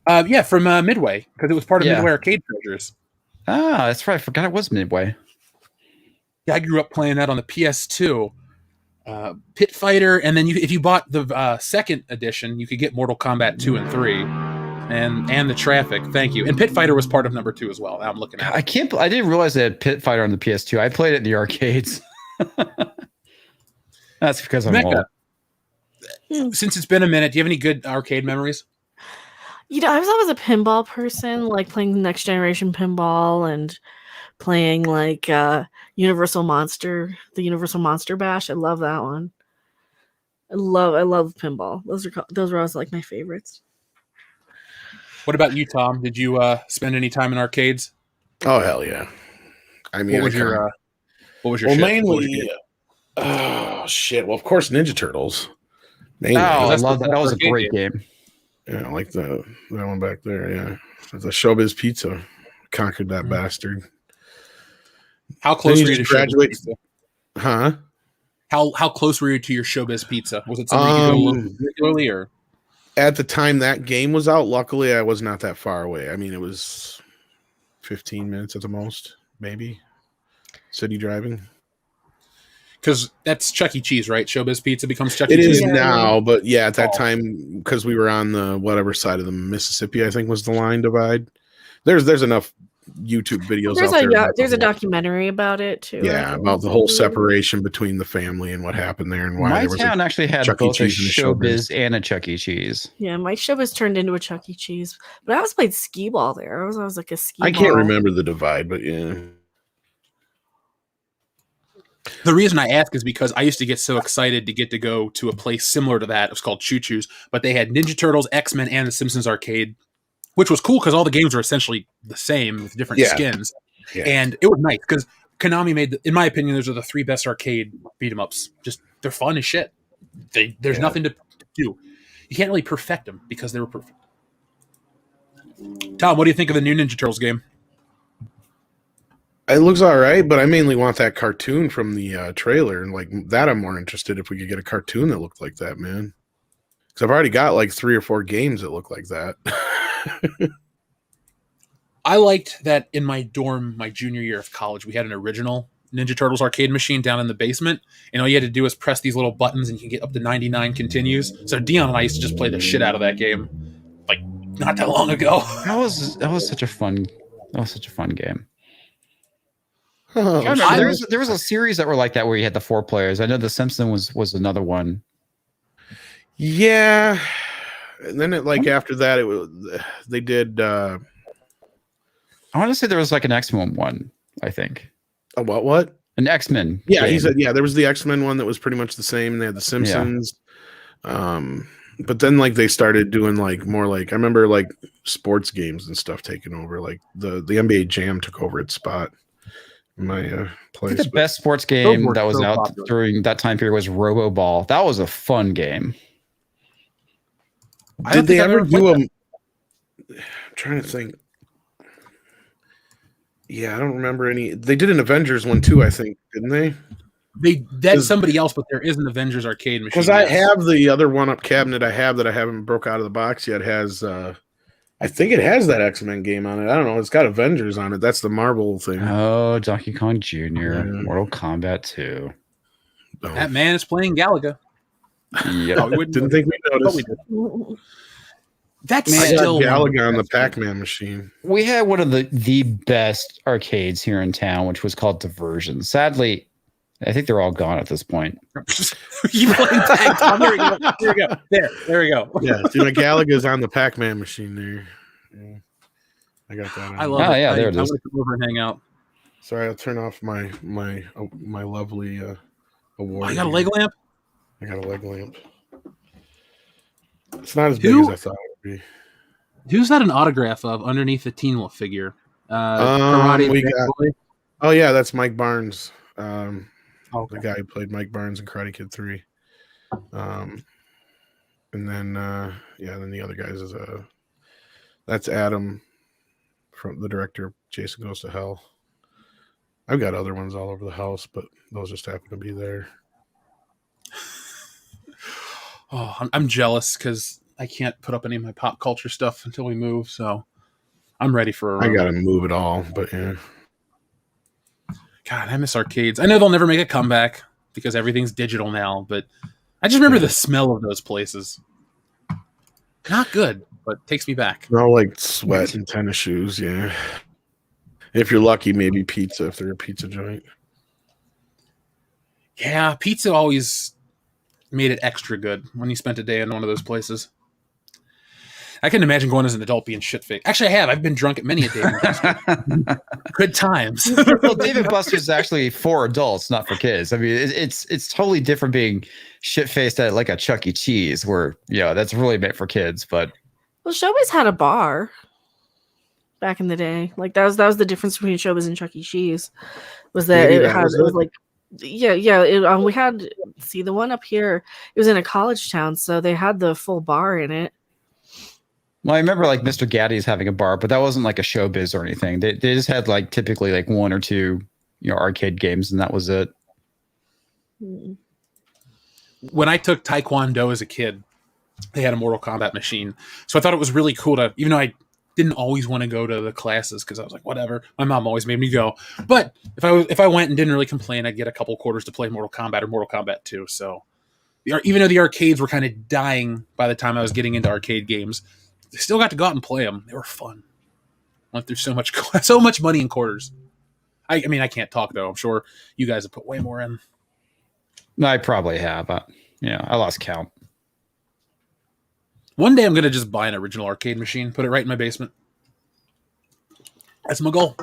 fun. From Midway, because it was part of Midway Arcade Treasures. Ah, that's right. I forgot it was Midway. Yeah, I grew up playing that on the PS2. Pit Fighter, and then if you bought the second edition, you could get Mortal Kombat 2 and 3, and the Traffic. Thank you. And Pit Fighter was part of number 2 as well. I'm looking at it. I didn't realize they had Pit Fighter on the PS2. I played it in the arcades. That's because I'm Mecca, old. Since it's been a minute, do you have any good arcade memories? I was always a pinball person, like playing the Next Generation pinball and playing like the Universal Monster Bash. I love that one. I love pinball. Those were always like my favorites. What about you, Tom? Did you spend any time in arcades? Oh hell yeah! I mean, what was your well, mainly. Oh shit! Well, of course, Ninja Turtles. Mainly. Oh, I love that. That was a great game. Yeah, I like that one back there. Yeah, the Showbiz Pizza conquered that bastard. How close were you to graduate? Pizza? Huh? How close were you to your Showbiz Pizza? Was it something you could go regularly, or at the time that game was out? Luckily, I was not that far away. I mean, it was 15 minutes at the most, maybe. City driving. Because that's Chuck E. Cheese, right? Showbiz Pizza becomes Chuck E. Cheese. It is now, but yeah, at that time, because we were on the whatever side of the Mississippi, I think was the line divide. There's enough YouTube videos out there. There's a documentary about it too. Yeah, about the whole seperation between the family and what happened there and why my there was town actually had Chuck both E. a Cheese Showbiz and a Chuck E. Cheese. Yeah, my Showbiz turned into a Chuck E. Cheese, but I always played skee ball there. I was like a skee ball. I can't remember the divide, but yeah. The reason I ask is because I used to get so excited to get to go to a place similar to that. It was called Choo Choo's, but they had Ninja Turtles, X-Men, and the Simpsons arcade, which was cool because all the games were essentially the same with different skins. Yeah. And it was nice because Konami made, in my opinion, those are the 3 best arcade beat-em-ups. Just, they're fun as shit. There's nothing to do. You can't really perfect them because they were perfect. Tom, what do you think of the new Ninja Turtles game? It looks all right, but I mainly want that cartoon from the trailer, and like that, I'm more interested if we could get a cartoon that looked like that, man. Because I've already got like 3 or 4 games that look like that. I liked that in my dorm, my junior year of college, we had an original Ninja Turtles arcade machine down in the basement, and all you had to do was press these little buttons, and you can get up to 99 continues. So Dion and I used to just play the shit out of that game, like not that long ago. That was such a fun game. Oh, there was a series that were like that where you had the 4 players. I know The Simpsons was another one. Yeah, and then after that, they did. I want to say there was like an X-Men one. I think. A what? An X-Men. Yeah, game. he said. Yeah, there was the X-Men one that was pretty much the same. They had The Simpsons. Yeah. But then they started doing more I remember sports games and stuff taking over. Like the NBA Jam took over its spot. My place. The best sports game that was out during that time period was Robo Ball. That was a fun game. Did they ever do I'm trying to think. Yeah, I don't remember any. They did an Avengers one too, I think, didn't they? That's somebody else, but there is an Avengers arcade machine. Because I have the other one-up cabinet I have that I haven't broke out of the box yet. Has I think it has that X-Men game on it. I don't know. It's got Avengers on it. That's the Marvel thing. Oh, Donkey Kong Jr., Mortal Kombat 2. That man is playing Galaga. Yep. Oh, didn't think we noticed. That's still Galaga on the Pac-Man machine. We had one of the best arcades here in town, which was called Diversion. Sadly, I think they're all gone at this point. You playing tag? There we go. There we go. Yeah, see, my Galaga's on the Pac-Man machine there. Yeah. I got that on. I love it. Yeah, there it is. I want to come over and hang out. Sorry, I'll turn off my lovely award. I got a leg lamp? I got a leg lamp. It's not as big as I thought it would be. Who's that an autograph of underneath the Teen Wolf figure? Karate. Oh yeah, that's Mike Barnes. Okay. The guy who played Mike Barnes in Karate Kid 3. And then then the other guys is that's Adam from the director of Jason Goes to Hell. I've got other ones all over the house, but those just happen to be there. Oh, I'm jealous because I can't put up any of my pop culture stuff until we move, so I'm ready for a run. I gotta move it all, but yeah. God, I miss arcades. I know they'll never make a comeback because everything's digital now, but I just remember the smell of those places. Not good, but takes me back. Smell like sweat and tennis shoes, yeah. If you're lucky, maybe pizza if they're a pizza joint. Yeah, pizza always made it extra good when you spent a day in one of those places. I can imagine going as an adult being shit-faced. Actually, I have. I've been drunk at many a day. Good times. Well, Dave & Buster's is actually for adults, not for kids. I mean, it's totally different being shit-faced at like a Chuck E. Cheese, where that's really meant for kids. But Showbiz had a bar back in the day. Like that was the difference between Showbiz and Chuck E. Cheese. Was that it was like. Yeah. We had the one up here. It was in a college town, so they had the full bar in it. Well, I remember like Mr. Gaddy's having a bar, but that wasn't like a Showbiz or anything. They just had like typically like one or two, arcade games, and that was it. When I took Taekwondo as a kid, they had a Mortal Kombat machine, so I thought it was really cool to, even though I didn't always want to go to the classes because I was like, whatever. My mom always made me go, but if I went and didn't really complain, I'd get a couple quarters to play Mortal Kombat or Mortal Kombat 2. So even though the arcades were kind of dying by the time I was getting into arcade games, I still got to go out and play them. They were fun. Went through so much money in quarters. I mean, I can't talk though. I'm sure you guys have put way more in. No, I probably have. I lost count. One day I'm going to just buy an original arcade machine, put it right in my basement. That's my goal.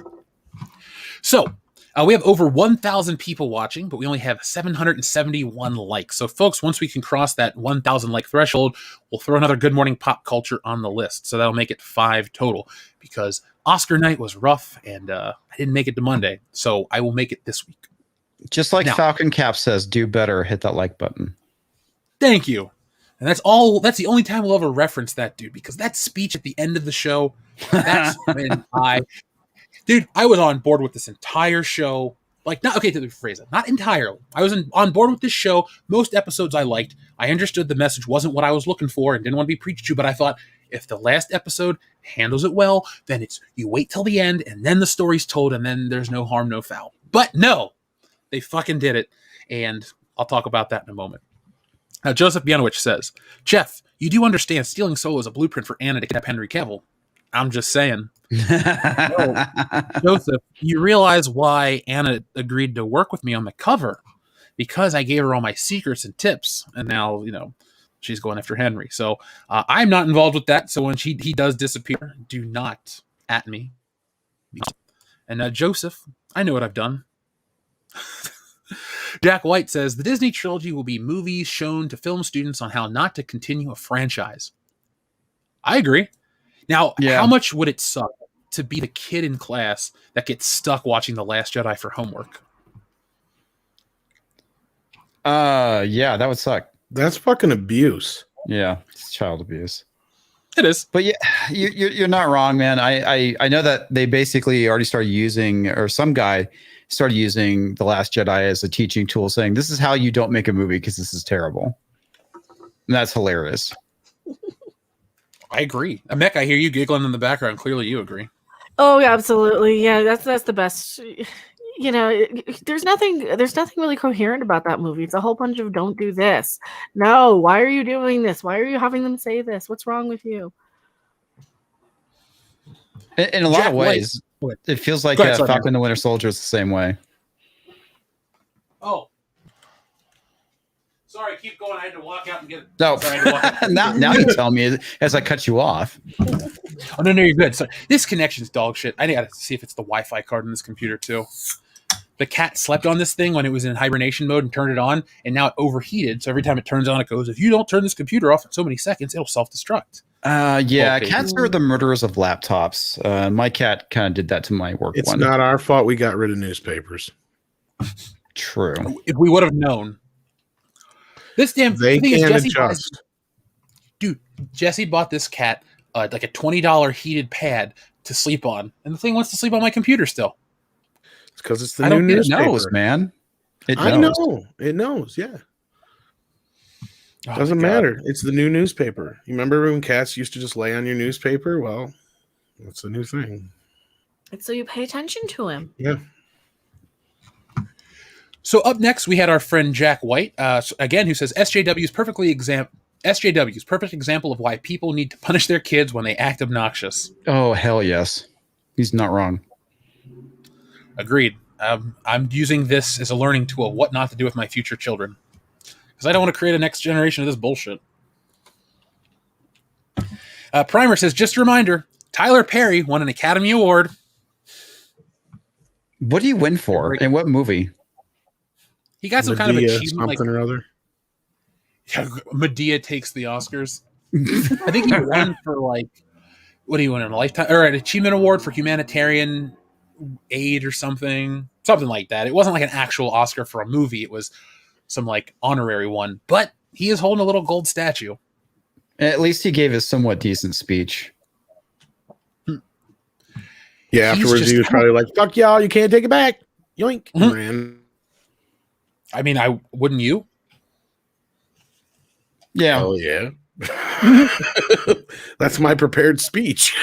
So, we have over 1,000 people watching, but we only have 771 likes. So, folks, once we can cross that 1,000 like threshold, we'll throw another Good Morning Pop Culture on the list. So that'll make it 5 total because Oscar night was rough and I didn't make it to Monday. So I will make it this week. Just like Falcon Cap says, do better. Hit that like button. Thank you. And that's the only time we'll ever reference that dude, because that speech at the end of the show, that's when I was on board with this entire show. Like, to rephrase it, not entirely. I was on board with this show. Most episodes I liked. I understood the message wasn't what I was looking for and didn't want to be preached to, but I thought if the last episode handles it well, then you wait till the end and then the story's told and then there's no harm, no foul. But no, they fucking did it. And I'll talk about that in a moment. Now, Joseph Bianowicz says, Jeff, you do understand stealing Solo is a blueprint for Anna to kidnap Henry Cavill. I'm just saying. No, Joseph, you realize why Anna agreed to work with me on the cover? Because I gave her all my secrets and tips, and now, she's going after Henry. So I'm not involved with that. So when he does disappear, do not at me. And Joseph, I know what I've done. Jack White says, the Disney trilogy will be movies shown to film students on how not to continue a franchise. I agree. Now, How much would it suck to be the kid in class that gets stuck watching The Last Jedi for homework? Yeah, that would suck. That's fucking abuse. Yeah, it's child abuse. It is. But yeah, you're not wrong, man. I know that they basically already started using, or some guy started using The Last Jedi as a teaching tool, saying, this is how you don't make a movie because this is terrible. And that's hilarious. I agree. Amek, I hear you giggling in the background. Clearly you agree. Oh, yeah, absolutely. Yeah, that's the best. You know, there's nothing really coherent about that movie. It's a whole bunch of don't do this. No, why are you doing this? Why are you having them say this? What's wrong with you? In a lot of ways, it feels like Falcon and the Winter Soldier is the same way. Oh. Sorry, keep going. I had to walk out and get it. No, Sorry, now you tell me as I cut you off. Oh, no, you're good. So this connection's dog shit. I got to see if it's the Wi-Fi card in this computer, too. The cat slept on this thing when it was in hibernation mode and turned it on, and now it overheated. So every time it turns on, it goes, if you don't turn this computer off in so many seconds, it'll self-destruct. Yeah, cats are the murderers of laptops. My cat kind of did that to my work. It's not our fault we got rid of newspapers. True. If we would have known. This damn they thing can is adjust. Dude, Jesse bought this cat like a $20 heated pad to sleep on, and the thing wants to sleep on my computer still. It's because it's the new newspaper. It knows, man. I know. It knows, yeah. Doesn't matter. It's the new newspaper. You remember when cats used to just lay on your newspaper? Well, that's a new thing. It's so you pay attention to him. Yeah. So up next, we had our friend Jack White, again, who says SJW's perfect example of why people need to punish their kids when they act obnoxious. Oh, hell yes. He's not wrong. Agreed. I'm using this as a learning tool, what not to do with my future children. Because I don't want to create a next generation of this bullshit. Primer says, just a reminder, Tyler Perry won an Academy Award. What do you win for? In what movie? He got some kind of achievement, something or other. Yeah, Medea takes the Oscars. I think he won for what do you win, a lifetime or an achievement award for humanitarian aid or something like that. It wasn't like an actual Oscar for a movie. It was some honorary one. But he is holding a little gold statue. At least he gave a somewhat decent speech. Yeah, afterwards he was probably like, "Fuck y'all, you can't take it back." Yoink. Mm-hmm. Ran. I mean, wouldn't you? Yeah. Oh, yeah. That's my prepared speech.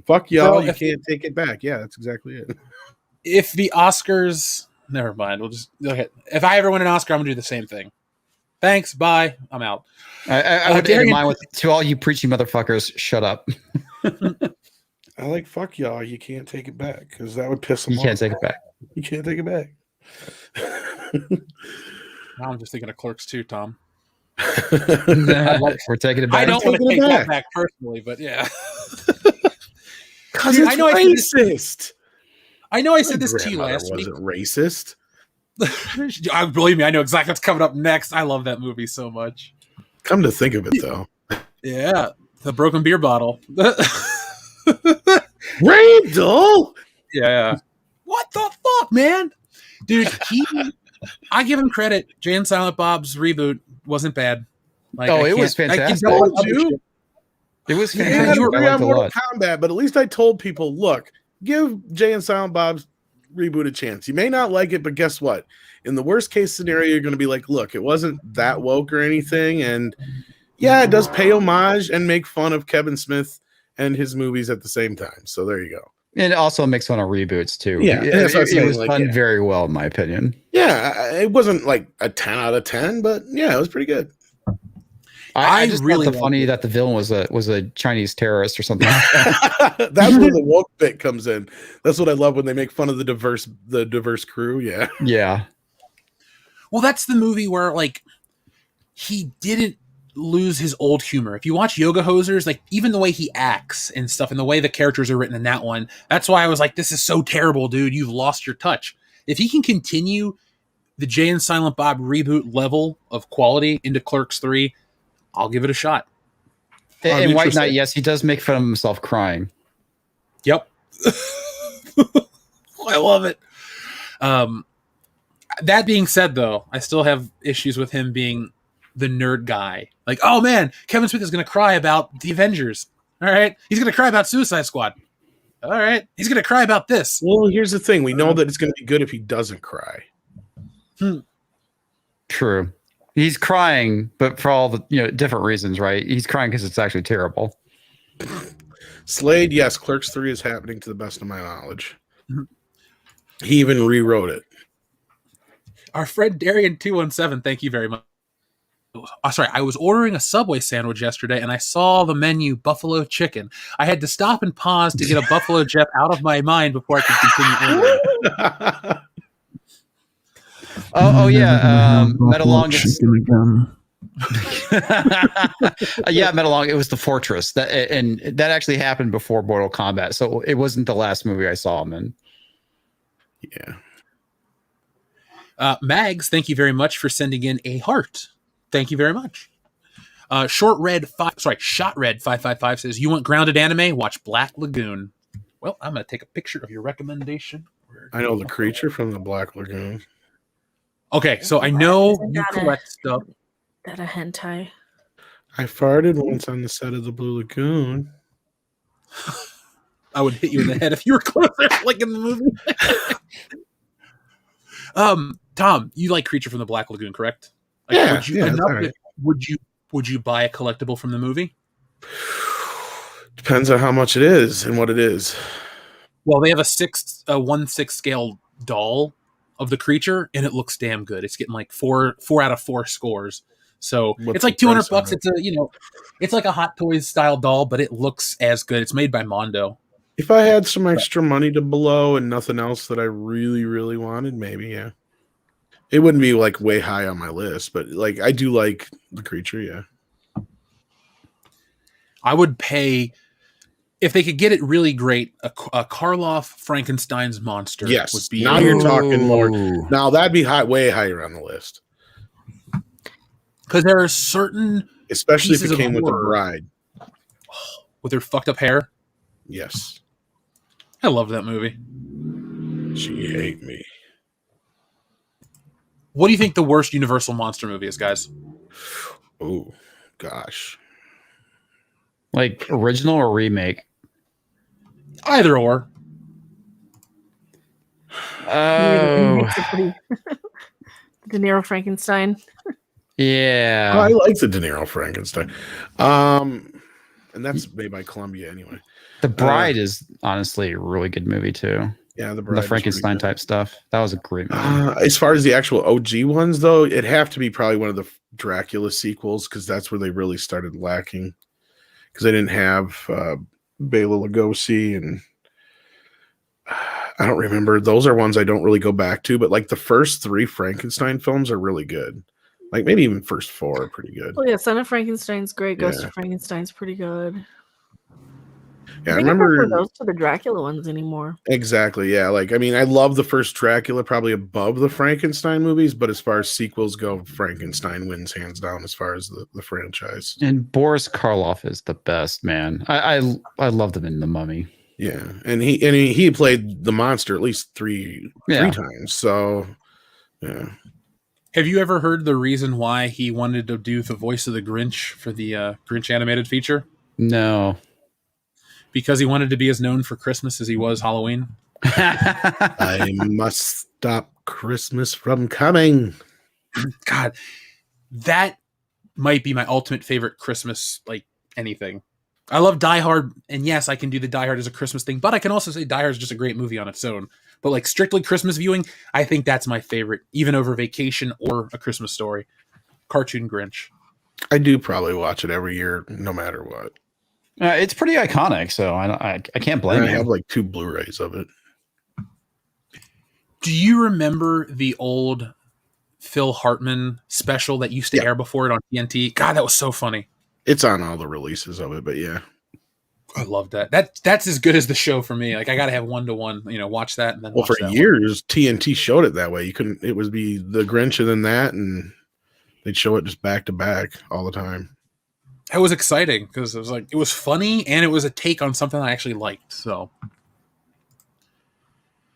Fuck y'all, you can't take it back. Yeah, that's exactly it. If the Oscars... Never mind. We'll just... Okay. If I ever win an Oscar, I'm going to do the same thing. Thanks. Bye. I'm out. I would end mine with, to all you preachy motherfuckers, shut up. I like, fuck y'all, you can't take it back. Because that would piss them off. You can't take it back. You can't take it back. Now I'm just thinking of Clerks 2, Tom. We're taking it back. I don't want to take that back personally, but yeah. Because it's racist. I know I said this to you last week. Wasn't racist. Believe me, I know exactly what's coming up next. I love that movie so much. Come to think of it, though. Yeah, the broken beer bottle. Randall! Yeah. What the fuck, man? Dude, I give him credit. Jay and Silent Bob's reboot wasn't bad. It was fantastic. It was fantastic. Yeah, you were on Mortal Kombat, but at least I told people, look, give Jay and Silent Bob's reboot a chance. You may not like it, but guess what? In the worst case scenario, you're going to be like, look, it wasn't that woke or anything. And yeah, it does pay homage and make fun of Kevin Smith and his movies at the same time. So there you go. And it also makes fun of reboots too. Yeah, it was done very well, in my opinion. Yeah, it wasn't like a 10 out of 10, but yeah, it was pretty good. I just really thought funny that the villain was a Chinese terrorist or something. That's where the woke bit comes in. That's what I love when they make fun of the diverse crew. Yeah, yeah. Well, that's the movie where he didn't lose his old humor. If you watch Yoga Hosers, even the way he acts and stuff and the way the characters are written in that one, that's why I was like, this is so terrible, dude. You've lost your touch. If he can continue the Jay and Silent Bob reboot level of quality into Clerks 3, I'll give it a shot. In White Knight, yes, he does make fun of himself crying. Yep. I love it. That being said, though, I still have issues with him being the nerd guy. Oh man, Kevin Smith is going to cry about the Avengers. All right, he's going to cry about Suicide Squad. All right. He's going to cry about this. Well, here's the thing. We know that it's going to be good if he doesn't cry. True. He's crying, but for all the different reasons, right? He's crying because it's actually terrible. Slade, yes, Clerks 3 is happening to the best of my knowledge. He even rewrote it. Our friend Darian217, thank you very much. Sorry, I was ordering a Subway sandwich yesterday and I saw the menu buffalo chicken. I had to stop and pause to get a Buffalo Jeff out of my mind before I could continue ordering. Oh yeah, Metalong. Chicken again. Yeah, Metalong. It was the Fortress and that actually happened before Mortal Kombat, so it wasn't the last movie I saw him in. Yeah. Mags, thank you very much for sending in a heart. Thank you very much. Shot Red 555 says, you want grounded anime? Watch Black Lagoon. Well, I'm going to take a picture of your recommendation. I know the creature from the Black Lagoon. Okay, so I know you collect stuff. That a hentai. I farted once on the set of the Blue Lagoon. I would hit you in the head if you were closer, like in the movie. Tom, you like Creature from the Black Lagoon, correct? Like, would you buy a collectible from the movie? Depends on how much it is and what it is. Well, they have a 1/6 scale doll of the creature, and it looks damn good. It's getting like 4 out of 4 scores. So it's like $200. It's it's like a Hot Toys style doll, but it looks as good. It's made by Mondo. If I had some extra money to blow and nothing else that I really, really wanted, maybe, yeah. It wouldn't be like way high on my list, but like I do like the creature, yeah. I would pay if they could get it really great. A Karloff Frankenstein's monster. Yes, would be now you're talking more. Now that'd be way higher on the list. Because there are certain, especially if it came with the bride, with her fucked up hair. Yes, I love that movie. She hate me. What do you think the worst Universal monster movie is, guys? Oh, gosh. Like original or remake? Either or. Oh. De Niro Frankenstein. Yeah. I like the De Niro Frankenstein. And that's made by Columbia anyway. The Bride is honestly a really good movie too. Yeah, the Frankenstein type stuff. That was a great movie. As far as the actual OG ones, though, it'd have to be probably one of the Dracula sequels because that's where they really started lacking. Because they didn't have Bela Lugosi, and I don't remember. Those are ones I don't really go back to. But like the first 3 Frankenstein films are really good. Like maybe even first 4 are pretty good. Oh yeah, Son of Frankenstein's great. Ghost of Frankenstein's pretty good. Yeah, I remember those to the Dracula ones anymore. Exactly. Yeah. Like, I mean, I love the first Dracula probably above the Frankenstein movies, but as far as sequels go, Frankenstein wins hands down as far as the franchise. And Boris Karloff is the best, man. I loved him in The Mummy. Yeah, and he played the monster at least three times. So, yeah. Have you ever heard the reason why he wanted to do the voice of the Grinch for the Grinch animated feature? No. Because he wanted to be as known for Christmas as he was Halloween. I must stop Christmas from coming. God, that might be my ultimate favorite Christmas, like anything. I love Die Hard, and yes, I can do the Die Hard as a Christmas thing, but I can also say Die Hard is just a great movie on its own. But like strictly Christmas viewing, I think that's my favorite, even over Vacation or A Christmas Story. Cartoon Grinch. I do probably watch it every year, no matter what. It's pretty iconic, so I can't blame you. I have like 2 Blu-rays of it. Do you remember the old Phil Hartman special that used to air before it on TNT? God, that was so funny. It's on all the releases of it, but yeah. I love that. That's as good as the show for me. Like I gotta have 1-to-1, watch that and then for years TNT showed it that way. You couldn't it would be the Grinch and then that, and they'd show it just back to back all the time. It was exciting because it was funny and it was a take on something I actually liked. So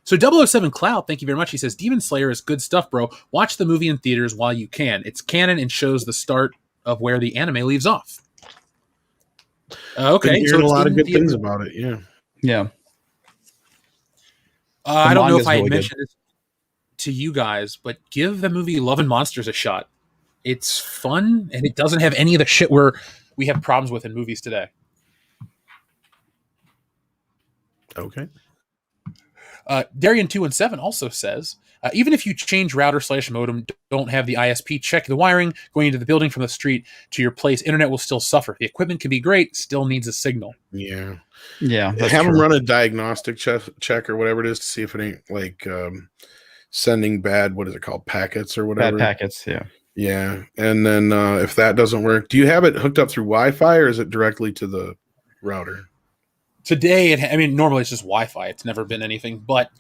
007 Cloud, thank you very much. He says, Demon Slayer is good stuff, bro. Watch the movie in theaters while you can. It's canon and shows the start of where the anime leaves off. Okay. So a lot of good things about it. Yeah. Yeah. I don't know if manga's I had really good. mentioned this to you guys, but give the movie Love and Monsters a shot. It's fun, and it doesn't have any of the shit where we have problems with in movies today. Okay. Darian217 also says, even if you change router/modem, don't have the ISP check the wiring going into the building from the street to your place, internet will still suffer. The equipment can be great, still needs a signal. Yeah. Yeah, that's Have true. them run a diagnostic check or whatever it is to see if it ain't like sending bad, what is it called, packets or whatever. Bad packets, yeah. Yeah. And then if that doesn't work, do you have it hooked up through Wi-Fi or is it directly to the router? Today, normally it's just Wi-Fi. It's never been anything, but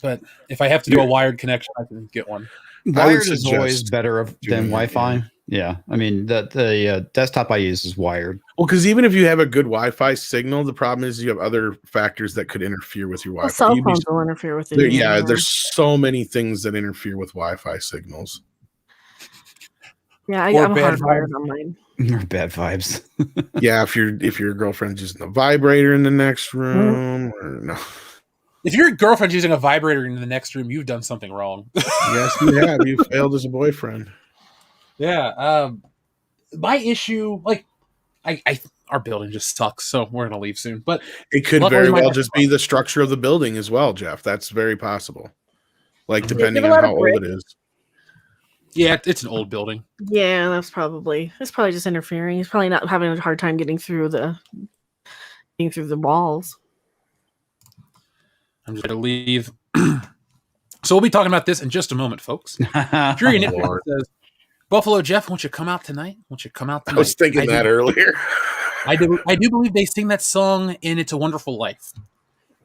if I have to do a wired connection, I can get one. Wired is always better than Wi-Fi. Yeah. Yeah, I mean the desktop I use is wired. Well, because even if you have a good Wi-Fi signal, the problem is you have other factors that could interfere with your Well, Wi-Fi. cell phones will interfere with it. Yeah, there's so many things that interfere with Wi-Fi signals. Yeah, I'm hardwired on mine. Bad vibes. Yeah, if your girlfriend's using the vibrator in the next room, or no. If your girlfriend's using a vibrator in the next room, you've done something wrong. Yes, you have. You failed as a boyfriend. Yeah. My issue, like, our building just sucks, so we're gonna leave soon. But it could very well just be the structure of the building as well, Jeff. That's very possible. Like depending on how old it is. Yeah, it's an old building. Yeah, it's probably just interfering. He's probably not having a hard time getting through the walls. I'm just gonna leave. So we'll be talking about this in just a moment, folks. Fury Nitpicker says, Buffalo Jeff, won't you come out tonight? Won't you come out tonight? I was thinking that earlier. I do believe they sing that song in It's a Wonderful Life.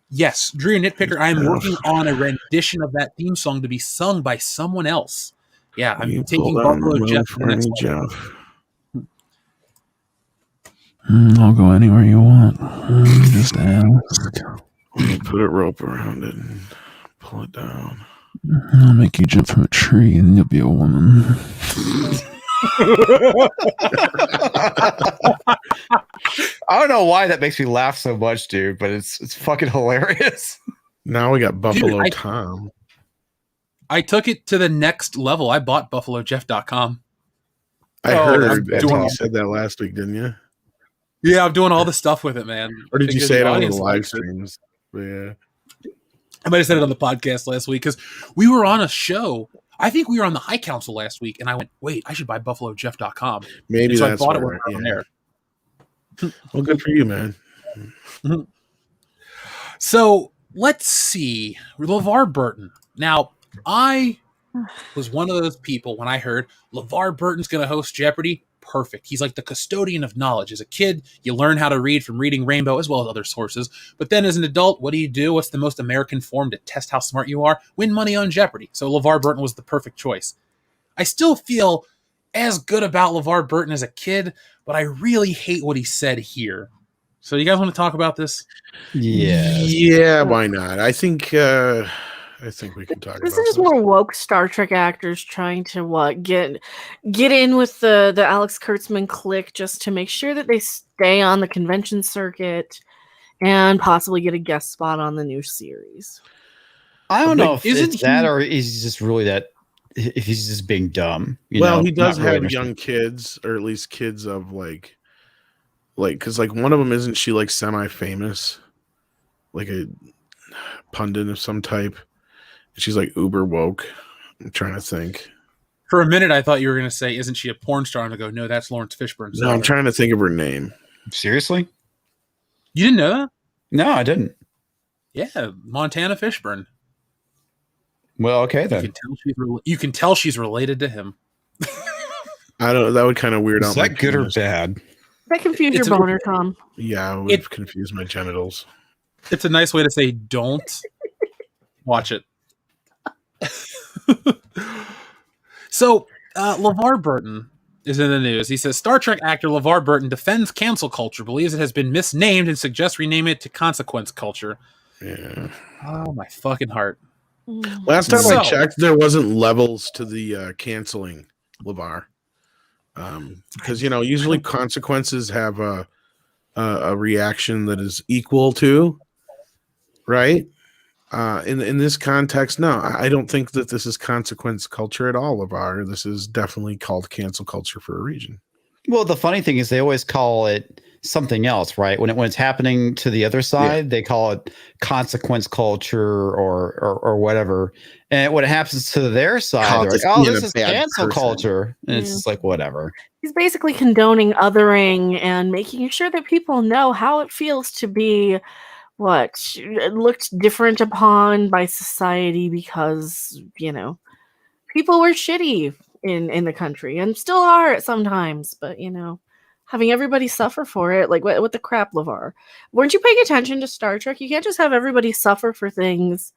Yes, Drew Nitpicker, I am working on a rendition of that theme song to be sung by someone else. Yeah, I'm taking Buffalo Jeff to the next level. I'll go anywhere you want. Just ask. Put a rope around it and pull it down. I'll make you jump from a tree and you'll be a woman. I don't know why that makes me laugh so much, dude, but it's fucking hilarious. Now we got Buffalo Tom. I took it to the next level. I bought BuffaloJeff.com. I heard you said that last week, didn't you? Yeah, I'm doing all the stuff with it, man. Or did you say it on the live streams? Yeah. I might have said it on the podcast last week because we were on a show. I think we were on the High Council last week, and I went, wait, I should buy BuffaloJeff.com. Maybe so that's I bought it where, from there. Well, good for you, man. So let's see. LeVar Burton. Now, I was one of those people when I heard LeVar Burton's going to host Jeopardy. Perfect. He's like the custodian of knowledge. As a kid, you learn how to read from reading Rainbow as well as other sources. But then as an adult, what do? What's the most American form to test how smart you are? Win money on Jeopardy. So LeVar Burton was the perfect choice. I still feel as good about LeVar Burton as a kid, but I really hate what he said here. So you guys want to talk about this? Yeah, why not? I think we can talk about this. Is just more woke Star Trek actors trying to get in with the Alex Kurtzman clique just to make sure that they stay on the convention circuit and possibly get a guest spot on the new series. I don't know if it's that or he's just really that. If he's just being dumb. He does have young kids, or at least kids of like because like one of them, isn't she like semi-famous, like a pundit of some type? She's like uber woke. I'm trying to think. For a minute, I thought you were going to say, isn't she a porn star? And I go, no, that's Lawrence Fishburne's No, I'm trying to think of her name. Seriously? You didn't know that? No, I didn't. Yeah, Montana Fishburne. Well, okay then. You can tell she's related to him. I don't know. That would kind of weird out. Is that good or bad? That confused your boner, Tom. Yeah, it would confuse my genitals. It's a nice way to say don't watch it. So, LeVar Burton is in the news. He says, Star Trek actor LeVar Burton defends cancel culture, believes it has been misnamed, and suggests rename it to consequence culture. Yeah. Oh, my fucking heart. Last time I checked, there wasn't levels to the canceling LeVar. Because, usually consequences have a reaction that is equal to, right? In this context, no, I don't think that this is consequence culture at all, LeVar. This is definitely called cancel culture for a reason. Well, the funny thing is they always call it something else, right? When it's happening to the other side, they call it consequence culture or whatever. And when it happens to their side, they're like, "Oh, this is cancel culture," and it's just like whatever. He's basically condoning othering and making sure that people know how it feels to be looked different upon by society because people were shitty in the country and still are sometimes, but having everybody suffer for it, like what the crap, LeVar. Weren't you paying attention to Star Trek? You can't just have everybody suffer for things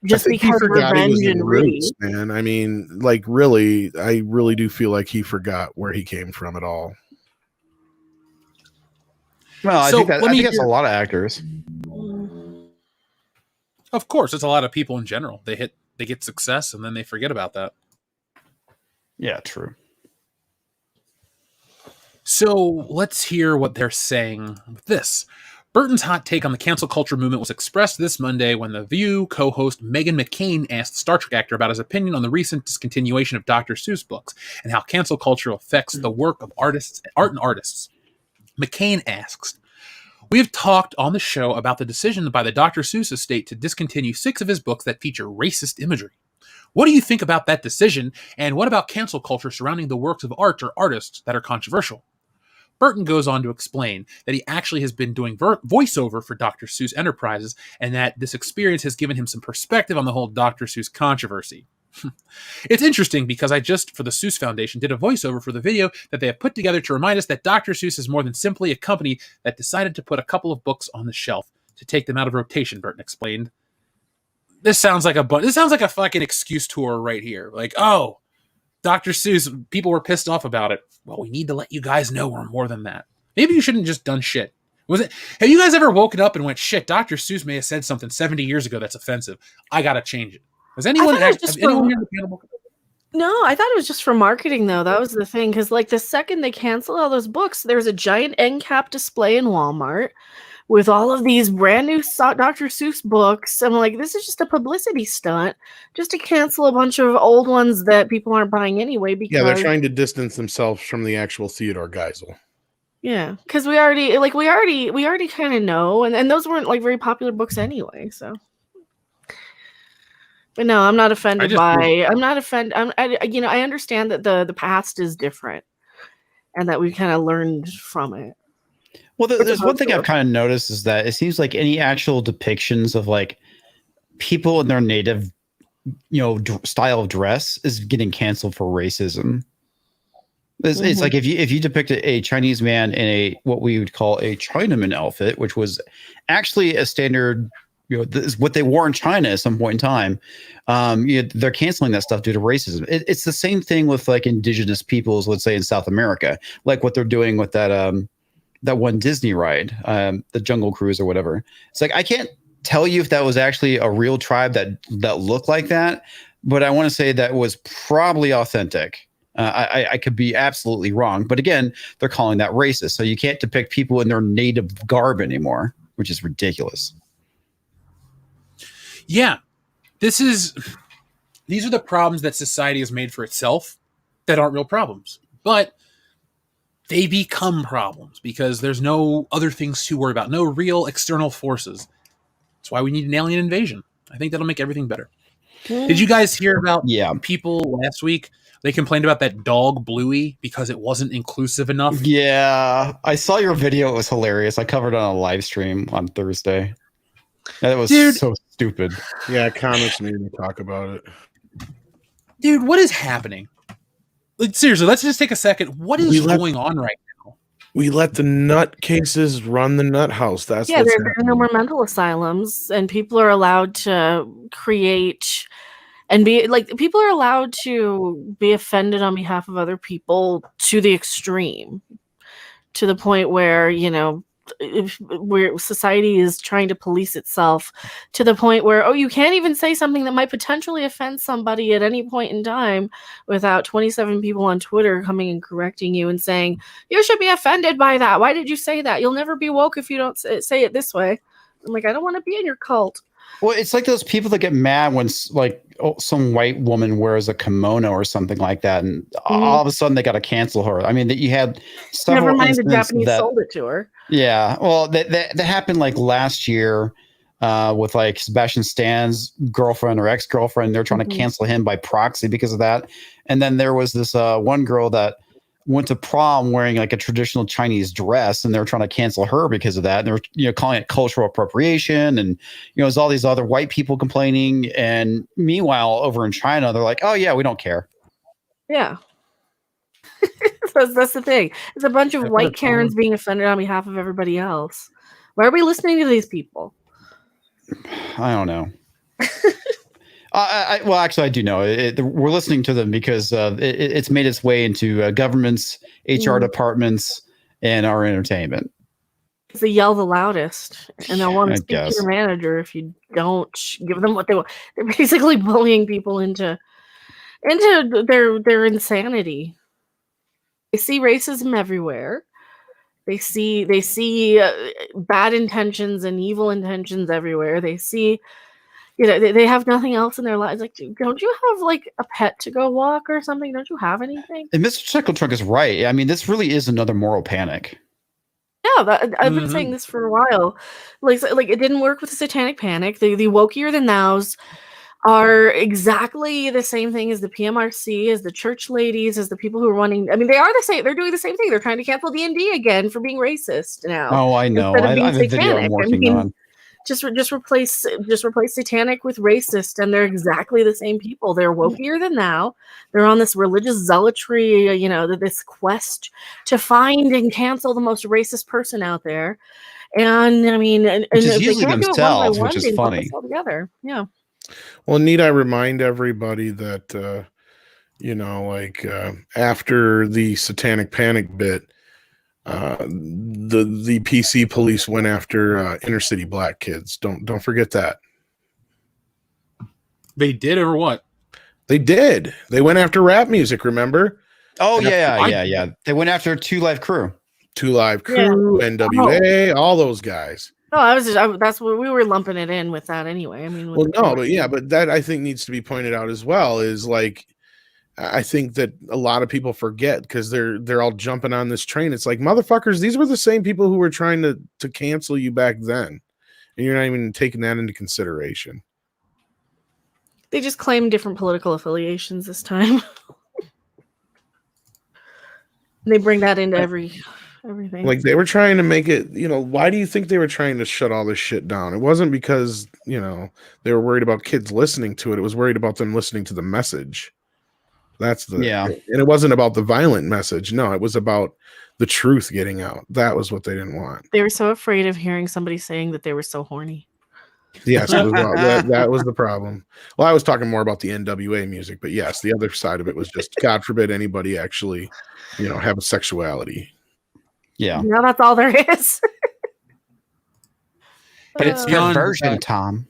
just because revenge and roots, man. I mean, like really, I really do feel like he forgot where he came from at all. Well, I think that's a lot of actors. Of course, it's a lot of people in general. They get success and then they forget about that. Yeah, true. So let's hear what they're saying with this. Burton's hot take on the cancel culture movement was expressed this Monday when The View co-host Meghan McCain asked the Star Trek actor about his opinion on the recent discontinuation of Dr. Seuss books and how cancel culture affects the work of art and artists. McCain asks, "We have talked on the show about the decision by the Dr. Seuss estate to discontinue 6 of his books that feature racist imagery. What do you think about that decision, and what about cancel culture surrounding the works of art or artists that are controversial?" Burton goes on to explain that he actually has been doing voiceover for Dr. Seuss Enterprises, and that this experience has given him some perspective on the whole Dr. Seuss controversy. It's interesting because I just, for the Seuss Foundation, did a voiceover for the video that they have put together to remind us that Dr. Seuss is more than simply a company that decided to put a couple of books on the shelf to take them out of rotation, Burton explained. This sounds like a fucking excuse tour right here. Like, oh, Dr. Seuss, people were pissed off about it. Well, we need to let you guys know we're more than that. Maybe you shouldn't just done shit. Have you guys ever woken up and went, shit, Dr. Seuss may have said something 70 years ago that's offensive. I gotta change it. Has anyone here the panel? No, I thought it was just for marketing, though. That was the thing. Because, like, the second they canceled all those books, there was a giant end cap display in Walmart with all of these brand new Dr. Seuss books. I'm like, this is just a publicity stunt just to cancel a bunch of old ones that people aren't buying anyway. Because they're trying to distance themselves from the actual Theodore Geisel. Yeah, because we already kind of know, and those weren't like very popular books anyway. So, but no, I'm not offended I'm not offended. I understand that the past is different, and that we kind of learned from it. Well, there's one thing I've kind of noticed is that it seems like any actual depictions of like people in their native, style of dress is getting canceled for racism. It's like if you depicted a Chinese man in what we would call a Chinaman outfit, which was actually a standard, this is what they wore in China at some point in time. They're canceling that stuff due to racism. It's the same thing with like indigenous peoples, let's say in South America, like what they're doing with that one Disney ride, the Jungle Cruise or whatever. It's like I can't tell you if that was actually a real tribe that looked like that, but I want to say that was probably authentic. I could be absolutely wrong, but again, they're calling that racist. So you can't depict people in their native garb anymore, which is ridiculous. Yeah, these are the problems that society has made for itself that aren't real problems, but they become problems because there's no other things to worry about, no real external forces. That's why we need an alien invasion. I think that'll make everything better. Did you guys hear about people last week? They complained about that dog Bluey because it wasn't inclusive enough. Yeah, I saw your video. It was hilarious. I covered it on a live stream on Thursday. That was so stupid. Yeah, comments made me talk about it. Dude, what is happening? Like, seriously, let's just take a second. What is going on right now? We let the nut cases run the nut house. That's there are no more mental asylums, and people are allowed to create and be like, people are allowed to be offended on behalf of other people to the extreme, to the point where, where society is trying to police itself to the point where, you can't even say something that might potentially offend somebody at any point in time without 27 people on Twitter coming and correcting you and saying, you should be offended by that. Why did you say that? You'll never be woke if you don't say it this way. I'm like, I don't want to be in your cult. Well, it's like those people that get mad when some white woman wears a kimono or something like that, and all of a sudden they got to cancel her. I mean, that you had several Never mind, the incidents Japanese that, sold it to her. yeah, well, that happened like last year with like Sebastian Stan's girlfriend or ex-girlfriend. They're trying to cancel him by proxy because of that. And then there was this one girl that went to prom wearing like a traditional Chinese dress, and they're trying to cancel her because of that. And they're calling it cultural appropriation, and there's all these other white people complaining. And meanwhile, over in China, they're like, "Oh yeah, we don't care." Yeah. That's the thing. It's a bunch of white Karens being offended on behalf of everybody else. Why are we listening to these people? I don't know. Well, actually, I do know. We're listening to them because it's made its way into governments, HR departments, and our entertainment. They yell the loudest, and they'll want to speak guess. to your manager if you don't give them what they want. They're basically bullying people into their insanity. They see racism everywhere. They see bad intentions and evil intentions everywhere. They see, they have nothing else in their lives. Like, don't you have like a pet to go walk or something? Don't you have anything? And Mr. Chuckle Trunk is right. I mean, this really is another moral panic. Yeah, I've been saying this for a while. Like it didn't work with the Satanic Panic. The wokier than nows are exactly the same thing as the PMRC, as the church ladies, as the people who are running. I mean, they are the same. They're doing the same thing. They're trying to cancel D&D again for being racist now. Oh, I know. I have a video I'm working on. Just replace Satanic with racist, and they're exactly the same people. They're wokier than thou. They're on this religious zealotry, this quest to find and cancel the most racist person out there. And I mean, which is usually themselves, which is funny. Together, yeah. Well, need I remind everybody that after the Satanic Panic bit, the PC police went after inner city black kids. Don't forget that. They did, or what? They did. They went after rap music. Remember? Oh yeah. They went after Two Live Crew, NWA, all those guys. Oh, that's what we were lumping it in with that anyway. I mean, but that I think needs to be pointed out as well. Is like, I think that a lot of people forget because they're all jumping on this train. It's like, motherfuckers, these were the same people who were trying to cancel you back then, and you're not even taking that into consideration. They just claim different political affiliations this time. They bring that into everything. Like, they were trying to make it, why do you think they were trying to shut all this shit down? It wasn't because, they were worried about kids listening to it. It was worried about them listening to the message. And it wasn't about the violent message. No, it was about the truth getting out. That was what they didn't want. They were so afraid of hearing somebody saying that they were so horny. Yes, that was the problem. Well, I was talking more about the NWA music, but yes, the other side of it was just, God forbid anybody actually, have a sexuality. Yeah. No, that's all there is. But it's perversion, Tom.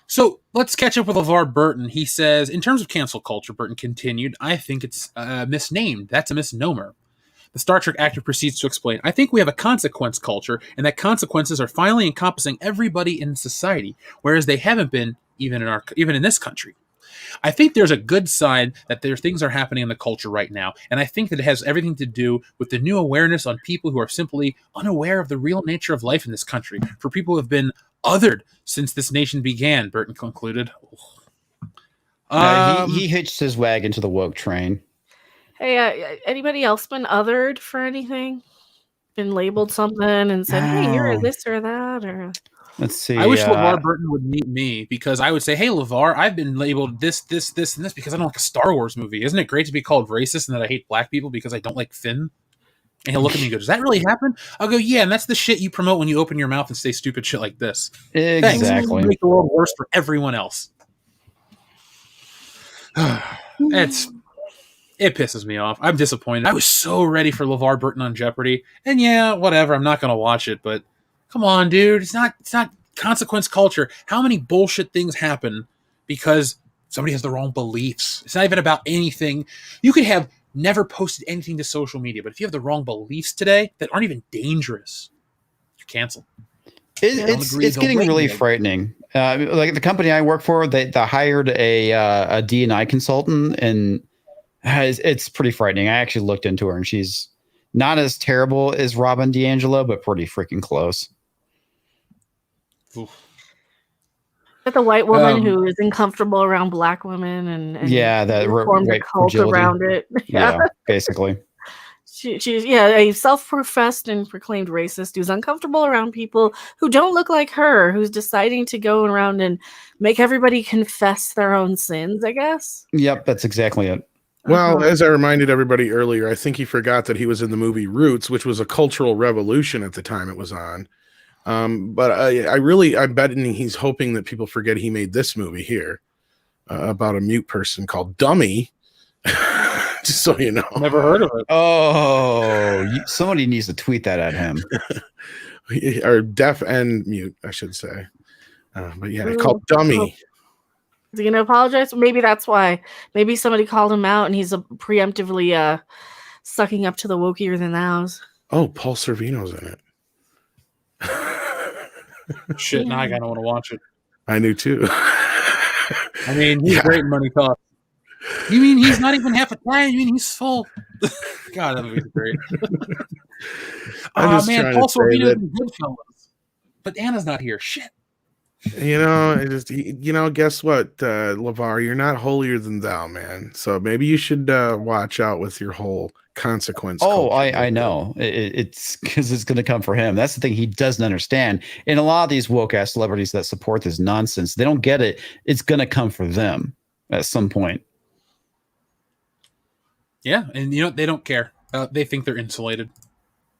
So let's catch up with LeVar Burton. He says, in terms of cancel culture, Burton continued, I think it's misnamed. That's a misnomer. The Star Trek actor proceeds to explain, I think we have a consequence culture, and that consequences are finally encompassing everybody in society, whereas they haven't been even in this country. I think there's a good sign that things are happening in the culture right now, and I think that it has everything to do with the new awareness on people who are simply unaware of the real nature of life in this country, for people who have been othered since this nation began, Burton concluded. He hitched his wagon to the woke train. Hey, anybody else been othered for anything? Been labeled something and said, hey, you're this or that? Or let's see. I wish LeVar Burton would meet me, because I would say, hey, LeVar, I've been labeled this, and this because I don't like a Star Wars movie. Isn't it great to be called racist and that I hate black people because I don't like Finn? And he'll look at me and go, does that really happen? I'll go, yeah, and that's the shit you promote when you open your mouth and say stupid shit like this. Exactly. Thanks. Make the world worse for everyone else. It pisses me off. I'm disappointed. I was so ready for LeVar Burton on Jeopardy. And yeah, whatever, I'm not going to watch it, but come on, dude. It's not consequence culture. How many bullshit things happen because somebody has the wrong beliefs? It's not even about anything. You could have never posted anything to social media, but if you have the wrong beliefs today that aren't even dangerous, you're canceled. It's getting really frightening. Like the company I work for, they hired a D&I consultant, and it's pretty frightening. I actually looked into her, and she's not as terrible as Robin DiAngelo, but pretty freaking close. Oof. The white woman who is uncomfortable around black women and that formed a cult around it. Yeah, basically. She's a self-professed and proclaimed racist who's uncomfortable around people who don't look like her, who's deciding to go around and make everybody confess their own sins, I guess. Yep, that's exactly it. Well, as I reminded everybody earlier, I think he forgot that he was in the movie Roots, which was a cultural revolution at the time it was on. But I'm betting he's hoping that people forget he made this movie here about a mute person called Dummy. Just so you know. Never heard of it. Oh, somebody needs to tweet that at him. Or deaf and mute, I should say. But yeah, called Dummy. Is he going to apologize? Maybe that's why. Maybe somebody called him out and he's preemptively sucking up to the wokier than thous. Oh, Paul Sorvino's in it. Shit, now I kind of want to watch it. I knew too. I mean, he's great in Money Talks. You mean he's not even half a time? You mean he's full? God, that movie's great. Oh man, Paul Sorvino's in Goodfellas, but Anna's not here. Shit. Guess what, LeVar? You're not holier than thou, man. So maybe you should watch out with your whole consequence. Oh, I know. It's because it's going to come for him. That's the thing he doesn't understand. And a lot of these woke ass celebrities that support this nonsense, they don't get it. It's going to come for them at some point. Yeah, and they don't care. They think they're insulated.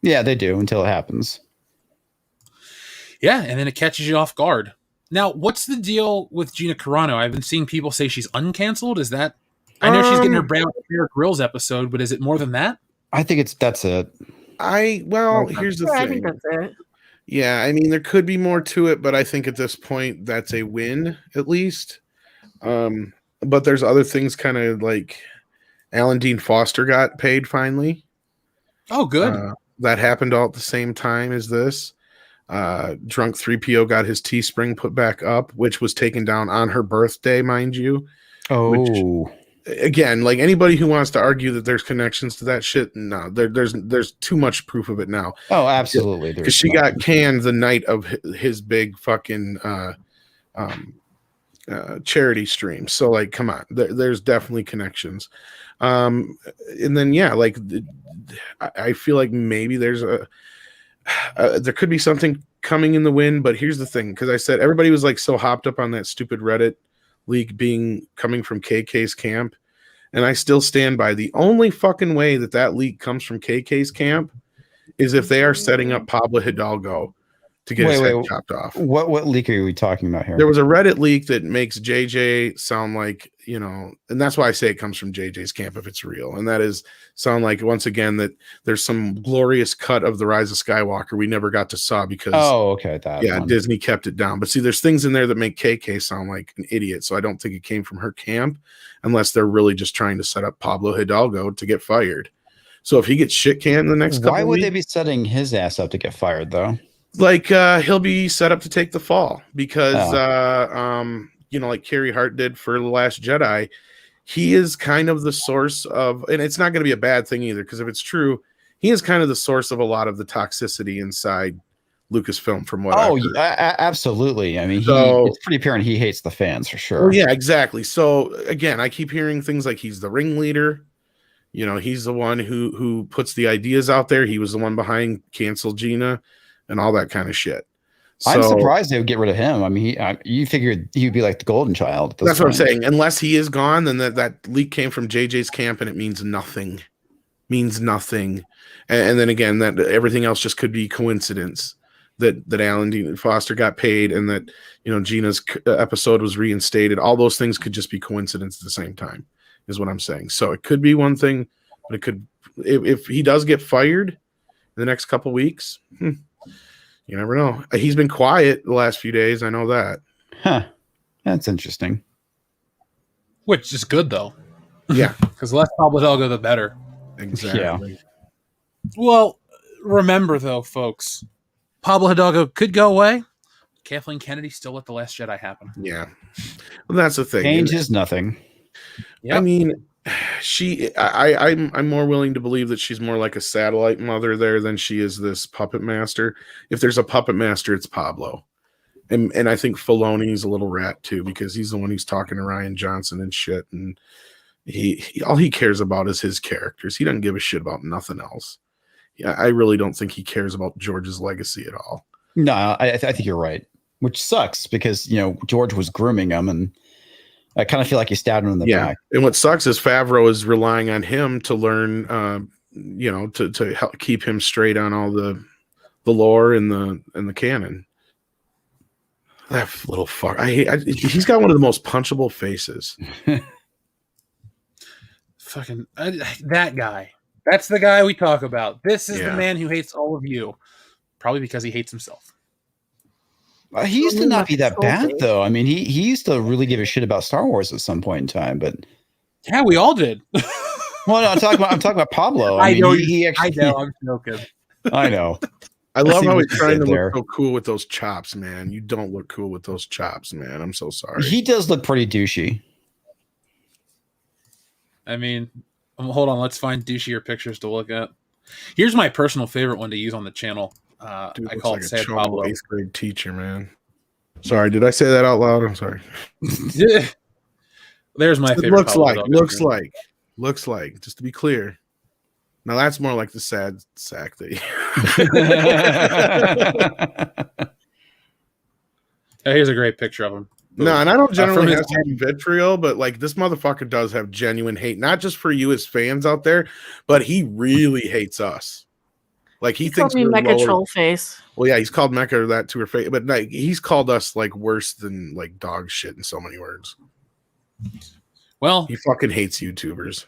Yeah, they do until it happens. Yeah, and then it catches you off guard. Now, what's the deal with Gina Carano? I've been seeing people say she's uncanceled. Is that? I know she's getting her Bear Grylls episode, but is it more than that? I think that's it. Here's the thing. I think that's it. Yeah, I mean, there could be more to it, but I think at this point that's a win at least. But there's other things, kind of like Alan Dean Foster got paid finally. Oh, good. That happened all at the same time as this. Drunk 3PO got his Teespring put back up, which was taken down on her birthday, mind you. Oh, which, again, like anybody who wants to argue that there's connections to that shit, no, there's too much proof of it now. Oh, absolutely. Because she got canned the night of his big fucking charity stream. So, like, come on, there's definitely connections. And then I feel like maybe there's there could be something coming in the wind, but here's the thing, because I said everybody was like so hopped up on that stupid Reddit leak coming from KK's camp, and I still stand by the only fucking way that leak comes from KK's camp is if they are setting up Pablo Hidalgo to get his head chopped off. What leak are we talking about here? There was a Reddit leak that makes JJ sound like, and that's why I say it comes from JJ's camp if it's real. And that is sound like, once again, that there's some glorious cut of The Rise of Skywalker we never got to saw because Disney kept it down. But see, there's things in there that make KK sound like an idiot. So I don't think it came from her camp unless they're really just trying to set up Pablo Hidalgo to get fired. So if he gets shit canned in the next couple why would weeks, they be setting his ass up to get fired though? Like he'll be set up to take the fall because like Carrie Hart did for The Last Jedi, he is kind of the source of, and it's not going to be a bad thing either, because if it's true, he is kind of the source of a lot of the toxicity inside Lucasfilm from what I've heard. Absolutely. I mean, it's pretty apparent he hates the fans for sure. Well, yeah, exactly. So again, I keep hearing things like he's the ringleader. He's the one who puts the ideas out there. He was the one behind Cancel Gina and all that kind of shit. So, I'm surprised they would get rid of him. I mean, you figured he'd be like the golden child. That's what I'm saying. Unless he is gone, then that leak came from JJ's camp, and it means nothing. And then again, that everything else just could be coincidence. That Alan Dean Foster got paid, and that Gina's episode was reinstated. All those things could just be coincidence at the same time, is what I'm saying. So it could be one thing, but it could, if he does get fired in the next couple weeks. You never know. He's been quiet the last few days. I know that. Huh. That's interesting. Which is good, though. Yeah. Because the less Pablo Hidalgo, the better. Exactly. Yeah. Well, remember, though, folks, Pablo Hidalgo could go away. Kathleen Kennedy still let The Last Jedi happen. Yeah, well, that's the thing. Change is nothing. Yep. I mean, I'm more willing to believe that she's more like a satellite mother there than she is this puppet master. If there's a puppet master, it's Pablo. And I think Filoni's a little rat too, because he's the one who's talking to Ryan Johnson and shit. And he all he cares about is his characters. He doesn't give a shit about nothing else. Yeah, I really don't think he cares about George's legacy at all. No, I think you're right, which sucks because, George was grooming him, and I kind of feel like he stabbed him in the back. And what sucks is Favreau is relying on him to learn, to help keep him straight on all the lore and the canon. That little fuck. He's got one of the most punchable faces. Fucking that guy. That's the guy we talk about. This is the man who hates all of you. Probably because he hates himself. He used to not be that bad, though. I mean, he used to really give a shit about Star Wars at some point in time, but yeah, we all did. Well, no, I'm talking about Pablo. I know. I'm joking. I know. I love how he's trying to look so cool with those chops, man. You don't look cool with those chops, man. I'm so sorry. He does look pretty douchey. I mean, hold on. Let's find douchier pictures to look at. Here's my personal favorite one to use on the channel. Dude, I call it Sad Pablo. 8th grade teacher, man. Sorry, did I say that out loud? I'm sorry. There's my favorite. Looks like. Just to be clear. Now that's more like the sad sack that. Here's a great picture of him. No, and I don't generally have some vitriol, but like this motherfucker does have genuine hate, not just for you as fans out there, but he really hates us. Like he thinks called me Mecha Troll Face. Well, yeah, he's called Mecha that to her face, but like he's called us like worse than like dog shit in so many words. Well, he fucking hates YouTubers.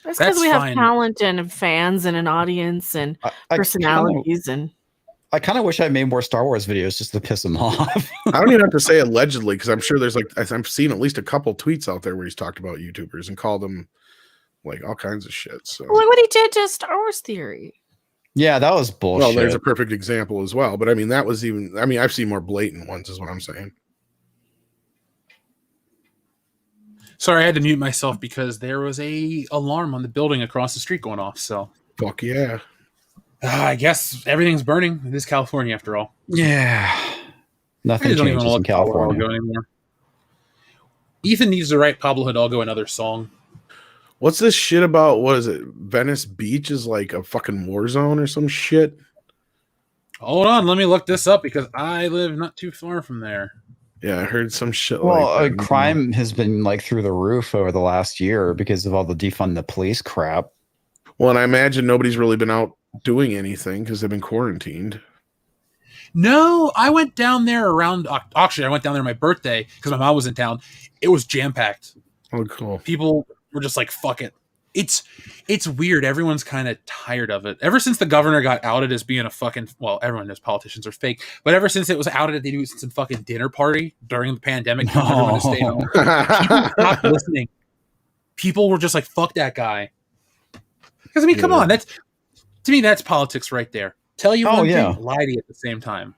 That's because we have talent and fans and an audience and personalities I kind of wish I made more Star Wars videos just to piss him off. I don't even have to say allegedly because I'm sure there's I've seen at least a couple tweets out there where he's talked about YouTubers and called them like all kinds of shit. So look what he did to Star Wars Theory. Yeah, that was bullshit. Well, there's a perfect example as well. But I mean, I've seen more blatant ones is what I'm saying. Sorry, I had to mute myself because there was a alarm on the building across the street going off. So fuck yeah. I guess everything's burning. It is California after all. Yeah. Nothing changes in California anymore. Ethan needs to write Pablo Hidalgo another song. What's this shit about? What is it? Venice Beach is like a fucking war zone or some shit. Hold on, let me look this up because I live not too far from there. Yeah, I heard some shit. Well, crime has been like through the roof over the last year because of all the defund the police crap. Well, and I imagine nobody's really been out doing anything because they've been quarantined. No, I went down there around. Actually, I went down there on my birthday because my mom was in town. It was jam packed. Oh, cool. People were just like, "Fuck it." It's weird. Everyone's kind of tired of it. Ever since the governor got outed as being a fucking everyone knows politicians are fake. But ever since it was outed that they do some fucking dinner party during the pandemic, everyone to stay home. People stopped listening. People were just like, "Fuck that guy." Because I mean, come on, to me that's politics right there. Tell you one thing, lie to you at the same time.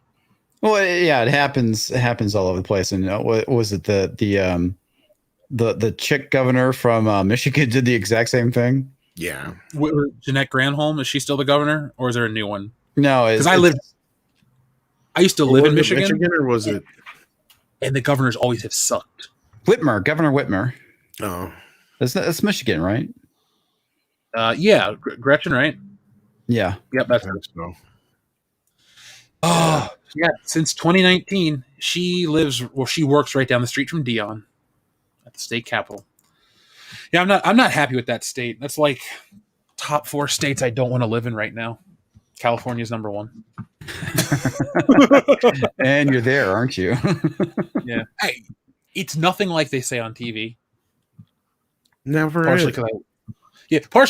Well, yeah, it happens. It happens all over the place. And what was it? The chick governor from Michigan did the exact same thing. Yeah, Jeanette Granholm, is she still the governor, or is there a new one? No, because I used to live in Michigan, or was it? And the governors always have sucked. Governor Whitmer. Oh, that's Michigan, right? Yeah, Gretchen, right? Yeah. Yep, that's her. Oh, yeah. Since 2019, she works right down the street from Dion at the state capitol. Yeah, I'm not happy with that state. That's like top 4 states I don't want to live in right now. California's number 1. And you're there, aren't you? Yeah. Hey, it's nothing like they say on TV. Never. Partially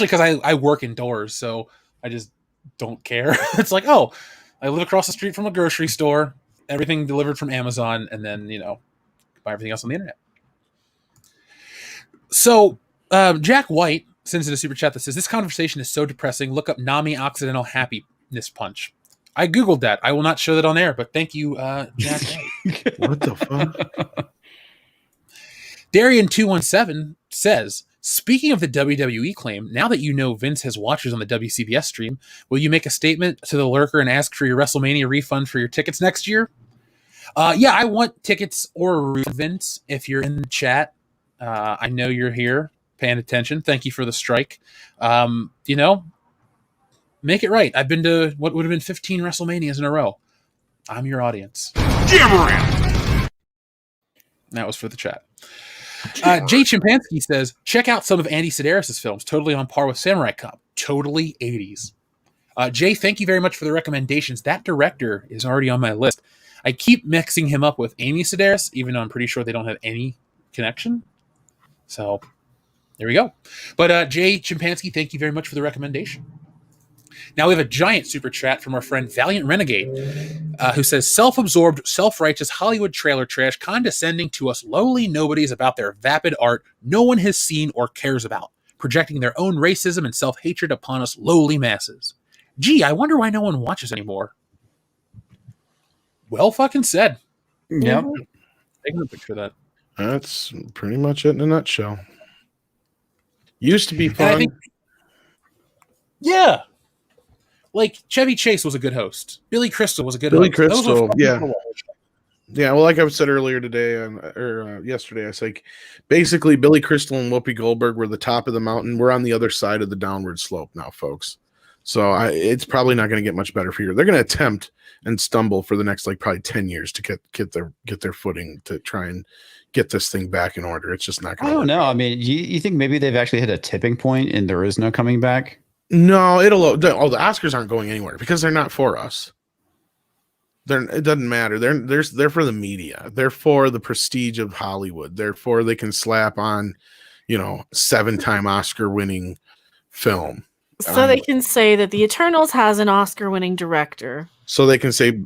because I work indoors, so I just don't care. It's like, oh, I live across the street from a grocery store, everything delivered from Amazon, and then, buy everything else on the internet. So, Jack White sends in a super chat that says, "This conversation is so depressing. Look up Nami Occidental Happiness Punch. I googled that. I will not show that on air, but thank you, Jack. What the fuck? Darian217 says, speaking of the WWE claim, now that you know Vince has watchers on the WCBS stream, will you make a statement to the lurker and ask for your WrestleMania refund for your tickets next year? Yeah, I want tickets or a refund, Vince. If you're in the chat, I know you're here paying attention. Thank you for the strike. Make it right. I've been to what would have been 15 WrestleManias in a row. I'm your audience. That was for the chat. Jay Chimpansky says, check out some of Andy Sedaris' films. Totally on par with Samurai Cop. Totally 80s. Jay, thank you very much for the recommendations. That director is already on my list. I keep mixing him up with Amy Sedaris, even though I'm pretty sure they don't have any connection. So, there we go. But Jay Chimpansky, thank you very much for the recommendation. Now we have a giant super chat from our friend Valiant Renegade, who says, self-absorbed, self-righteous Hollywood trailer trash condescending to us lowly nobodies about their vapid art no one has seen or cares about, projecting their own racism and self-hatred upon us lowly masses. Gee, I wonder why no one watches anymore. Well fucking said. Yep. Taking a picture of that. That's pretty much it in a nutshell. Used to be fun. Yeah. Like, Chevy Chase was a good host. Billy Crystal was a good Billy host. Those were Crystal, fun yeah. people to watch. Yeah, well, like I said earlier today, or yesterday, I was like, basically, Billy Crystal and Whoopi Goldberg were the top of the mountain. We're on the other side of the downward slope now, folks. So it's probably not going to get much better for you. They're going to attempt and stumble for the next, like, probably 10 years to get their footing to try and get this thing back in order. It's just not going to. I don't know. I mean, you think maybe they've actually hit a tipping point and there is no coming back? No, the Oscars aren't going anywhere because they're not for us. It doesn't matter. They're for the media. They're for the prestige of Hollywood. Therefore, they can slap on, 7-time Oscar-winning film. So they can say that The Eternals has an Oscar-winning director. So they can say,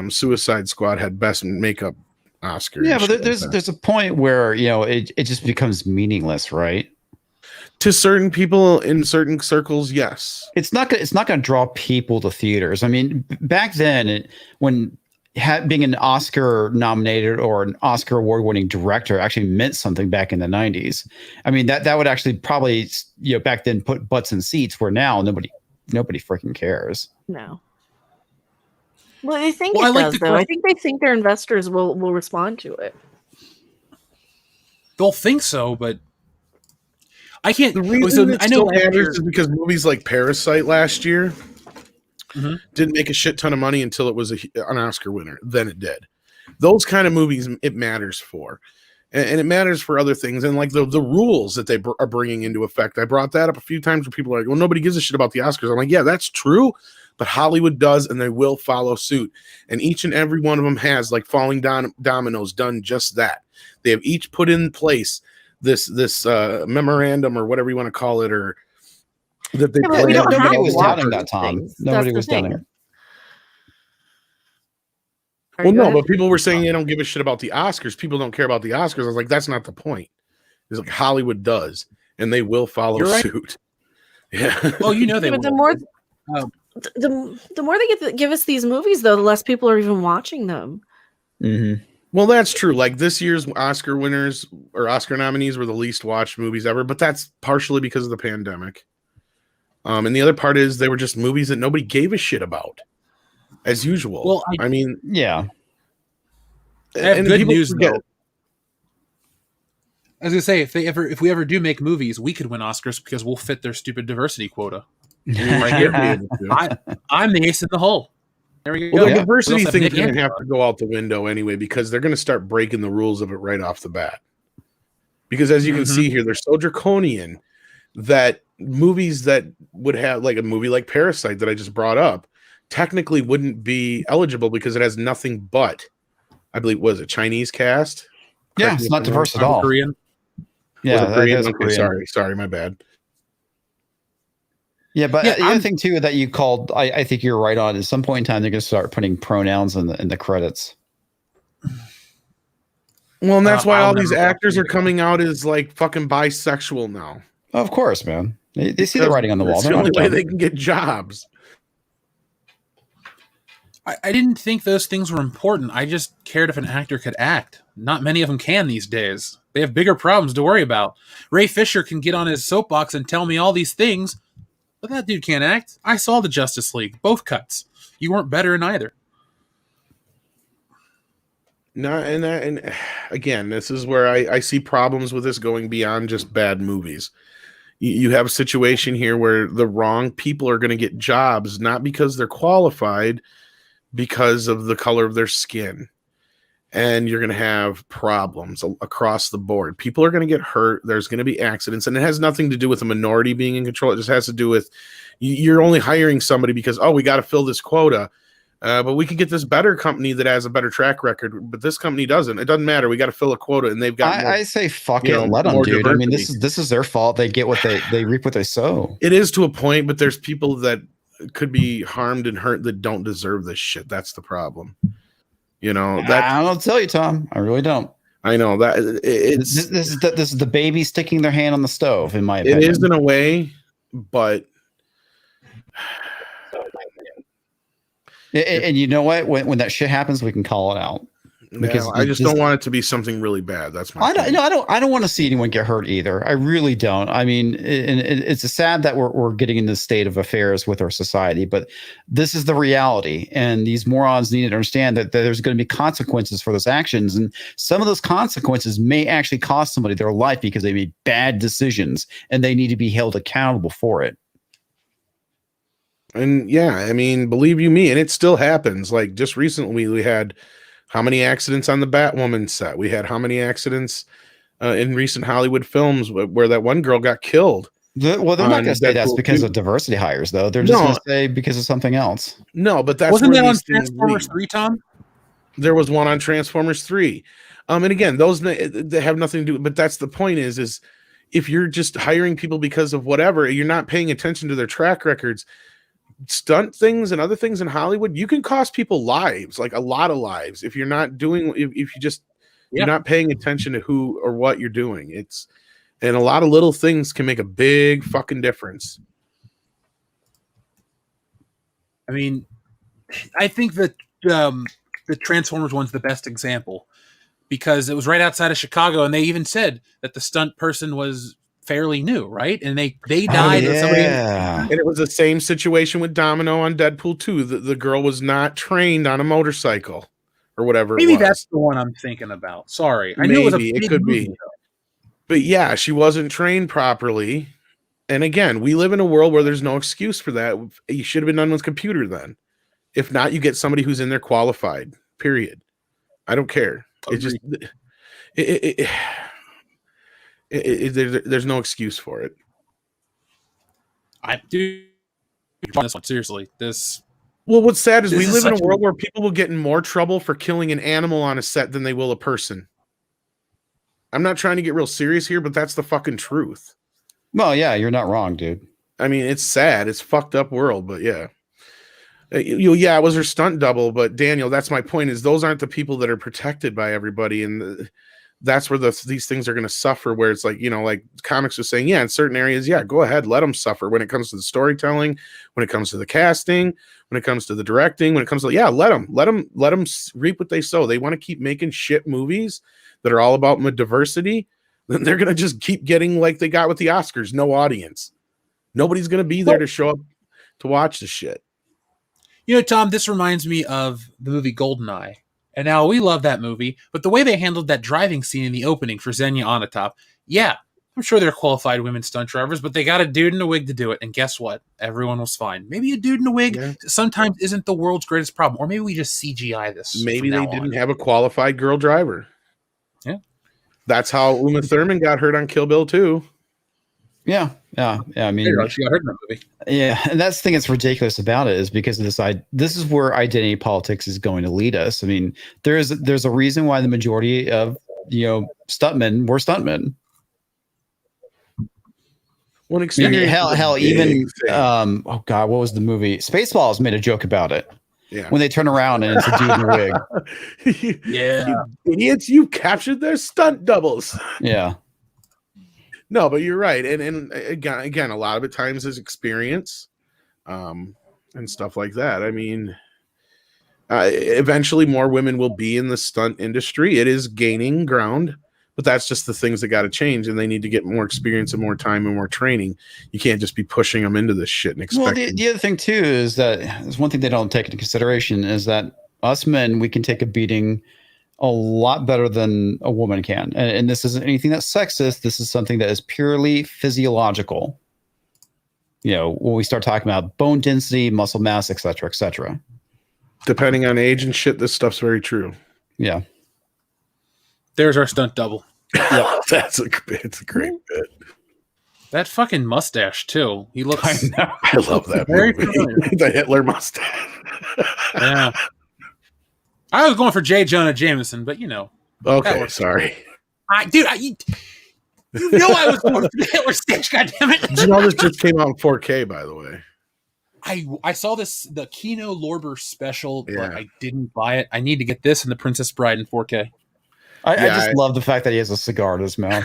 Suicide Squad had best makeup Oscar. Yeah, but there's a point where it just becomes meaningless, right? To certain people in certain circles, yes. It's not going to draw people to theaters. I mean, back then, when being an Oscar nominated or an Oscar award winning director actually meant something back in the 90s. I mean, that would actually probably back then put butts in seats, where now nobody freaking cares. No. Well, they think it does, though. I think they think their investors will respond to it. They'll think so, but I can't. The reason it still matters is because movies like Parasite last year didn't make a shit ton of money until it was an Oscar winner. Then it did. Those kind of movies, it matters for. And it matters for other things. And like the rules that they are bringing into effect. I brought that up a few times where people are like, well, nobody gives a shit about the Oscars. I'm like, yeah, that's true. But Hollywood does, and they will follow suit. And each and every one of them has, like falling dominoes, done just that. They have each put in place this memorandum or whatever you want to call it, or that they. Yeah, nobody was doubting that, Tom. Nobody was doubting it. Well, no, but people were saying they don't give a shit about the Oscars. People don't care about the Oscars. I was like, that's not the point. It's like Hollywood does, and they will follow suit. Yeah. Oh, they will. The more they give us these movies, though, the less people are even watching them. Mm-hmm. Well, that's true. Like this year's Oscar winners or Oscar nominees were the least watched movies ever, but that's partially because of the pandemic. And the other part is they were just movies that nobody gave a shit about, as usual. Well, I mean, yeah. I have good news though. I was gonna say if we ever do make movies, we could win Oscars because we'll fit their stupid diversity quota. I'm the ace in the hole. There we go. Well, the diversity thing is going to have to go out the window anyway, because they're going to start breaking the rules of it right off the bat. Because as you can see here, they're so draconian that movies that would have, like a movie like Parasite that I just brought up, technically wouldn't be eligible because it has nothing but, I believe, was a Chinese cast? Yeah, it's not diverse at all. Korean. Yeah, Korean? Okay, sorry, my bad. Yeah, but the other thing too that you called, I think you're right on. At some point in time, they're going to start putting pronouns in the credits. Well, and that's why all these actors are coming out as like fucking bisexual now. Of course, man. They see the writing on the wall. It's the only way they can get jobs. I didn't think those things were important. I just cared if an actor could act. Not many of them can these days. They have bigger problems to worry about. Ray Fisher can get on his soapbox and tell me all these things, but that dude can't act. I saw the Justice League, both cuts. You weren't better in either. No, and again, this is where I see problems with this going beyond just bad movies. You have a situation here where the wrong people are going to get jobs, not because they're qualified, because of the color of their skin. And you're going to have problems across the board. People are going to get hurt. There's going to be accidents. And it has nothing to do with a minority being in control. It just has to do with you're only hiring somebody because, we got to fill this quota. But we could get this better company that has a better track record, but this company doesn't. It doesn't matter. We got to fill a quota, and they've got. I say fuck it, let them, dude. Diversity. I mean, this is their fault. They get what they reap what they sow. It is to a point, but there's people that could be harmed and hurt that don't deserve this shit. That's the problem. I don't tell you, Tom. I really don't. I know that this is the baby sticking their hand on the stove. In my opinion, it is in a way, but. And you know what? When that shit happens, we can call it out. Because I just don't want it to be something really bad. That's my. I don't want to see anyone get hurt either. I really don't. I mean, it's sad that we're getting in this state of affairs with our society, but this is the reality. And these morons need to understand that there's going to be consequences for those actions, and some of those consequences may actually cost somebody their life because they made bad decisions, and they need to be held accountable for it. And yeah, I mean, believe you me, and it still happens. Like just recently, we had how many accidents on the Batwoman set? We had how many accidents in recent Hollywood films where that one girl got killed? They're not going to say that's because of diversity hires, though. They're just going to say because of something else. No, but that's wasn't that on Transformers 3, Tom? There was one on Transformers 3. And again, those they have nothing to do. But that's the point is if you're just hiring people because of whatever, you're not paying attention to their track records. Stunt things and other things in Hollywood, you can cost people lives, like a lot of lives, if you're not doing, if you just you're not paying attention to who or what you're doing. And a lot of little things can make a big fucking difference. I mean, I think that the Transformers one's the best example because it was right outside of Chicago, and they even said that the stunt person was fairly new, right? And they died. And it was the same situation with Domino on Deadpool 2. The girl was not trained on a motorcycle or whatever. Maybe that's the one I'm thinking about. Sorry, I knew it was a big could movie, be. But yeah, she wasn't trained properly. And again, we live in a world where there's no excuse for that. You should have been done with computer then. If not, you get somebody who's in there qualified. Period. I don't care. Agreed. There's no excuse for it. I do this one seriously. Well, what's sad is we live in a world where people will get in more trouble for killing an animal on a set than they will a person. I'm not trying to get real serious here, but that's the fucking truth. Well, yeah, you're not wrong, dude. I mean, it's sad. It's a fucked up world, but yeah. It was her stunt double, but Daniel, that's my point. Is those aren't the people that are protected by everybody, and that's where these things are going to suffer. Where it's like, like comics was saying, in certain areas, go ahead, let them suffer. When it comes to the storytelling, when it comes to the casting, when it comes to the directing, when it comes to let them reap what they sow. They want to keep making shit movies that are all about diversity. Then they're going to just keep getting like they got with the Oscars, no audience. Nobody's going to be there to show up to watch the shit. Tom, this reminds me of the movie Goldeneye. And now we love that movie, but the way they handled that driving scene in the opening for Xenia Onatopp, I'm sure they're qualified women stunt drivers, but they got a dude in a wig to do it. And guess what? Everyone was fine. Maybe a dude in a wig sometimes isn't the world's greatest problem. Or maybe we just CGI this. Maybe they didn't have a qualified girl driver. Yeah. That's how Uma Thurman got hurt on Kill Bill 2. Yeah. I mean, she got hurt in that movie. Yeah, and that's the thing that's ridiculous about it is because of this. This is where identity politics is going to lead us. I mean, there's a reason why the majority of stuntmen were stuntmen. One experience. Hell, even oh god, what was the movie? Spaceballs made a joke about it. Yeah. When they turn around and it's a dude in a wig. You idiots, you captured their stunt doubles. Yeah. No, but you're right. And again, a lot of it times is experience and stuff like that. I mean, Eventually, more women will be in the stunt industry. It is gaining ground, but that's just the things that got to change, and they need to get more experience and more time and more training. You can't just be pushing them into this shit and expecting. Well, the other thing too is that there's one thing they don't take into consideration is that us men, we can take a beating a lot better than a woman can. And this isn't anything that's sexist. This is something that is purely physiological. You know, when we start talking about bone density, muscle mass, et cetera, et cetera. Depending on age and shit, this stuff's very true. Yeah. There's our stunt double. Yeah, it's a great bit. That fucking mustache too. He looks. I love that very movie. familiar. The Hitler mustache. Yeah. I was going for J. Jonah Jameson, but you know. Okay, sorry. You know I was going for the Hitler sketch. Goddammit! Did you know this just came out in 4K? By the way, I saw the Kino Lorber special, Yeah. but I didn't buy it. I need to get this and the Princess Bride in 4K. I just love the fact that he has a cigar in his mouth.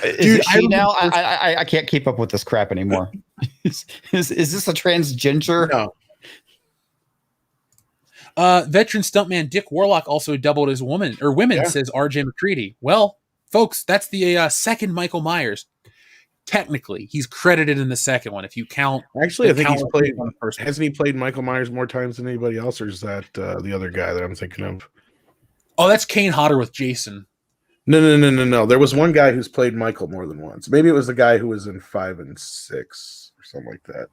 Is she now? I can't keep up with this crap anymore. is this a transgender? No. Veteran stuntman Dick Warlock also doubled as women, says RJ McCready. Well, folks, that's the second Michael Myers. Technically, he's credited in the second one. If you count, Actually, I think he's played. Hasn't he played Michael Myers more times than anybody else, or is that the other guy that I'm thinking of? Oh, that's Kane Hodder with Jason. No. There was one guy who's played Michael more than once. Maybe it was the guy who was in 5 and 6 or something like that.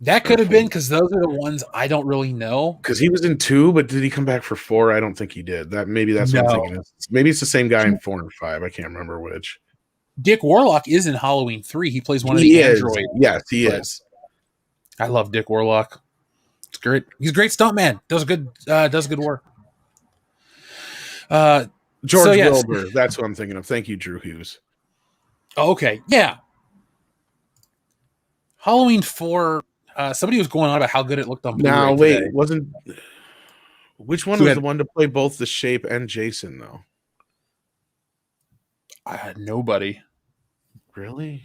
That could have been, because those are the ones I don't really know. Because he was in 2, but did he come back for 4? I don't think he did. Maybe that's what I'm thinking. Maybe it's the same guy in 4 and 5. I can't remember which. Dick Warlock is in Halloween 3. He plays one of the androids. Yes, he is. I love Dick Warlock. It's great. He's a great stuntman. Does good work. George Wilbur. That's what I'm thinking of. Thank you, Drew Hughes. Oh, okay. Yeah. Halloween 4. Somebody was going on about how good it looked on Blu-ray. Now, wait, today. which one was the one to play both the Shape and Jason, though? Nobody. Really?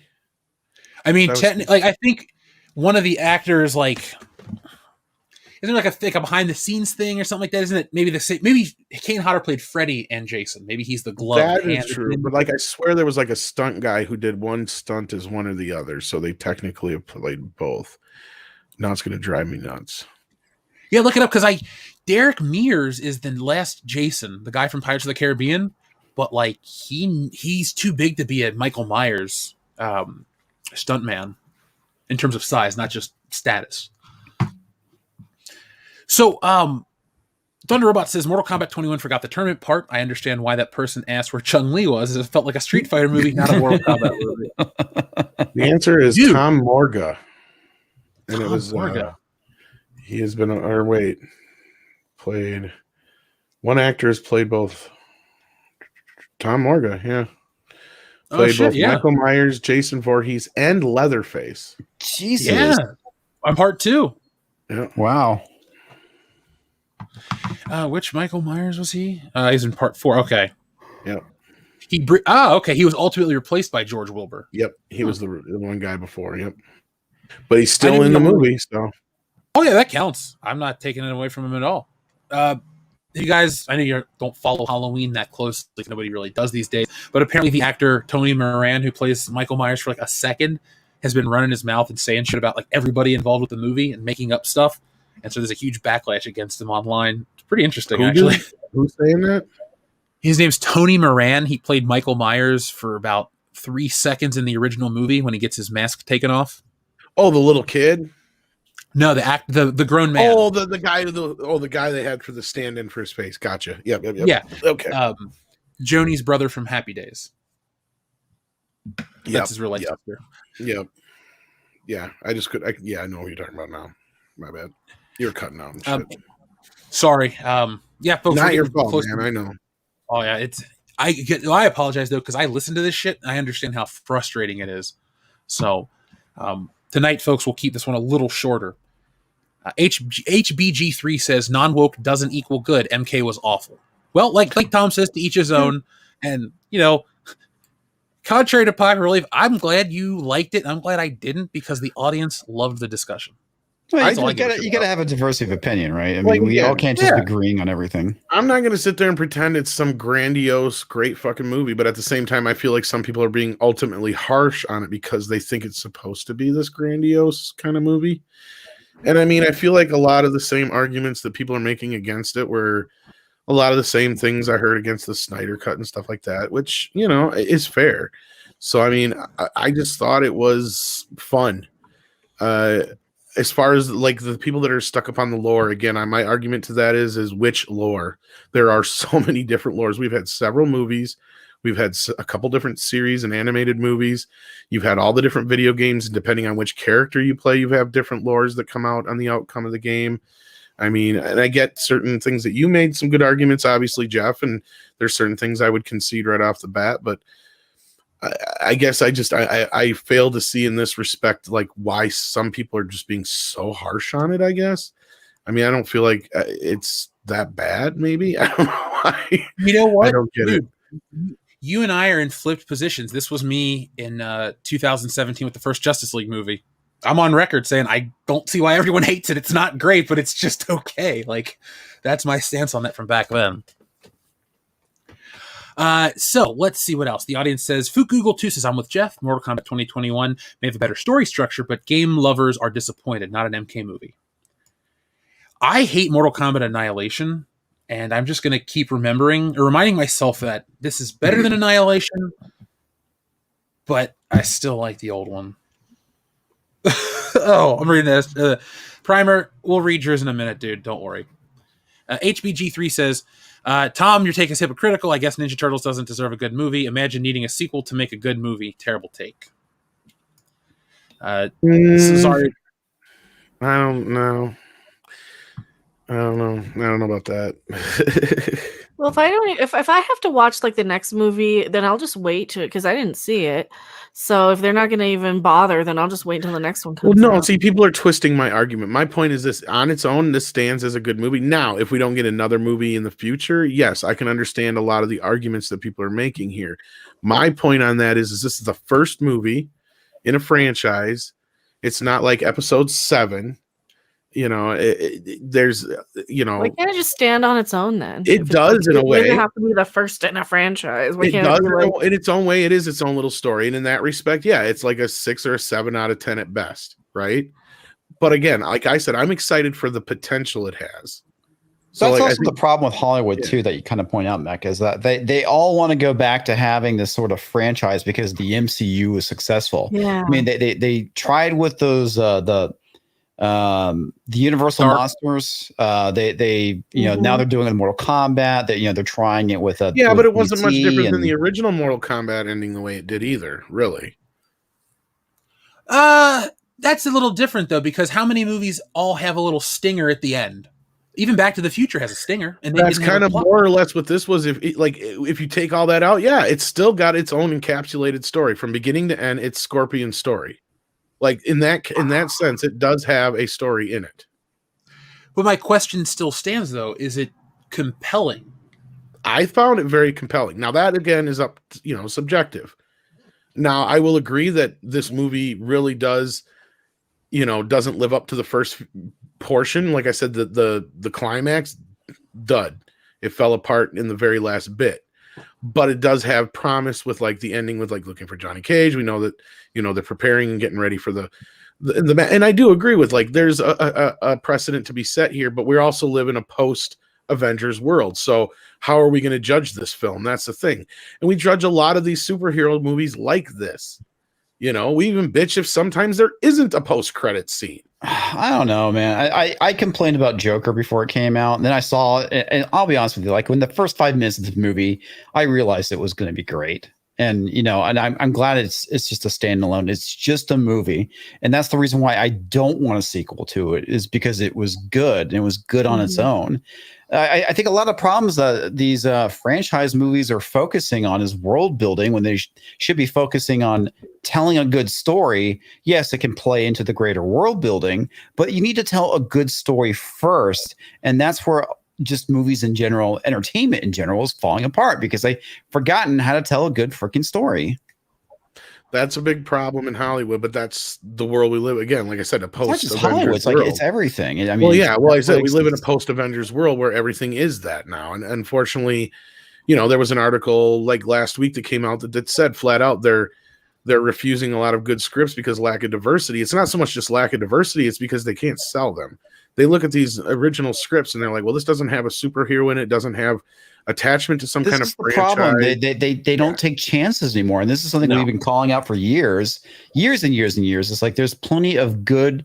I mean, technically, I think one of the actors, isn't there like a behind the scenes thing or something like that? Isn't it? Maybe maybe Kane Hodder played Freddy and Jason. Maybe he's the glove. That is true. But I swear there was a stunt guy who did one stunt as one or the other, so they technically have played both. Now it's going to drive me nuts. Yeah, look it up, because Derek Mears is the last Jason, the guy from Pirates of the Caribbean, but he's too big to be a Michael Myers stuntman in terms of size, not just status. So, Thunder Robot says Mortal Kombat 21 forgot the tournament part. I understand why that person asked where Chun-Li was. It felt like a Street Fighter movie, not a Mortal Kombat movie. The answer is Tom Morga. And it was he has been played one actor has played both. Tom Morga, yeah. Played both Michael Myers, Jason Voorhees, and Leatherface. Jesus. Yeah. On part 2. Yeah. Wow. Which Michael Myers was he? He's in part 4. Okay. Yeah. Okay. He was ultimately replaced by George Wilbur. Yep. He was the one guy before. Yep. But he's still in the movie, so. Oh yeah, that counts. I'm not taking it away from him at all. You guys, I know you don't follow Halloween that closely. Nobody really does these days. But apparently the actor Tony Moran, who plays Michael Myers for a second, has been running his mouth and saying shit about everybody involved with the movie and making up stuff. And so there's a huge backlash against him online. It's pretty interesting, actually. Who's saying that? His name's Tony Moran. He played Michael Myers for about 3 seconds in the original movie when he gets his mask taken off. Oh, the little kid? No, the grown man. Oh, the guy they had for the stand-in for his face. Gotcha. Yep. Yeah. Okay. Joni's brother from Happy Days. That's his real life sister. Yep. Yeah. I know what you're talking about now. My bad. You're cutting out and shit. Sorry. Yeah, folks. Not your fault, man. I know. Oh yeah, I apologize though, because I listen to this shit and I understand how frustrating it is. So tonight, folks, we'll keep this one a little shorter. HBG3 says non-woke doesn't equal good. MK was awful. Well, like Tom says, to each his own. And contrary to popular belief, I'm glad you liked it. I'm glad I didn't, because the audience loved the discussion. Well, That's all I you give a gotta shit you gotta about. have a diversity of opinion, right? I Like, mean, we all again, can't just be yeah. agreeing on everything. I'm not going to sit there and pretend it's some grandiose, great fucking movie, but at the same time, I feel like some people are being ultimately harsh on it because they think it's supposed to be this grandiose kind of movie. And I mean, I feel like a lot of the same arguments that people are making against it were a lot of the same things I heard against the Snyder Cut and stuff like that, which, you know, is fair. So, I mean, I just thought it was fun. As far as like the people that are stuck up on the lore, again, my argument to that is which lore? There are so many different lores. We've had several movies. We've had a couple different series and animated movies. You've had all the different video games, and depending on which character you play, you have different lores that come out on the outcome of the game. I mean, and I get certain things that you made some good arguments, obviously, Jeff, and there's certain things I would concede right off the bat, but I guess I fail to see in this respect like why some people are just being so harsh on it. I guess. I mean, I don't feel like it's that bad. Maybe I don't know why. You know what? I don't get it. You and I are in flipped positions. This was me in 2017 with the first Justice League movie. I'm on record saying I don't see why everyone hates it. It's not great, but it's just okay. Like that's my stance on that from back then. So let's see what else. The audience says, Google2 says, I'm with Jeff. Mortal Kombat 2021 may have a better story structure, but game lovers are disappointed. Not an MK movie. I hate Mortal Kombat Annihilation, and I'm just going to keep reminding myself that this is better than Annihilation, but I still like the old one. Oh, I'm reading this. Primer, we'll read yours in a minute, dude. Don't worry. HBG3 says, Tom, your take is hypocritical. I guess Ninja Turtles doesn't deserve a good movie. Imagine needing a sequel to make a good movie. Terrible take. Sorry. I don't know. I don't know about that. Well, if I have to watch like the next movie, then I'll just wait to it because I didn't see it. So if they're not going to even bother, then I'll just wait until the next one comes. Well, no, out. see, people are twisting my argument. My point is this: on its own, this stands as a good movie. Now, if we don't get another movie in the future, yes, I can understand a lot of the arguments that people are making here. My point on that is this is the first movie in a franchise. It's not like Episode 7. You know, there's, you know, why can't it just stand on its own then? It does in a way. It have to be the first in a franchise. It does in its own way. It is its own little story, and in that respect, yeah, it's like a 6 or a 7 out of 10 at best, right? But again, like I said, I'm excited for the potential it has. So that's also the problem with Hollywood too, that you kind of point out, Mecca, is that they all want to go back to having this sort of franchise because the MCU was successful. Yeah. I mean, they tried with those the Universal Monsters. They now they're doing it in Mortal Kombat. That they're trying it with yeah, but it wasn't much different than the original Mortal Kombat ending the way it did either, really. That's a little different though, because how many movies all have a little stinger at the end? Even Back to the Future has a stinger, and that's kind of more or less what this was. If you take all that out, yeah, it's still got its own encapsulated story from beginning to end. It's Scorpion's story. Like in that sense, it does have a story in it. But my question still stands, though: is it compelling? I found it very compelling. Now that again is up, subjective. Now I will agree that this movie really doesn't live up to the first portion. Like I said, the climax, dud. It fell apart in the very last bit. But it does have promise with like the ending with like looking for Johnny Cage. We know that they're preparing and getting ready for the and I do agree with like there's a precedent to be set here, but we also live in a post Avengers world. So how are we going to judge this film? That's the thing. And we judge a lot of these superhero movies like this. We even bitch if sometimes there isn't a post-credit scene. I don't know, man. I complained about Joker before it came out, and then I saw it, and I'll be honest with you, like when the first 5 minutes of the movie, I realized it was going to be great. And and I'm glad it's just a standalone. It's just a movie, and that's the reason why I don't want a sequel to it, is because it was good and it was good on its own. I think a lot of problems that these franchise movies are focusing on is world building when they should be focusing on telling a good story. Yes, it can play into the greater world building, but you need to tell a good story first. And that's where just movies in general, entertainment in general, is falling apart because they've forgotten how to tell a good freaking story. That's a big problem in Hollywood, but that's the world we live. Again, like I said, a It's not just post Hollywood. Avengers It's like world. it's everything. I mean, Well, yeah. Well, I said we Netflix, live in a it's- post Avengers world where everything is that now, and unfortunately, there was an article like last week that came out that said flat out they're refusing a lot of good scripts because lack of diversity. It's not so much just lack of diversity; it's because they can't sell them. They look at these original scripts and they're like, "Well, this doesn't have a superhero in it. Doesn't have attachment to some This kind is of the franchise." problem. They don't take chances anymore, and this is something No. we've been calling out for years and years and years. It's like there's plenty of good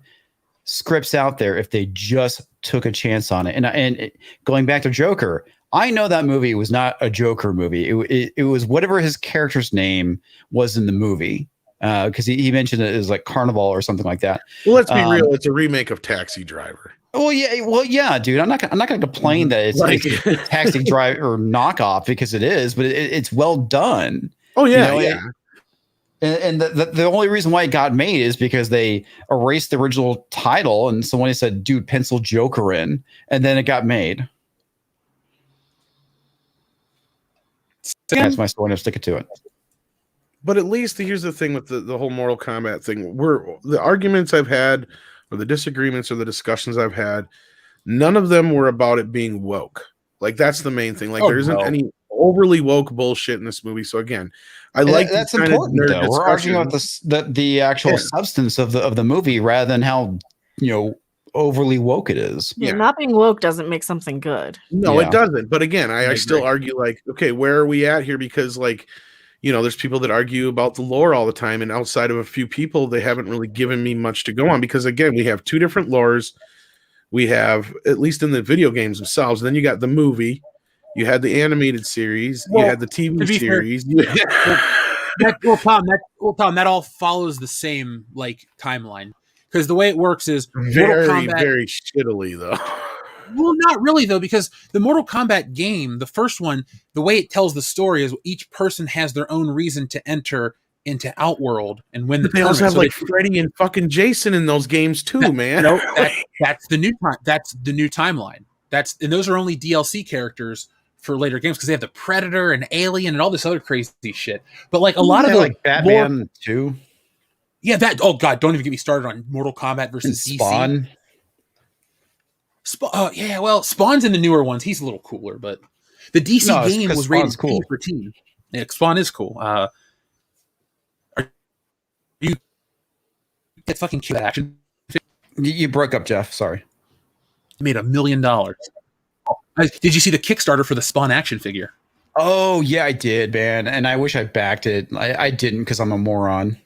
scripts out there if they just took a chance on it. And going back to Joker, I know that movie was not a Joker movie. It was whatever his character's name was in the movie, because he mentioned it as like Carnival or something like that. Well, let's be real. It's a remake of Taxi Driver. Well, yeah, dude. I'm not going to complain that it's a Taxi Driver knockoff because it is, but it's well done. Oh yeah, And the only reason why it got made is because they erased the original title and somebody said, "Dude, pencil Joker in," and then it got made. That's my story. I'm sticking to it. But at least here's the thing with the whole Mortal Kombat thing. The arguments I've had, or the disagreements, or the discussions I've had, none of them were about it being woke. Like that's the main thing. Like there isn't any overly woke bullshit in this movie. So again, I like that's important though. We're arguing about the actual substance of the movie rather than how overly woke it is. Yeah, not being woke doesn't make something good. No, it doesn't. But again, I still argue like, okay, where are we at here? Because like, there's people that argue about the lore all the time, and outside of a few people, they haven't really given me much to go on. Because again, we have two different lores. We have, at least in the video games themselves. And then you got the movie. You had the animated series. You had the TV series. Tom, that all follows the same like timeline. Because the way it works is very, very shittily, though. Well, not really, though, because the Mortal Kombat game, the first one, the way it tells the story is each person has their own reason to enter into Outworld and win the They also have Freddy and fucking Jason in those games too, man. No, that's the new time. That's the new timeline. And those are only DLC characters for later games because they have the Predator and Alien and all this other crazy shit. But like a lot of the like Batman too. Yeah, oh god, don't even get me started on Mortal Kombat versus Spawn. DC. Yeah, well, Spawn's in the newer ones. He's a little cooler, but the DC game was rated cool for teen. Yeah, Spawn is cool. You get fucking cute action. You broke up, Jeff. Sorry. Made $1 million. Did you see the Kickstarter for the Spawn action figure? Oh yeah, I did, man, and I wish I backed it. I didn't because I'm a moron.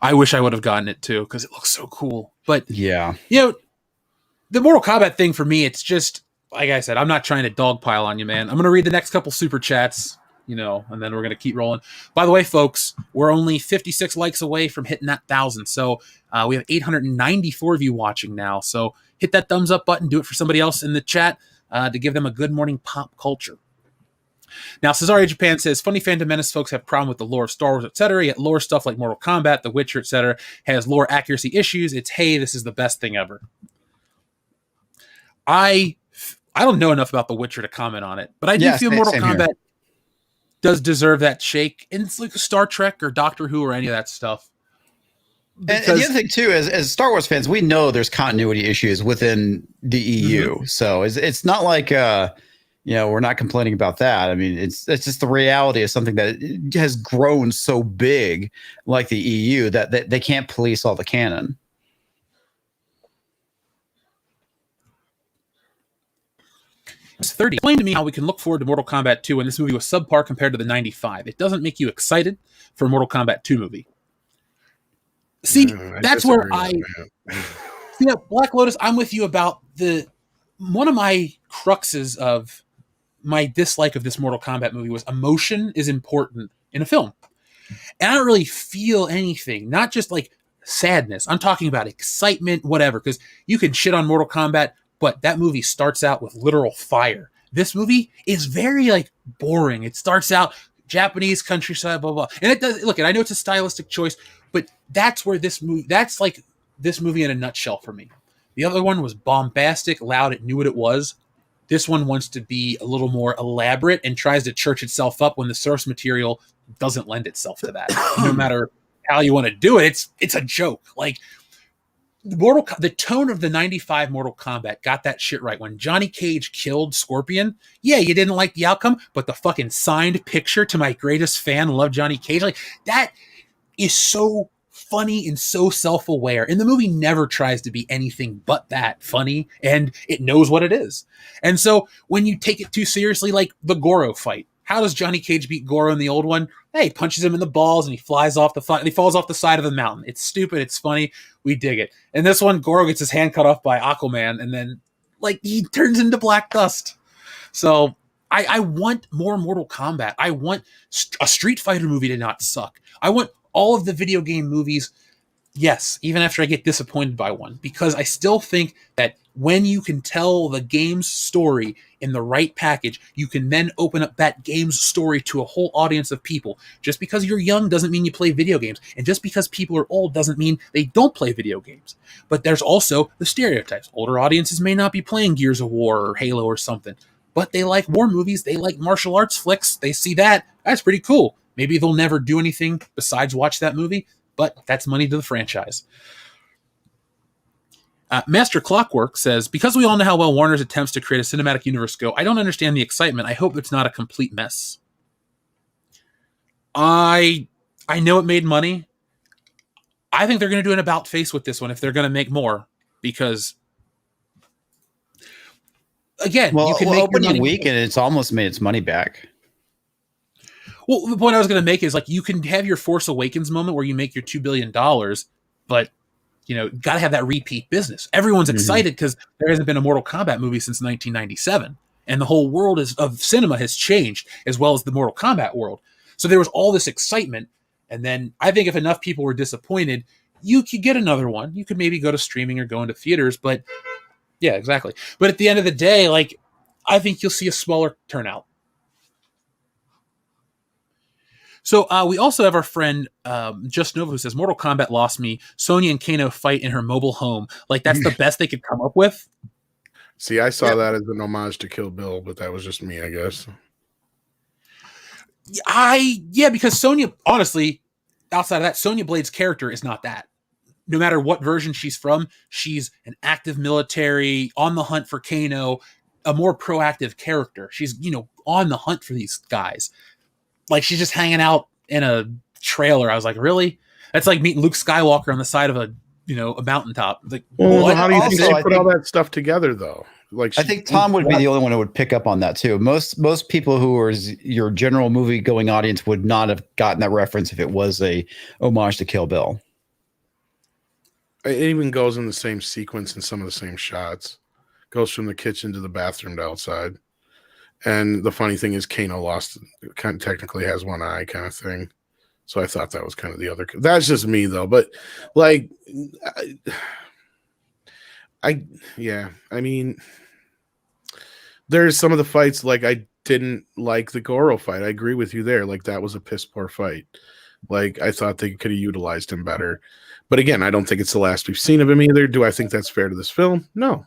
I wish I would have gotten it too because it looks so cool. But yeah, the Mortal Kombat thing for me, it's just like I said. I'm not trying to dogpile on you, man. I'm gonna read the next couple super chats, and then we're gonna keep rolling. By the way, folks, we're only 56 likes away from hitting that 1,000. So we have 894 of you watching now. So hit that thumbs up button. Do it for somebody else in the chat to give them a good morning pop culture. Now, Cesario Japan says, funny Phantom Menace folks have problem with the lore of Star Wars, etc. Yet lore stuff like Mortal Kombat, The Witcher, etc. has lore accuracy issues. It's, hey, this is the best thing ever. I don't know enough about The Witcher to comment on it, but I do feel Mortal Kombat does deserve that shake. And it's like Star Trek or Doctor Who or any of that stuff. And the other thing too, as Star Wars fans, we know there's continuity issues within the EU. Mm-hmm. So it's not like we're not complaining about that. I mean, it's just the reality of something that has grown so big, like the EU, that they can't police all the canon. It's 30. Explain to me how we can look forward to Mortal Kombat 2 when this movie was subpar compared to the 95. It doesn't make you excited for a Mortal Kombat 2 movie. See, that's where Black Lotus, I'm with you about one of my cruxes of my dislike of this Mortal Kombat movie was emotion is important in a film. And I don't really feel anything, not just like sadness. I'm talking about excitement, whatever, because you can shit on Mortal Kombat, but that movie starts out with literal fire. This movie is very like boring. It starts out Japanese countryside, blah, blah. And it does, look, and I know it's a stylistic choice, but that's where that's like this movie in a nutshell for me. The other one was bombastic, loud, it knew what it was. This one wants to be a little more elaborate and tries to church itself up when the source material doesn't lend itself to that. No matter how you want to do it, it's a joke. Like the tone of the 95 Mortal Kombat got that shit right. When Johnny Cage killed Scorpion, yeah, you didn't like the outcome, but the fucking signed picture to my greatest fan, love Johnny Cage, like that is so funny and so self-aware. And the movie never tries to be anything but that funny, and it knows what it is. And so when you take it too seriously, like the Goro fight, how does Johnny Cage beat Goro in the old one? Hey, he punches him in the balls and he falls off the side of the mountain. It's stupid. It's funny. We dig it. And this one, Goro gets his hand cut off by Aquaman, and then like he turns into black dust. So I want more Mortal Kombat. I want a Street Fighter movie to not suck. I want all of the video game movies, yes, even after I get disappointed by one, because I still think that when you can tell the game's story in the right package, you can then open up that game's story to a whole audience of people. Just because you're young doesn't mean you play video games. And just because people are old doesn't mean they don't play video games. But there's also the stereotypes. Older audiences may not be playing Gears of War or Halo or something, but they like war movies. They like martial arts flicks. They see that. That's pretty cool. Maybe they'll never do anything besides watch that movie, but that's money to the franchise. Master Clockwork says, because we all know how well Warner's attempts to create a cinematic universe go, I don't understand the excitement. I hope it's not a complete mess. I know it made money. I think they're going to do an about face with this one if they're going to make more, because again, you can make opening week and it's almost made its money back. Well, the point I was going to make is like you can have your Force Awakens moment where you make your $2 billion, but you know, got to have that repeat business. Everyone's excited because there hasn't been a Mortal Kombat movie since 1997, and the whole world of cinema has changed as well as the Mortal Kombat world. So there was all this excitement, and then I think if enough people were disappointed, you could get another one. You could maybe go to streaming or go into theaters, but yeah, exactly. But at the end of the day, like I think you'll see a smaller turnout. So we also have our friend Just Nova who says, Mortal Kombat lost me. Sonya and Kano fight in her mobile home. Like, that's the best they could come up with. See, I saw that as an homage to Kill Bill, but that was just me, I guess. Because Sonya, honestly, outside of that, Sonya Blade's character is not that. No matter what version she's from, she's an active military, on the hunt for Kano, a more proactive character. She's, on the hunt for these guys. Like, she's just hanging out in a trailer. I was like, really? That's like meeting Luke Skywalker on the side of a mountaintop. Like, well, how do you think they put all that stuff together, though? Like, I think Tom would be the only one who would pick up on that too. Most people who are your general movie going audience would not have gotten that reference if it was a homage to Kill Bill. It even goes in the same sequence and some of the same shots. Goes from the kitchen to the bathroom to outside. And the funny thing is, Kano technically has one eye, kind of thing. So I thought that was kind of the other. That's just me, though. But like, I mean, there's some of the fights like I didn't like the Goro fight. I agree with you there. Like, that was a piss poor fight. Like, I thought they could have utilized him better. But again, I don't think it's the last we've seen of him either. Do I think that's fair to this film? No.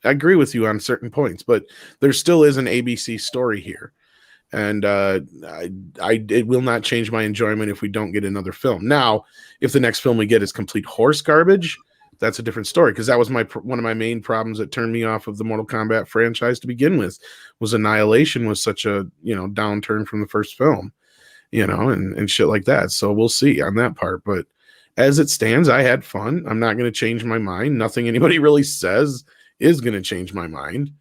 I agree with you on certain points, but there still is an ABC story here. And it will not change my enjoyment if we don't get another film. Now, if the next film we get is complete horse garbage, that's a different story, because that was one of my main problems that turned me off of the Mortal Kombat franchise to begin with, was Annihilation was such a, downturn from the first film, and shit like that. So we'll see on that part. But as it stands, I had fun. I'm not going to change my mind. Nothing anybody really says is going to change my mind.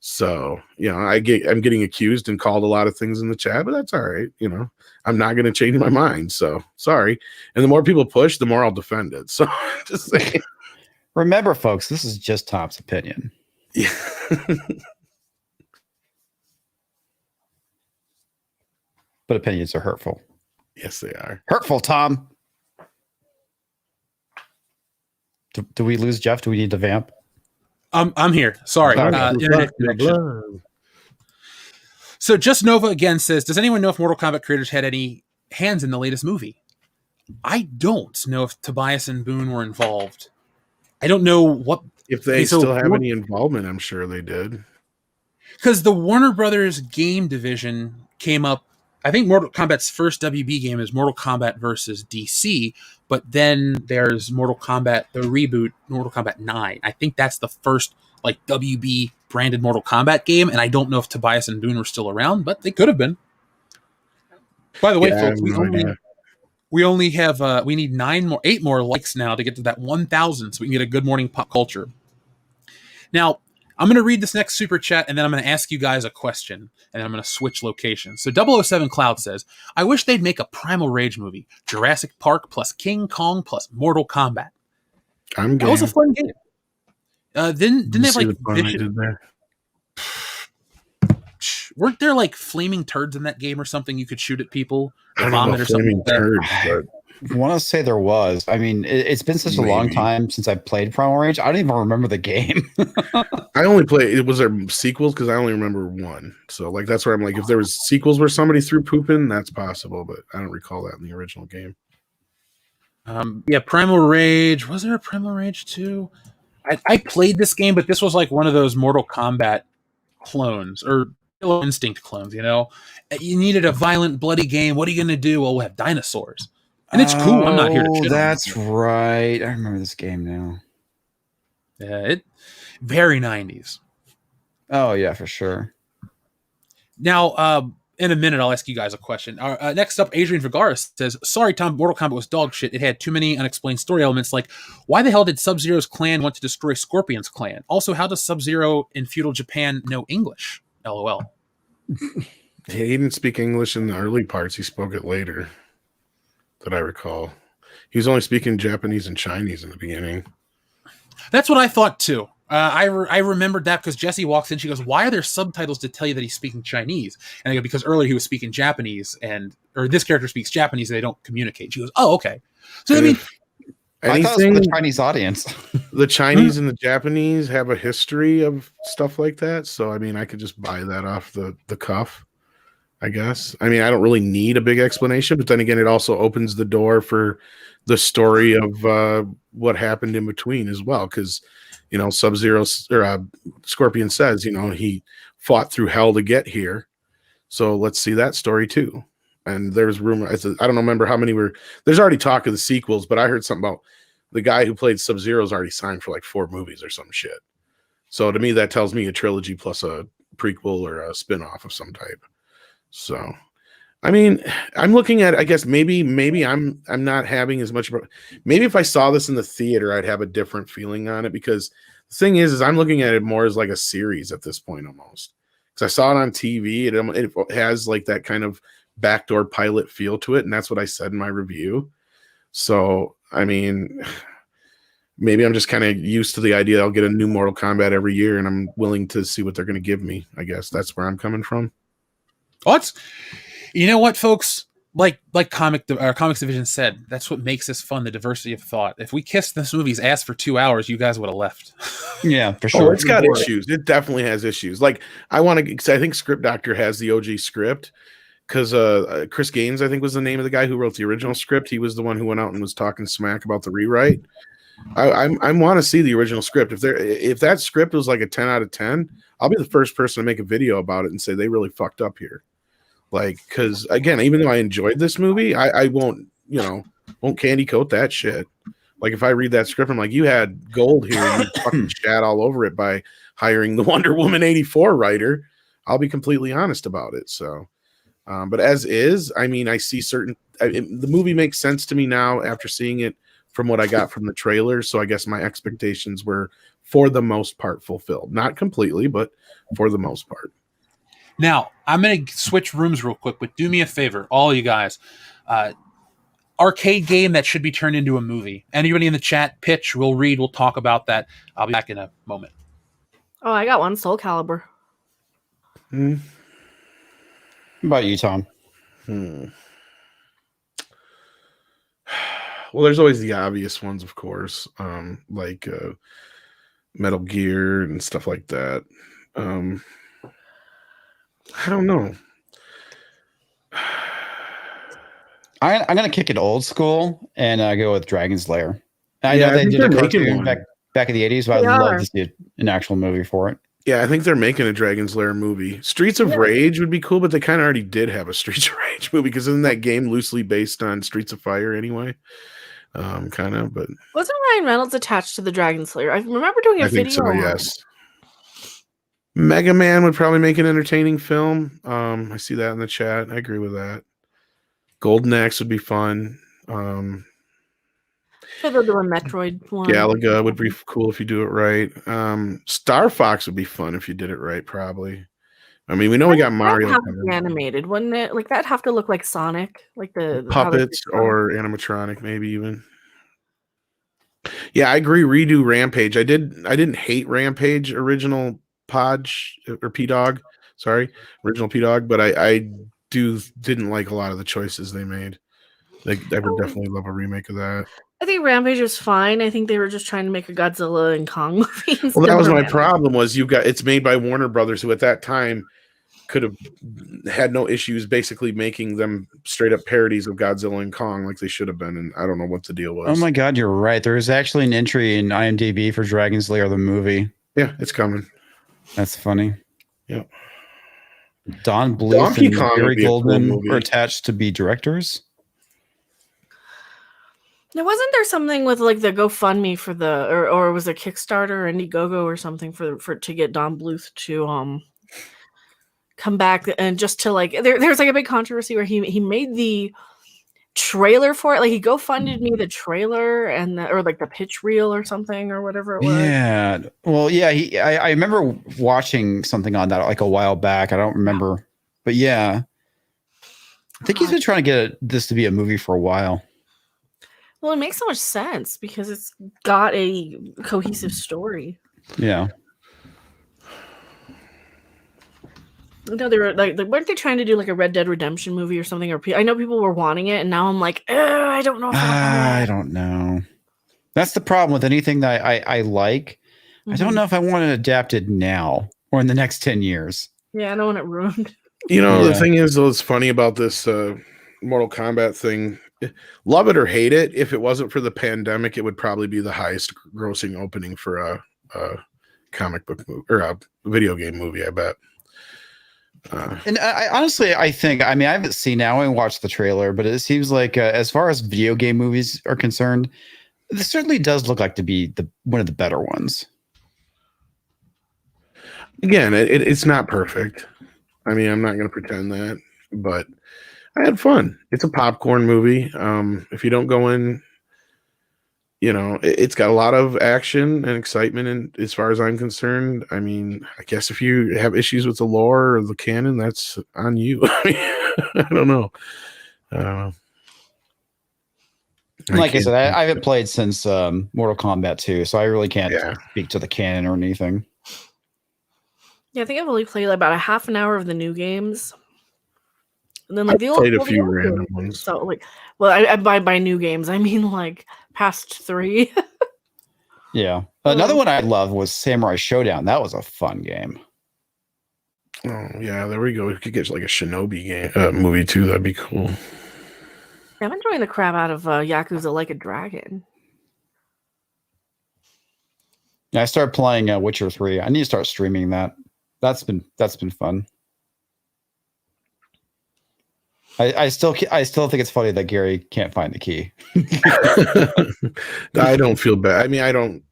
So, I'm getting accused and called a lot of things in the chat, but that's all right. I'm not going to change my mind. So sorry. And the more people push, the more I'll defend it. So just saying. Remember, folks, this is just Tom's opinion. Yeah. But opinions are hurtful. Yes, they are. Hurtful, Tom. Do we lose Jeff? Do we need to vamp? I'm here. Sorry. Internet connection. So Just Nova again says, does anyone know if Mortal Kombat creators had any hands in the latest movie? I don't know if Tobias and Boone were involved. I don't know what... If they still have any involvement, I'm sure they did. Because the Warner Brothers game division came up. I think Mortal Kombat's first WB game is Mortal Kombat versus DC, but then there's Mortal Kombat, the reboot, Mortal Kombat 9. I think that's the first like WB branded Mortal Kombat game, and I don't know if Tobias and Boone were still around, but they could have been. By the way, folks, we only have we need 8 more likes now to get to that 1,000, so we can get a good morning pop culture. Now, I'm going to read this next super chat, and then I'm going to ask you guys a question, and then I'm going to switch locations. So 007 Cloud says, I wish they'd make a Primal Rage movie. Jurassic Park plus King Kong plus Mortal Kombat. That was a fun game. Didn't they have like weren't there like flaming turds in that game or something you could shoot at people? Or vomit or something? I want to say there was. I mean, it's been such a long time since I played Primal Rage. I don't even remember the game. I only played. Was there sequels? Because I only remember one. So like that's where I'm like, if there was sequels where somebody threw poop in, that's possible, but I don't recall that in the original game. Yeah, Primal Rage. Was there a Primal Rage 2? I played this game, but this was like one of those Mortal Kombat clones or Killer Instinct clones. You know, you needed a violent, bloody game. What are you going to do? Well, we have dinosaurs. And it's cool. I'm not here to shit that's right. I remember this game now. Yeah, it very 90s. Oh, yeah, for sure. Now, in a minute, I'll ask you guys a question. Next up, Adrian Vergara says, sorry, Tom, Mortal Kombat was dog shit. It had too many unexplained story elements, like why the hell did Sub-Zero's clan want to destroy Scorpion's clan? Also, how does Sub-Zero in feudal Japan know English? LOL. He didn't speak English in the early parts. He spoke it later. That I recall. He was only speaking Japanese and Chinese in the beginning. That's what I thought too. I remembered that because Jessie walks in. She goes, why are there subtitles to tell you that he's speaking Chinese? And I go, because earlier he was speaking Japanese, or this character speaks Japanese and they don't communicate. She goes, oh, okay. So I mean, I thought it was the Chinese audience. The Chinese and the Japanese have a history of stuff like that. So I mean, I could just buy that off the cuff. I guess. I mean, I don't really need a big explanation, but then again, it also opens the door for the story of what happened in between as well. Because, you know, Sub-Zero or Scorpion says, you know, he fought through hell to get here. So let's see that story too. And there's rumor. I don't remember how many were. There's already talk of the sequels, but I heard something about the guy who played Sub-Zero's already signed for like 4 movies or some shit. So to me, that tells me a trilogy plus a prequel or a spinoff of some type. So, I mean, I'm looking at, I guess maybe I'm not having as much, maybe if I saw this in the theater, I'd have a different feeling on it, because the thing is I'm looking at it more as like a series at this point almost, because I saw it on TV. It has like that kind of backdoor pilot feel to it. And that's what I said in my review. So, I mean, maybe I'm just kind of used to the idea I'll get a new Mortal Kombat every year and I'm willing to see what they're going to give me. I guess that's where I'm coming from. What? You know what, folks? Like Comics Division said, that's what makes this fun, the diversity of thought. If we kissed this movie's ass for 2 hours, you guys would have left. Yeah, for sure. It's got issues. It definitely has issues. Like, I think Script Doctor has the OG script, because Chris Gaines, I think, was the name of the guy who wrote the original script. He was the one who went out and was talking smack about the rewrite. I want to see the original script. If that script was like a 10 out of 10, I'll be the first person to make a video about it and say they really fucked up here. Like, because again, even though I enjoyed this movie, I won't candy coat that shit. Like, if I read that script, I'm like, you had gold here, and you fucking shat all over it by hiring the Wonder Woman 84 writer. I'll be completely honest about it. So, but as is, I mean, I see the movie makes sense to me now after seeing it from what I got from the trailer. So I guess my expectations were, for the most part, fulfilled. Not completely, but for the most part. Now, I'm going to switch rooms real quick, but do me a favor, all you guys. Arcade game that should be turned into a movie. Anybody in the chat, pitch, we'll read, we'll talk about that. I'll be back in a moment. Oh, I got one, Soul Calibur. How about you, Tom? Well, there's always the obvious ones, of course, like Metal Gear and stuff like that. I don't know. I'm going to kick it old school and go with Dragon's Lair. I know they did a cartoon back in the 80s, but I'd love to see an actual movie for it. Yeah, I think they're making a Dragon's Lair movie. Streets of Rage would be cool, but they kind of already did have a Streets of Rage movie because isn't that game loosely based on Streets of Fire anyway? Kind of, but Wasn't Ryan Reynolds attached to the Dragon Slayer? I remember doing a I think video. so. Yes. Mega Man would probably make an entertaining film. I see that in the chat. I agree with that. Golden Axe would be fun. So they'll do a Metroid one. Galaga would be cool if you do it right. Star Fox would be fun if you did it right, probably. I mean, we know we got Mario. That'd have to be animated, wouldn't it? Like that'd have to look like Sonic, like the Puppets or animatronic, maybe even. Yeah, I agree. Redo Rampage. I didn't hate Rampage original Podge or P-Dog. Sorry, original P-Dog, but I didn't like a lot of the choices they made. Like, I would definitely love a remake of that. I think Rampage was fine. I think they were just trying to make a Godzilla and Kong movie. Well, that was my problem. Was it's made by Warner Brothers, who at that time could have had no issues basically making them straight up parodies of Godzilla and Kong like they should have been, and I don't know what the deal was. Oh my god, you're right. There is actually an entry in IMDb for Dragon's Lair the movie. Yeah, it's coming. That's funny. Yeah. Don Bluth and Gary Goldman were attached to be directors. Now, wasn't there something with like the GoFundMe for the or was it Kickstarter or Indiegogo or something for to get Don Bluth to come back and just to like there's like a big controversy where he made the trailer for it, like he GoFunded me the trailer and or like the pitch reel or something or whatever it was. Yeah, well, yeah, I remember watching something on that like a while back. I don't remember, but yeah, I think he's been trying to get this to be a movie for a while. Well, it makes so much sense because it's got a cohesive story. Yeah. No, they were like, weren't they trying to do like a Red Dead Redemption movie or something? Or I know people were wanting it, and now I'm like, I don't know. I don't know. That's the problem with anything that I like. Mm-hmm. I don't know if I want to adapt it now or in the next 10 years. Yeah, I don't want it ruined. You know, the thing is, though, it's funny about this Mortal Kombat thing. Love it or hate it, if it wasn't for the pandemic, it would probably be the highest grossing opening for a comic book movie or a video game movie, I bet. And I honestly, I think, I mean, I haven't seen now and watched the trailer, but it seems like as far as video game movies are concerned, this certainly does look like to be one of the better ones. Again, it's not perfect. I mean, I'm not going to pretend that, but I had fun. It's a popcorn movie. If you don't go in, you know, it's got a lot of action and excitement. And as far as I'm concerned, I mean, I guess if you have issues with the lore or the canon, that's on you. I don't know. Like I said, I haven't played since Mortal Kombat 2, so I really can't speak to the canon or anything. Yeah, I think I've only played like about a half an hour of the new games. And then like I played a few random ones. So like, well, I by new games, I mean like past 3. Yeah, another one I loved was Samurai Showdown. That was a fun game. Oh yeah, there we go. We could get like a Shinobi game movie too. That'd be cool. I'm enjoying the crap out of Yakuza Like a Dragon. Yeah, I started playing Witcher 3. I need to start streaming that. That's been fun. I still think it's funny that Gary can't find the key. I don't feel bad. I mean,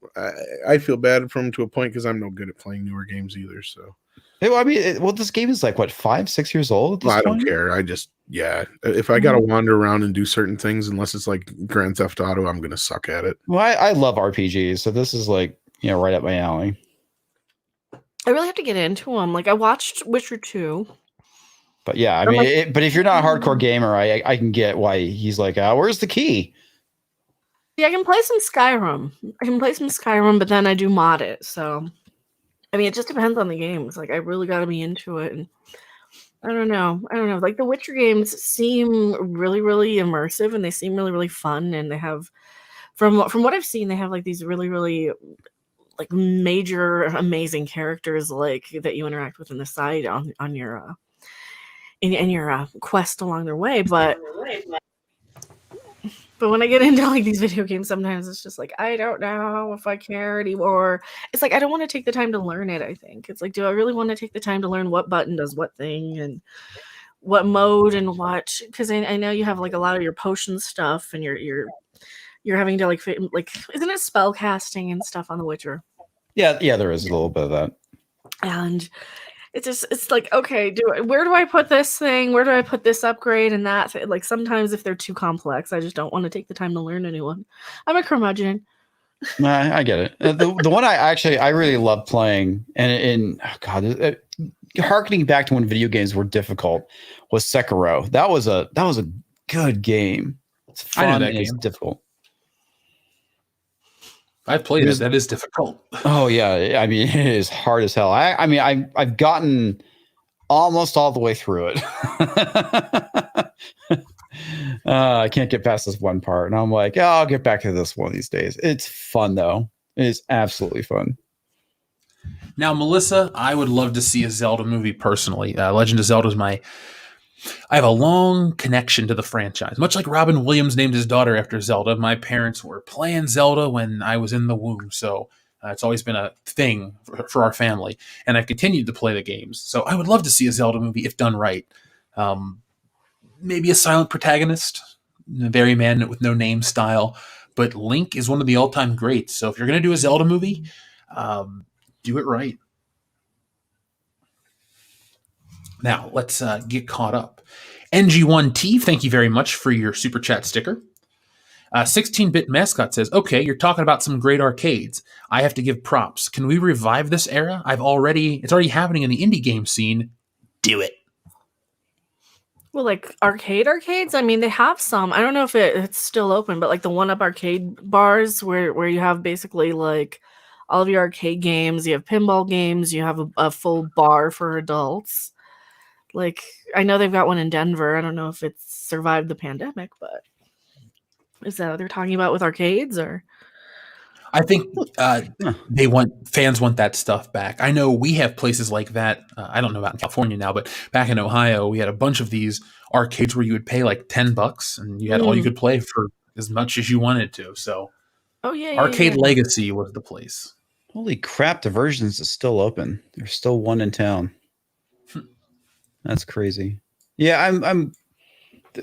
I feel bad for him to a point because I'm no good at playing newer games either. So, well, I mean, this game is like what 5-6 years old. I don't care. I just if I gotta wander around and do certain things, unless it's like Grand Theft Auto, I'm gonna suck at it. Well, I love RPGs, so this is like right up my alley. I really have to get into them. Like I watched Witcher 2. But yeah, I mean, but if you're not a hardcore gamer, I can get why he's like, where's the key? Yeah, I can play some Skyrim. But then I do mod it. So, I mean, it just depends on the games. Like, I really got to be into it. And I don't know. Like, the Witcher games seem really, really immersive, and they seem really, really fun. And they have, from what I've seen, they have like these really, really like major, amazing characters like that you interact with in the side on your in your quest along their way, but But when I get into like these video games, sometimes it's just like I don't know if I care anymore. It's like I don't want to take the time to learn it. I think it's like, do I really want to take the time to learn what button does what thing and what mode and what? Because I know you have like a lot of your potion stuff, and you're having to like isn't it spell casting and stuff on The Witcher? Yeah, there is a little bit of that. And it's like, okay, where do I put this thing? Where do I put this upgrade and that? Like sometimes if they're too complex, I just don't want to take the time to learn anyone. I'm a curmudgeon. I get it. The one I really love playing, and oh god, harkening back to when video games were difficult, was Sekiro. That was a good game. It's fun. I know that and game. It's difficult. I've played it. That is difficult. Oh yeah, I mean it is hard as hell. I've gotten almost all the way through it. I can't get past this one part, and I'm like, oh, I'll get back to this one of these days. It's fun though. It is absolutely fun. Now, Melissa, I would love to see a Zelda movie personally. Legend of Zelda is I have a long connection to the franchise. Much like Robin Williams named his daughter after Zelda, my parents were playing Zelda when I was in the womb. So it's always been a thing for our family. And I've continued to play the games. So I would love to see a Zelda movie if done right. Maybe a silent protagonist, a very man with no name style. But Link is one of the all-time greats. So if you're going to do a Zelda movie, do it right. Now, let's get caught up. NG1T, thank you very much for your super chat sticker. 16-bit Mascot says, okay, you're talking about some great arcades. I have to give props. Can we revive this era? It's already happening in the indie game scene. Do it. Well, like arcades, I mean, they have some. I don't know if it's still open, but like the 1UP arcade bars where you have basically like all of your arcade games, you have pinball games, you have a full bar for adults. Like, I know they've got one in Denver. I don't know if it's survived the pandemic, but is that what they're talking about with arcades? Or I think fans want that stuff back. I know we have places like that. I don't know about in California now, but back in Ohio, we had a bunch of these arcades where you would pay like $10 and you had all you could play for as much as you wanted to. So, Arcade Legacy was the place. Holy crap! Diversions is still open. There's still one in town. That's crazy. Yeah,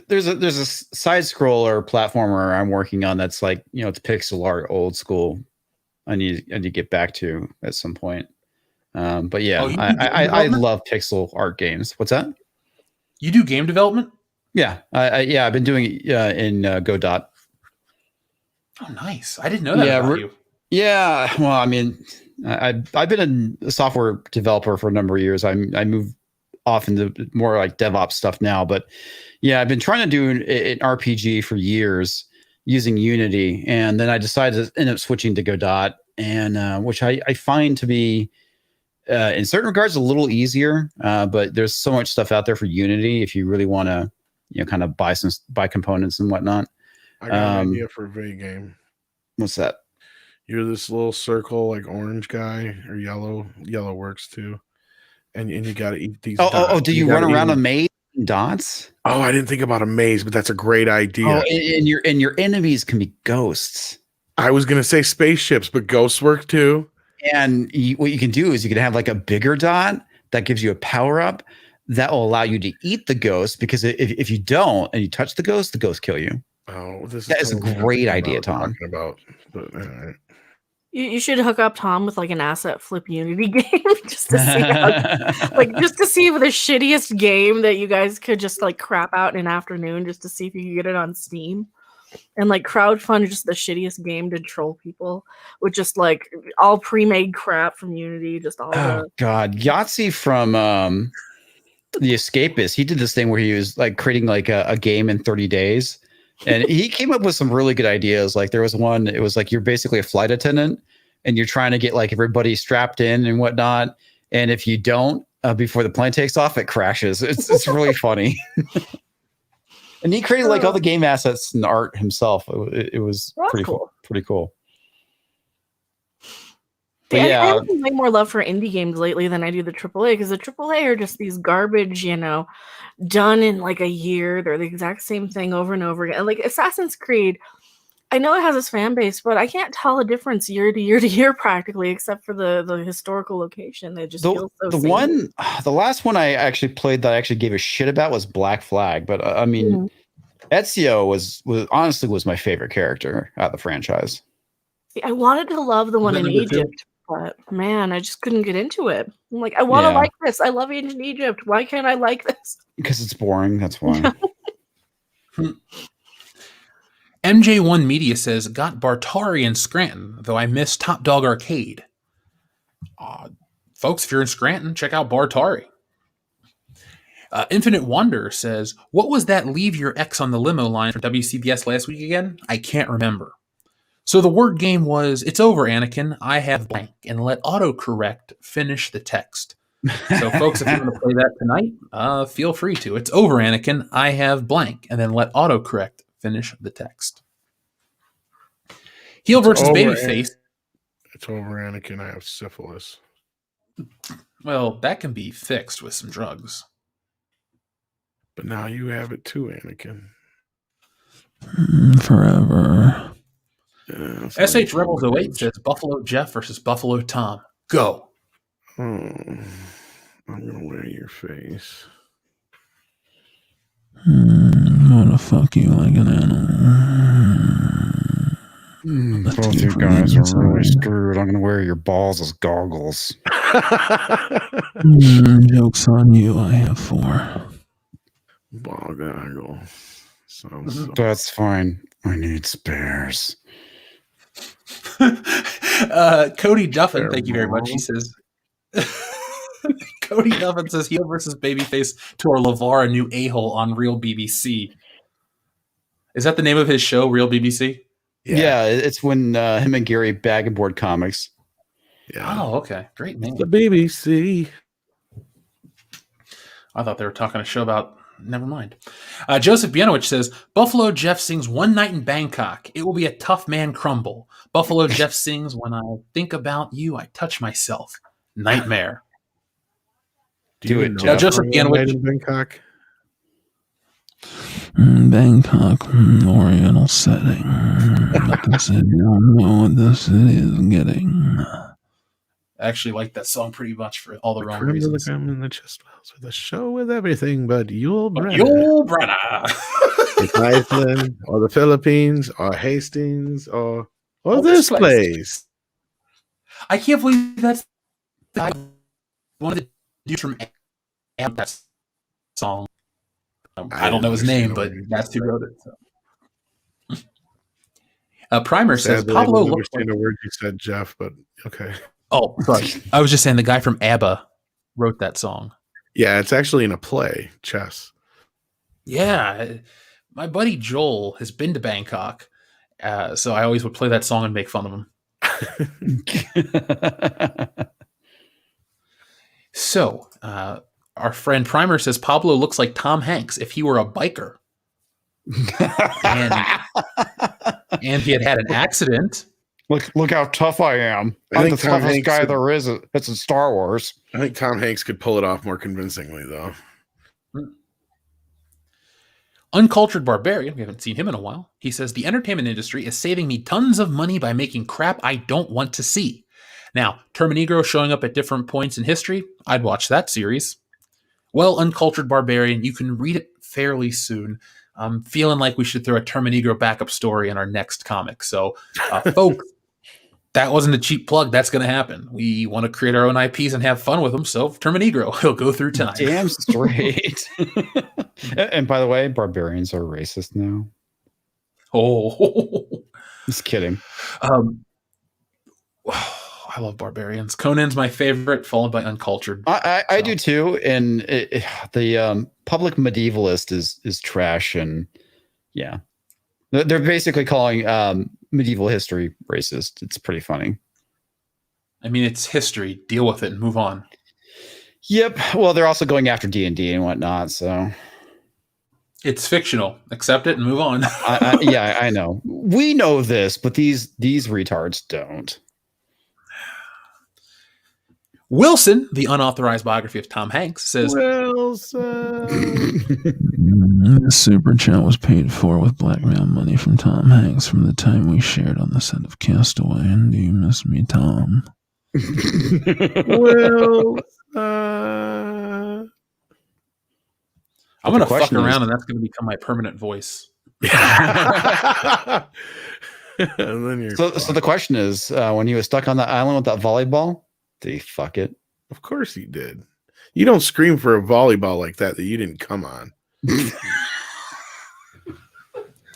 there's a side scroller platformer I'm working on that's like, it's pixel art, old school. I need to get back to at some point. But yeah, I love pixel art games. What's that? You do game development? Yeah, I've been doing it in Godot. Oh, nice! I didn't know that about you. Yeah, well, I mean, I've been a software developer for a number of years. I moved off into more like DevOps stuff now, but yeah, I've been trying to do an RPG for years using Unity, and then I decided to end up switching to Godot, and which I find to be in certain regards a little easier, but there's so much stuff out there for Unity if you really want to kind of buy components and whatnot. I got an idea for a video game. What's that? You're this little circle, like orange guy, or yellow. Yellow works too. And you got to eat these. Do you run around a maze in dots? Oh, I didn't think about a maze, but that's a great idea. Oh, and your enemies can be ghosts. I was gonna say spaceships, but ghosts work too. And what you can do is you can have like a bigger dot that gives you a power up that will allow you to eat the ghost, because if you don't and you touch the ghost kill you. Oh, that is a great idea, Tom. But all right. You should hook up Tom with like an asset flip Unity game just to see just to see the shittiest game that you guys could just like crap out in an afternoon, just to see if you could get it on Steam, and like crowdfund just the shittiest game to troll people with just like all pre-made crap from Unity, just all. Oh God, Yahtzee from The Escapist, he did this thing where he was like creating like a game in 30 days. And he came up with some really good ideas. Like there was one, it was like you're basically a flight attendant and you're trying to get like everybody strapped in and whatnot. And if you don't, before the plane takes off, it crashes. It's really funny. And he created like all the game assets and art himself. It was pretty cool. Pretty cool. But I yeah, have way more love for indie games lately than I do the AAA, because the AAA are just these garbage, done in like a year. They're the exact same thing over and over again. Like Assassin's Creed, I know it has its fan base, but I can't tell a difference year to year to year practically, except for the historical location. It just feels so samey. the last one I actually played that I actually gave a shit about was Black Flag. But I mean, Ezio was honestly my favorite character out of the franchise. See, I wanted to love the one in Egypt, but man, I just couldn't get into it. I'm like, I want to like this. I love ancient Egypt. Why can't I like this? Because it's boring. That's why. MJ1 Media says, got Bartari in Scranton, though I miss Top Dog Arcade. Folks, if you're in Scranton, check out Bartari. Infinite Wonder says, what was that leave your ex on the limo line for WCBS last week again? I can't remember. So the word game was, it's over, Anakin. I have blank. And let autocorrect finish the text. So folks, if you want to play that tonight, feel free to. It's over, Anakin. I have blank. And then let autocorrect finish the text. Heel versus Babyface. It's over, Anakin. I have syphilis. Well, that can be fixed with some drugs. But now you have it too, Anakin. Forever. Yeah, SH Rebels 08 says Buffalo Jeff versus Buffalo Tom. Go. I'm gonna wear your face. I'm gonna fuck you like an animal. Both you guys are really screwed. I'm gonna wear your balls as goggles. Joke's on you. I have 4. Ball goggle. That's fine. I need spares. Cody Duffin, thank you very much. He says, Cody Duffin says heel versus babyface to our LeVar, a new a-hole on Real BBC. Is that the name of his show, Real BBC? Yeah, it's when him and Gary bag and board comics. Yeah. Oh, okay. Great name. The BBC. I thought they were talking a show about. Never mind. Joseph Bienowich says, Buffalo Jeff sings One Night in Bangkok. It will be a tough man crumble. Buffalo Jeff sings, When I think about you, I touch myself. Nightmare. Do it, Jeff. Joseph Bienowich. In Bangkok. Bangkok, Oriental setting. Like I said, you don't know what the city is getting. I actually like that song pretty much for all the wrong Remember reasons. the in the chest wells with a show with everything but Yul Brynner. Yul Brynner. It's Iceland or the Philippines or Hastings or this place. I can't believe that's one of the dudes from that song. I don't know his name, but that's who wrote it. So. Primer says Pablo looks like a word you said, Jeff, but okay. Oh, sorry. I was just saying the guy from ABBA wrote that song. Yeah, it's actually in a play, Chess. Yeah. My buddy Joel has been to Bangkok, so I always would play that song and make fun of him. So, our friend Primer says Pablo looks like Tom Hanks if he were a biker. and he had an accident. Look how tough I am. I'm the toughest guy there is. It's in Star Wars. I think Tom Hanks could pull it off more convincingly, though. Uncultured Barbarian, we haven't seen him in a while. He says, the entertainment industry is saving me tons of money by making crap I don't want to see. Now, Terminegro showing up at different points in history, I'd watch that series. Well, Uncultured Barbarian, you can read it fairly soon. I'm feeling like we should throw a Terminegro backup story in our next comic. So, folks, that wasn't a cheap plug. That's going to happen. We want to create our own IPs and have fun with them. So, Terminegro, he'll go through tonight. Damn straight. And by the way, barbarians are racist now. Oh, just kidding. I love barbarians. Conan's my favorite, followed by Uncultured. I do too. And the public medievalist is trash. And yeah, they're basically calling medieval history racist. It's pretty funny. I mean, it's history. Deal with it and move on. Yep. Well, they're also going after D&D and whatnot. So it's fictional. Accept it and move on. Yeah, I know. We know this, but these retards don't. Wilson, the unauthorized biography of Tom Hanks, says, This super chat was paid for with blackmail money from Tom Hanks from the time we shared on the set of Castaway. And do you miss me, Tom? I'm going to fuck around and that's going to become my permanent voice. And then you're So the question is, when he was stuck on that island with that volleyball, did he fuck it? Of course he did. You don't scream for a volleyball like that you didn't come on.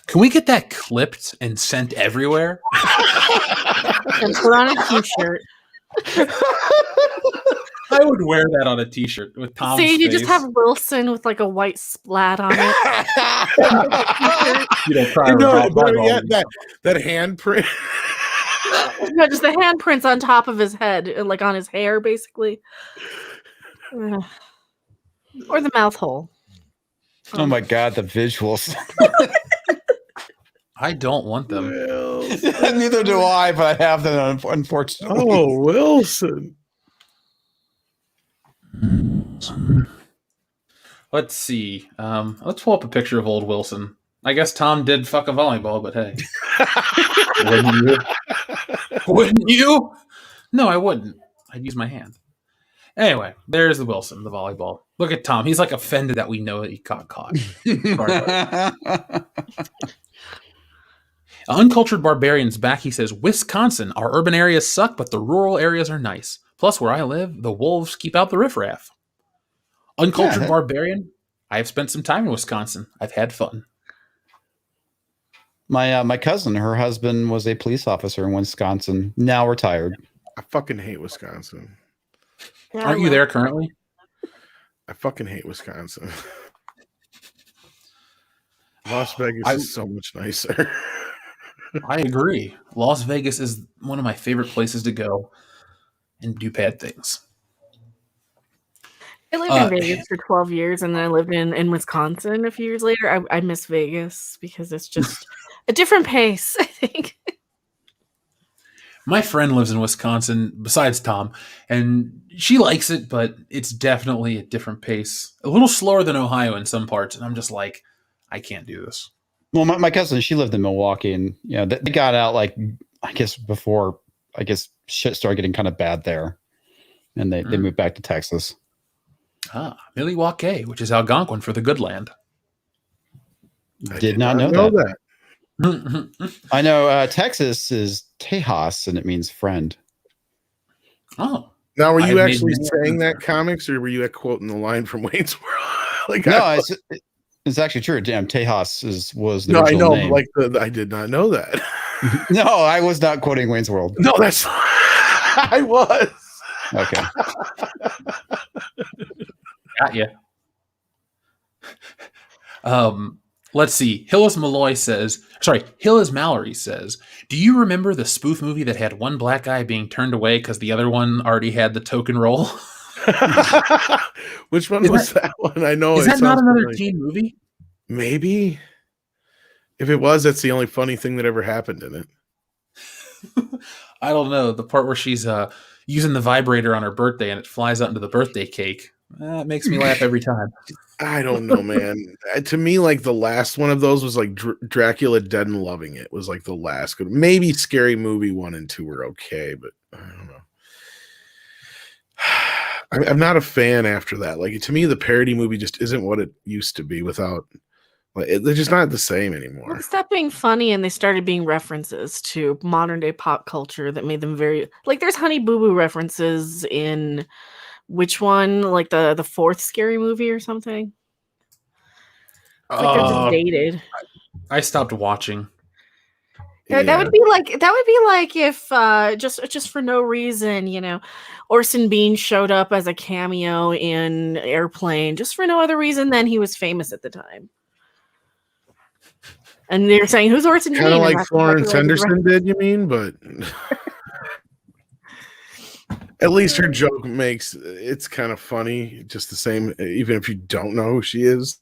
Can we get that clipped and sent everywhere? And put on a t-shirt. I would wear that on a t-shirt with Tom's See, you face. just have Wilson with like a white splat on it. You know, Better yet, that handprint. No, just the handprints on top of his head, like on his hair, basically. Or the mouth hole. Oh my god, the visuals. I don't want them. Neither do I, but I have them, unfortunately. Oh, Wilson. Let's see. Let's pull up a picture of old Wilson. I guess Tom did fuck a volleyball, but hey. Wouldn't you? Wouldn't you? No, I wouldn't. I'd use my hand. Anyway, there's the Wilson, the volleyball. Look at Tom. He's like offended that we know that he got caught. Uncultured Barbarian's back. He says, Wisconsin, our urban areas suck, but the rural areas are nice. Plus, where I live, the wolves keep out the riffraff. Uncultured Barbarian, I have spent some time in Wisconsin. I've had fun. My cousin, her husband was a police officer in Wisconsin, now retired. I fucking hate Wisconsin. Yeah, Aren't you there currently? I fucking hate Wisconsin. Las Vegas is so much nicer. I agree. Las Vegas is one of my favorite places to go and do bad things. I lived in Vegas for 12 years, and then I lived in Wisconsin a few years later. I miss Vegas because it's just a different pace, I think. My friend lives in Wisconsin, besides Tom, and she likes it, but it's definitely a different pace. A little slower than Ohio in some parts, and I'm just like, I can't do this. Well, my cousin, she lived in Milwaukee, and they got out like before shit started getting kind of bad there, and they moved back to Texas. Milwaukee, which is Algonquin for the good land. I did not know that. I know Texas is Tejas, and it means friend. Oh. Now, were you actually saying that, comics, or were you quoting the line from Wayne's World? No, it's actually true. Damn, Tejas was the no, original I know. name. I did not know that. No, I was not quoting Wayne's World. No, that's I was. Okay. Got you. Let's see. Hillis Malloy Hillis Mallory says, do you remember the spoof movie that had one black guy being turned away because the other one already had the token role? Which one was that one? I know. Is that not another teen movie? Maybe. If it was, that's the only funny thing that ever happened in it. I don't know. The part where she's using the vibrator on her birthday and it flies out into the birthday cake. That makes me laugh every time. I don't know, man. To me, like the last one of those was like Dracula Dead and Loving It was like the last good. Maybe Scary Movie 1 and 2 were okay, but I don't know. I'm not a fan after that. Like to me, the parody movie just isn't what it used to be without. They're just not the same anymore. Well, they stopped being funny and they started being references to modern day pop culture that made them very like. There's Honey Boo Boo references in which one, like the fourth Scary Movie or something. It's like they're just dated. I stopped watching. Yeah. That would be like if just for no reason, Orson Bean showed up as a cameo in Airplane just for no other reason than he was famous at the time. And they're saying, who's Orson Bean? Kind of like Florence Henderson did, you mean? But at least her joke it's kind of funny, just the same, even if you don't know who she is.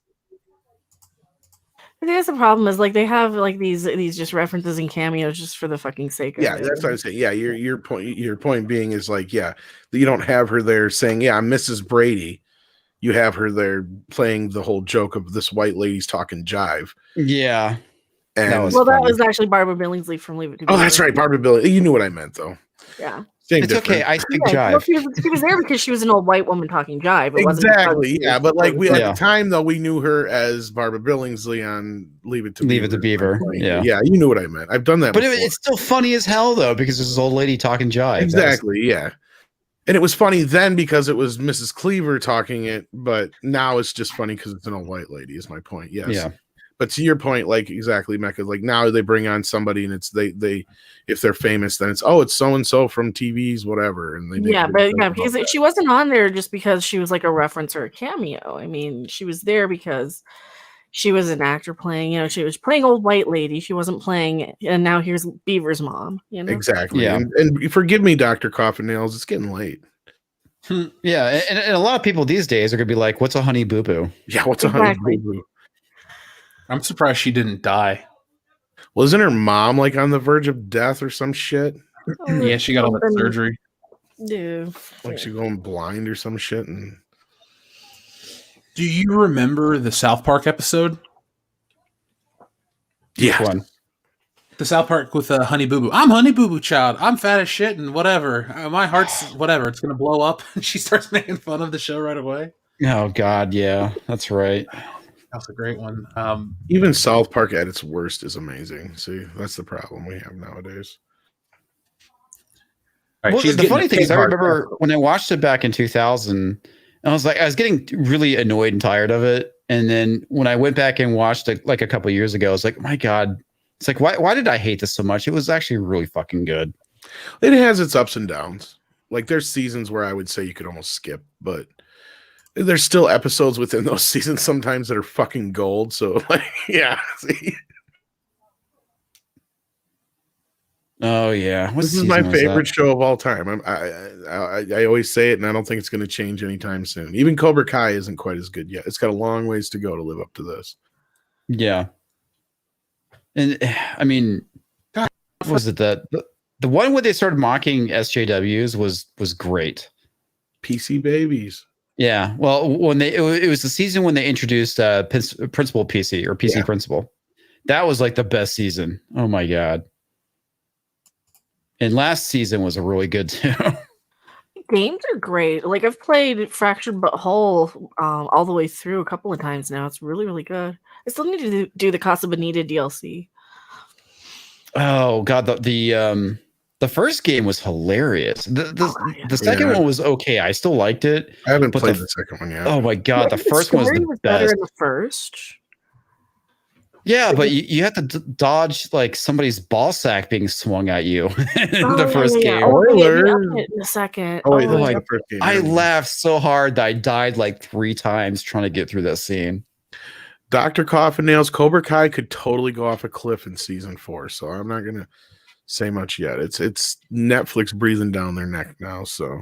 I think that's the problem is like they have like these just references and cameos just for the fucking sake of Yeah, it. that's what I'm saying. Yeah, your point being is like, yeah, you don't have her there saying, yeah, I'm Mrs. Brady. You have her there playing the whole joke of this white lady's talking jive. Yeah. And That was Well, that funny. was actually Barbara Billingsley from Leave It to oh, that's Beaver. right, Barbara Billy. You knew what I meant though. Yeah. Same It's okay. I speak Yeah, well, jive. she was there because she was an old white woman talking jive. It wasn't Exactly. Yeah, but like we at Yeah. the time though, we knew her as Barbara Billingsley on Leave It to Leave It to Beaver. Yeah. Yeah, you knew what I meant. I've done that But before. it's still funny as hell though, because there's this old lady talking jive. Exactly, yeah. And it was funny then because it was Mrs. Cleaver talking it, but now it's just funny because it's an old white lady, is my point. Yes. Yeah. But to your point, like exactly, Mecca, like now they bring on somebody and it's they if they're famous, then it's so and so from TV's whatever. And they because she wasn't on there just because she was like a reference or a cameo. I mean, she was there because she was an actor playing, she was playing old white lady. She wasn't playing, and now here's Beaver's mom, Exactly. Yeah. And forgive me, Dr. Coffin Nails, it's getting late. Yeah. And a lot of people these days are gonna be like, what's a honey boo boo? Yeah, what's a honey boo-boo? I'm surprised she didn't die. Well, isn't her mom like on the verge of death or some shit? Yeah, she got all that surgery. Yeah. Like she going blind or some shit. And do you remember the South Park episode? Yeah. One. The South Park with Honey Boo Boo. I'm Honey Boo Boo Child. I'm fat as shit and whatever. My heart's whatever. It's gonna blow up. And she starts making fun of the show right away. Oh God, yeah, that's right. That's a great one. Even South Park at its worst is amazing. See, that's the problem we have nowadays. Right, Well, she's the getting funny a thing is, I big heart. remember when I watched it back in 2000, I was getting really annoyed and tired of it. And then when I went back and watched it like a couple of years ago, I was like, my God, it's like, why did I hate this so much? It was actually really fucking good. It has its ups and downs. Like there's seasons where I would say you could almost skip, but there's still episodes within those seasons sometimes that are fucking gold. So like, yeah. See? Oh yeah, This is my favorite show of all time. I always say it, and I don't think it's going to change anytime soon. Even Cobra Kai isn't quite as good yet. It's got a long ways to go to live up to this. Yeah, and I mean, was it the one where they started mocking SJWs was great. PC babies. Yeah, well, when it was the season when they introduced Principal PC or PC Principal. That was like the best season. Oh my God. And last season was a really good too. Games are great. Like I've played Fractured But Whole all the way through a couple of times now. It's really, really good. I still need to do the Casa Bonita DLC. Oh God, the first game was hilarious. The second one was okay. I still liked it. I haven't played the second one yet. Oh my God, the first one was the better best. in the first. Yeah, but you have to dodge like somebody's ball sack being swung at you in the first game. Oh, in the second. Oh, wait, my, the first game. I laughed so hard that I died like 3 times trying to get through that scene. Dr. Coffin Nails, Cobra Kai could totally go off a cliff in season 4, so I'm not gonna say much yet. It's Netflix breathing down their neck now, so.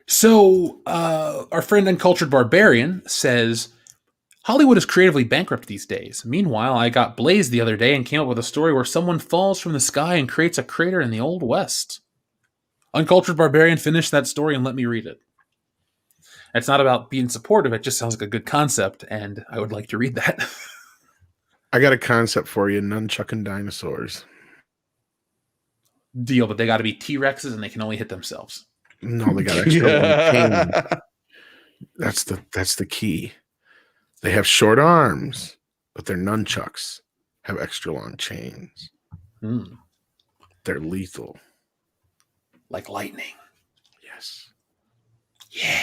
So our friend Uncultured Barbarian says Hollywood is creatively bankrupt these days. Meanwhile, I got blazed the other day and came up with a story where someone falls from the sky and creates a crater in the Old West. Uncultured Barbarian finished that story and let me read it. It's not about being supportive. It just sounds like a good concept, and I would like to read that. I got a concept for you, nunchucking dinosaurs. Deal, but they got to be T-Rexes and they can only hit themselves. No, they got extra long chains. That's the key. They have short arms, but their nunchucks have extra long chains. They're lethal. Like lightning. Yes. Yeah.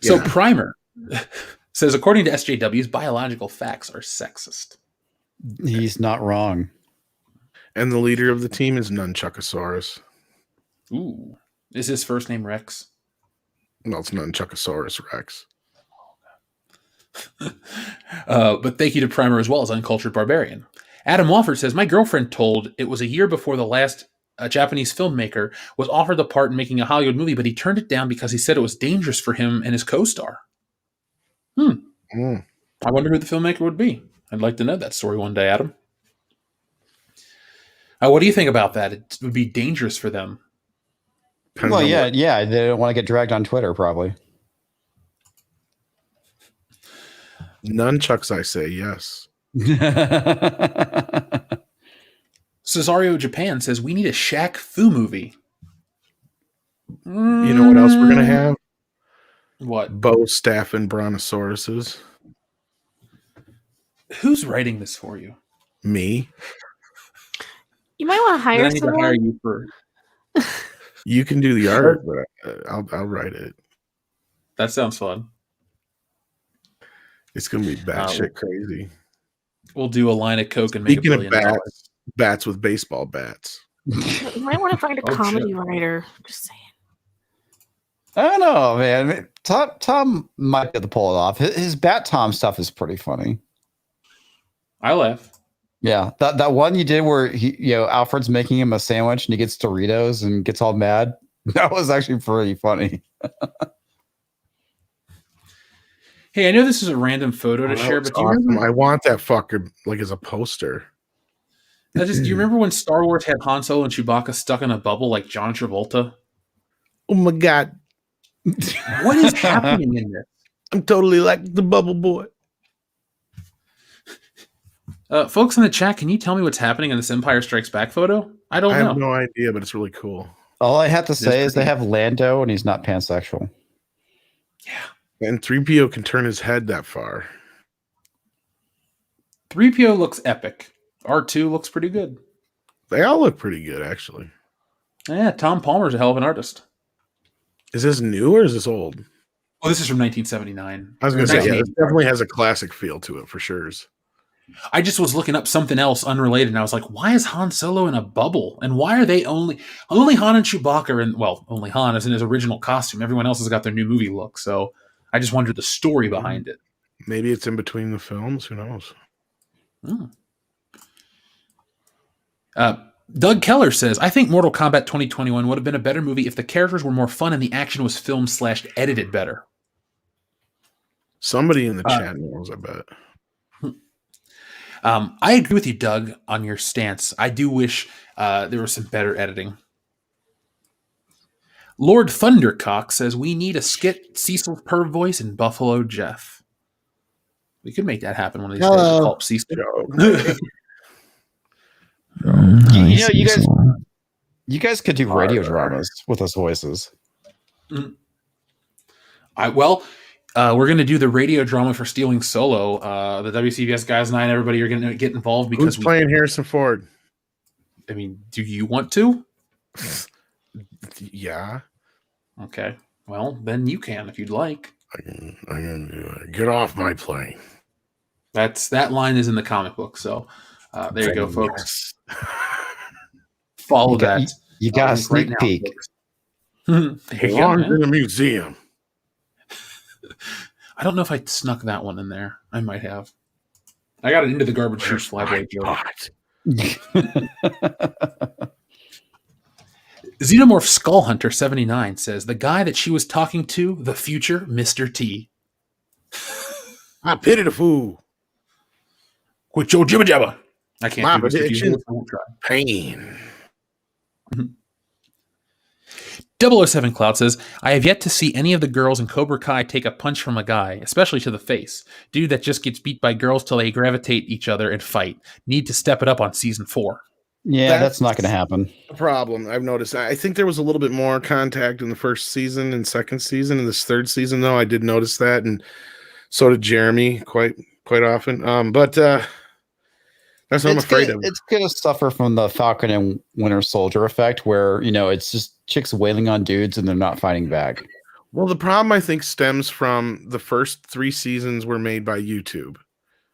So Primer says, according to SJWs, biological facts are sexist. He's not wrong. And the leader of the team is Nunchuckosaurus. Ooh. Is his first name Rex? No, it's Nunchuckosaurus Rex. But thank you to Primer as well as Uncultured Barbarian. Adam Wofford says, my girlfriend told it was a year before the last Japanese filmmaker was offered the part in making a Hollywood movie, but he turned it down because he said it was dangerous for him and his co-star. I wonder who the filmmaker would be. I'd like to know that story one day, Adam. What do you think about that? It would be dangerous for them. Depends on yeah, they don't want to get dragged on Twitter, probably. Nunchucks, I say yes. Cesario Japan says we need a Shaq Fu movie. You know what else we're gonna have? What? Bow staff and brontosauruses. Who's writing this for you? Me. You might want to hire I need to hire you for. You can do the art, but I'll write it. That sounds fun. It's gonna be batshit crazy. We'll do a line of coke and make Speaking $1 billion. Bats with baseball bats. You might want to find a comedy writer. Just saying. I don't know, man. Tom might be able to pull it off. His Bat Tom stuff is pretty funny. I laugh. Yeah, that one you did where Alfred's making him a sandwich and he gets Doritos and gets all mad. That was actually pretty funny. Hey, I know this is a random photo to share, but do you remember? I want that fucker like as a poster. Do you remember when Star Wars had Han Solo and Chewbacca stuck in a bubble like John Travolta? Oh my god. What is happening in this? I'm totally like the bubble boy. Folks in the chat, can you tell me what's happening in this Empire Strikes Back photo? I don't know. I have no idea, but it's really cool. All I have to say is they have Lando and he's not pansexual. Yeah. And 3PO can turn his head that far. 3PO looks epic. R2 looks pretty good. They all look pretty good, actually. Yeah, Tom Palmer's a hell of an artist. Is this new or is this old? Oh, this is from 1979. I was going to say, yeah, it definitely has a classic feel to it, for sure. I just was looking up something else unrelated, and I was like, why is Han Solo in a bubble? And why are they only Han and Chewbacca are in, well, only Han is in his original costume. Everyone else has got their new movie look, so I just wondered the story behind it. Maybe it's in between the films. Who knows? Doug Keller says, I think Mortal Kombat 2021 would have been a better movie if the characters were more fun and the action was filmed/edited better. Somebody in the chat knows, I bet. I agree with you, Doug, on your stance. I do wish there was some better editing. Lord Thundercock says, we need a skit Cecil's perv voice and Buffalo Jeff. We could make that happen one of these days. Call up Cecil. You guys could do radio dramas with us voices. We're going to do the radio drama for Stealing Solo. The WCBS guys and I and everybody are going to get involved because who's playing Harrison Ford? I mean, do you want to? Yeah. Okay. Well, then you can if you'd like. I can get off my plane. That line is in the comic book, so there you go, folks. Follow that. You got a sneak peek. Belongs in the museum. I don't know if I snuck that one in there. I might have. I got it into the garbage chute flyboy joke. Xenomorph Skull Hunter 79 says the guy that she was talking to, the future Mr. T. I pity the fool. Quit your jibba jabba. I can't My do this. prediction. I won't try. Pain. 007 Cloud says, I have yet to see any of the girls in Cobra Kai take a punch from a guy, especially to the face. Dude that just gets beat by girls till they gravitate each other and fight. Need to step it up on season 4. Yeah, that's not going to happen. A problem. I've noticed. I think there was a little bit more contact in the first season and second season. In this third season, though, I did notice that, and so did Jeremy quite often. But that's what I'm afraid of. It's going to suffer from the Falcon and Winter Soldier effect, where it's just chicks wailing on dudes and they're not fighting back. Well, the problem I think stems from the first 3 seasons were made by YouTube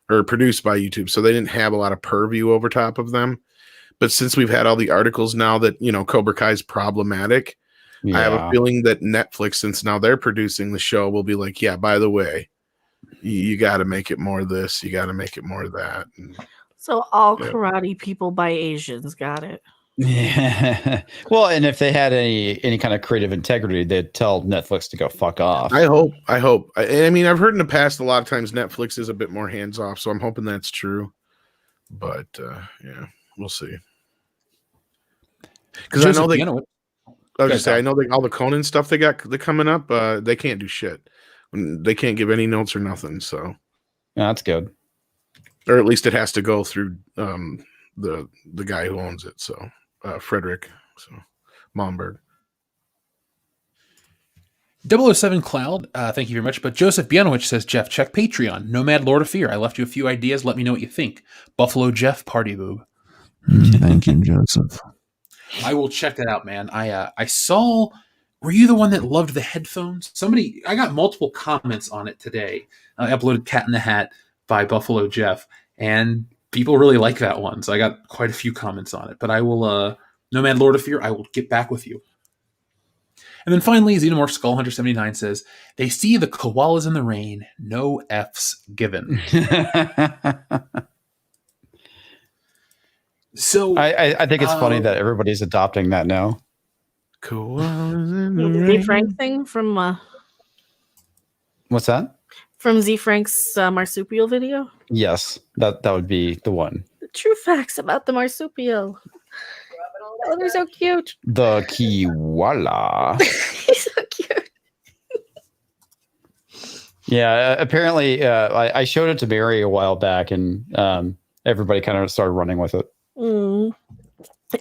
or produced by YouTube, so they didn't have a lot of purview over top of them. But since we've had all the articles now that Cobra Kai is problematic, I have a feeling that Netflix, since now they're producing the show, will be like, yeah, by the way, you got to make it more this, you got to make it more that. So all karate people by Asians, got it. Yeah. Well, and if they had any kind of creative integrity, they'd tell Netflix to go fuck off. I hope. I mean, I've heard in the past a lot of times Netflix is a bit more hands off, so I'm hoping that's true. But yeah, we'll see. Because I know they. I was just say I know all the Conan stuff they got coming up. They can't do shit. They can't give any notes or nothing. So yeah, that's good. Or at least it has to go through the guy who owns it. So Frederick. So Momberg. 007 Cloud, thank you very much. But Joseph Bianowicz says, Jeff, check Patreon. Nomad Lord of Fear. I left you a few ideas. Let me know what you think. Buffalo Jeff, Party Boob. Thank you, Joseph. I will check that out, man. I saw. Were you the one that loved the headphones? I got multiple comments on it today. I uploaded Cat in the Hat by Buffalo Jeff, and people really like that one. So I got quite a few comments on it. But I will, Nomad Lord of Fear, I will get back with you. And then finally, Xenomorph Skull Hunter 79 says, they see the koalas in the rain. No F's given. So I think it's funny that everybody's adopting that now. Koalas in the Z rain. Frank thing from What's that? From Z Frank's marsupial video. Yes, that would be the one. The true facts about the marsupial. Oh, they're so cute. The Kiwala. He's so cute. Yeah, apparently I showed it to Mary a while back, and everybody kind of started running with it. Mm.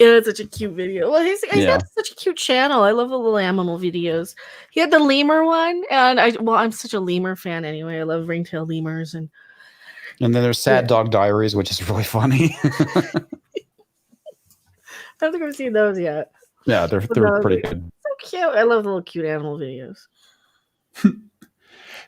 Yeah, it's such a cute video. Well, he's got such a cute channel. I love the little animal videos. He had the lemur one, and I'm such a lemur fan anyway. I love ringtail lemurs, and then there's Sad Dog Diaries, which is really funny. I don't think I've seen those yet. Yeah, they're pretty good. So cute. I love the little cute animal videos.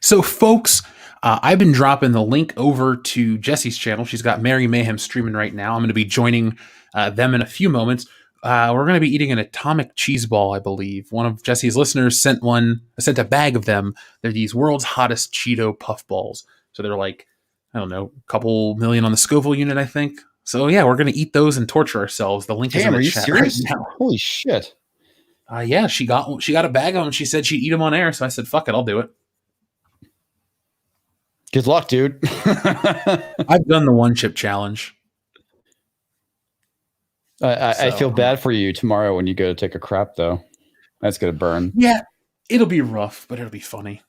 So, folks, I've been dropping the link over to Jesse's channel. She's got Mary Mayhem streaming right now. I'm going to be joining them in a few moments. We're going to be eating an atomic cheese ball, I believe. One of Jesse's listeners sent a bag of them. They're these world's hottest Cheeto puff balls. So they're like, I don't know, a couple million on the Scoville unit, I think. So yeah, we're going to eat those and torture ourselves. The link is in the chat right now. Holy shit. Yeah, she got a bag of them. She said she'd eat them on air. So I said, fuck it, I'll do it. Good luck, dude. I've done the one chip challenge. I feel bad for you tomorrow when you go to take a crap, though. That's going to burn. Yeah, it'll be rough, but it'll be funny.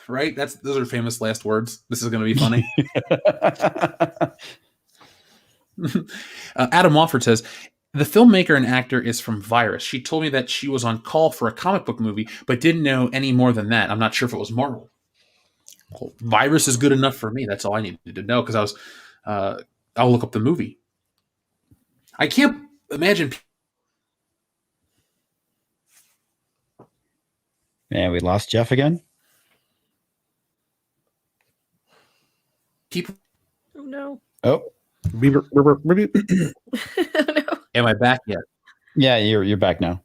Right? Those are famous last words. This is going to be funny. Adam Wofford says, the filmmaker and actor is from Virus. She told me that she was on call for a comic book movie, but didn't know any more than that. I'm not sure if it was Marvel. Well, Virus is good enough for me. That's all I needed to know because I'll look up the movie. I can't imagine. And we lost Jeff again. People. Oh no. Oh. Oh, no. Am I back yet? Yeah, you're back now.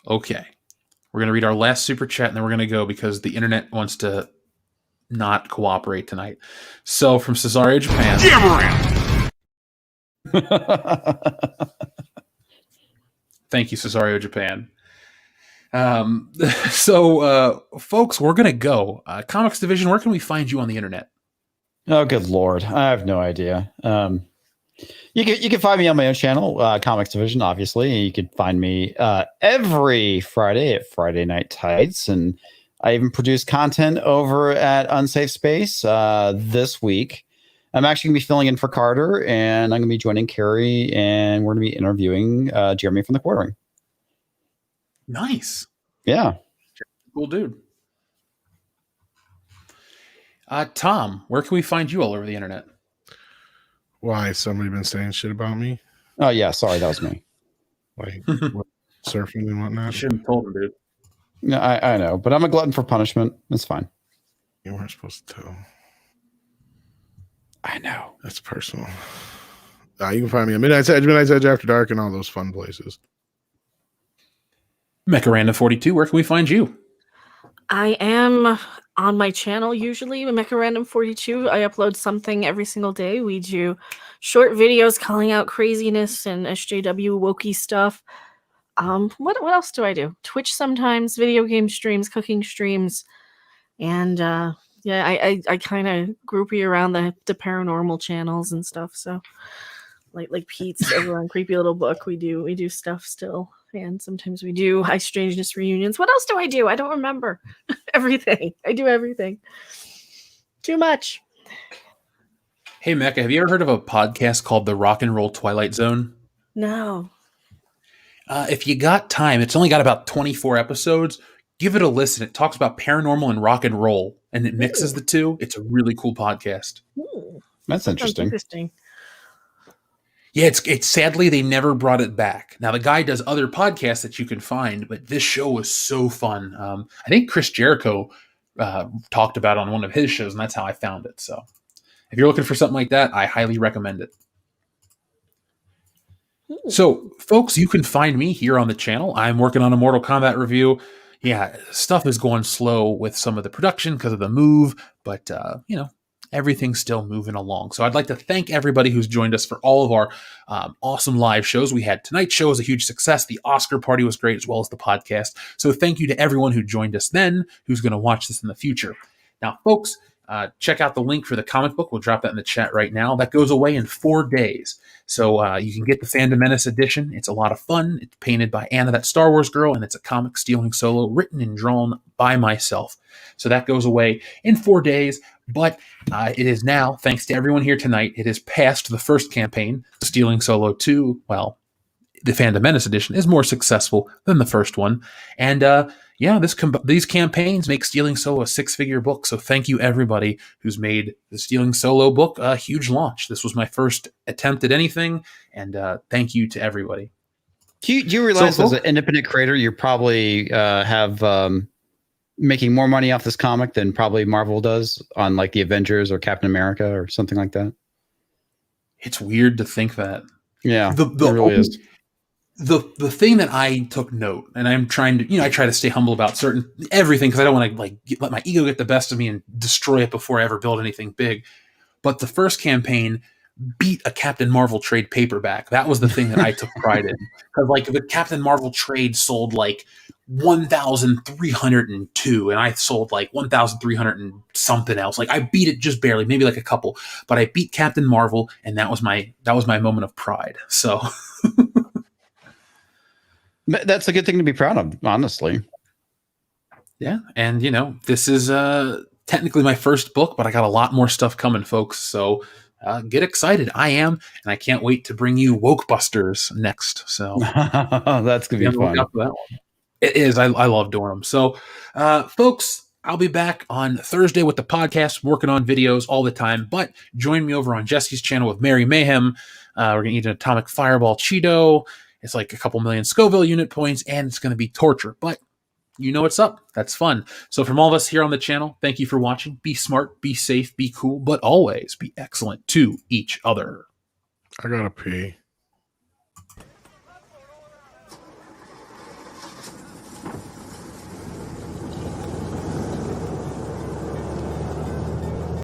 Okay. We're going to read our last super chat and then we're going to go because the internet wants to not cooperate tonight. So from Cesario, Japan. Thank you, Cesario, Japan. Folks, we're going to go. Comics Division, where can we find you on the internet? Oh, good Lord. I have no idea. You can find me on my own channel, Comics Division, obviously. You can find me every Friday at Friday Night Tights. And I even produce content over at Unsafe Space this week. I'm actually going to be filling in for Carter, and I'm going to be joining Carrie, and we're going to be interviewing Jeremy from the Quartering. Nice. Yeah. Cool dude. Tom, where can we find you all over the internet? Why? Somebody been saying shit about me? Oh, yeah. Sorry, that was me. Like surfing and whatnot? You shouldn't have told him, dude. No, I know, but I'm a glutton for punishment. It's fine. You weren't supposed to tell. I know. That's personal. You can find me on Midnight's Edge After Dark, and all those fun places. Mecha Random 42, where can we find you? I am on my channel usually, Mecha Random 42. I upload something every single day. We do short videos calling out craziness and SJW wokey stuff. What else do I do? Twitch sometimes, video game streams, cooking streams, and yeah, I kind of groupie around the paranormal channels and stuff. So like Pete's over on Creepy Little Book, we do stuff still, and sometimes we do High Strangeness reunions. What else do I do? I don't remember. Everything. I do everything. Too much. Hey Mecca, have you ever heard of a podcast called the Rock and Roll Twilight Zone? No. If you got time, it's only got about 24 episodes. Give it a listen. It talks about paranormal and rock and roll, and it mixes the two. It's a really cool podcast. That's interesting. Yeah, it's sadly they never brought it back. Now the guy does other podcasts that you can find, but this show was so fun. I think Chris Jericho talked about it on one of his shows, and that's how I found it. So if you're looking for something like that, I highly recommend it. So, folks, you can find me here on the channel. I'm working on a Mortal Kombat review. Yeah, stuff is going slow with some of the production because of the move, but, everything's still moving along. So I'd like to thank everybody who's joined us for all of our awesome live shows. We had tonight's show was a huge success. The Oscar party was great, as well as the podcast. So thank you to everyone who joined us then, who's going to watch this in the future. Now, folks, check out the link for the comic book. We'll drop that in the chat right now. That goes away in 4 days. So you can get the Phantom Menace edition. It's a lot of fun. It's painted by Anna, that Star Wars girl, and it's a comic stealing solo written and drawn by myself. So that goes away in 4 days. But it is now, thanks to everyone here tonight, it is past the first campaign. Stealing Solo 2, well, the Phantom Menace edition is more successful than the first one. And these campaigns make Stealing Solo a 6-figure book. So thank you everybody who's made the Stealing Solo book a huge launch. This was my first attempt at anything, and thank you to everybody. Do you realize as an independent creator, you probably have making more money off this comic than probably Marvel does on like the Avengers or Captain America or something like that? It's weird to think that. Yeah, it really is. The thing that I took note, and I'm trying to, I try to stay humble about everything because I don't want to let my ego get the best of me and destroy it before I ever build anything big. But the first campaign beat a Captain Marvel trade paperback. That was the thing that I took pride in, because the Captain Marvel trade sold 1,302, and I sold 1,300 and something else. I beat it just barely, maybe a couple, but I beat Captain Marvel, and that was my moment of pride. So. That's a good thing to be proud of, honestly. Yeah, and this is technically my first book, but I got a lot more stuff coming, folks. So get excited. I am, and I can't wait to bring you Woke Busters next. So that's gonna be fun. That one. It is. I love doing them. So, folks, I'll be back on Thursday with the podcast, working on videos all the time. But join me over on Jesse's channel with Mary Mayhem. We're gonna eat an Atomic Fireball Cheeto. It's a couple million Scoville unit points, and it's going to be torture. But you know what's up. That's fun. So from all of us here on the channel, thank you for watching. Be smart, be safe, be cool, but always be excellent to each other. I gotta pee.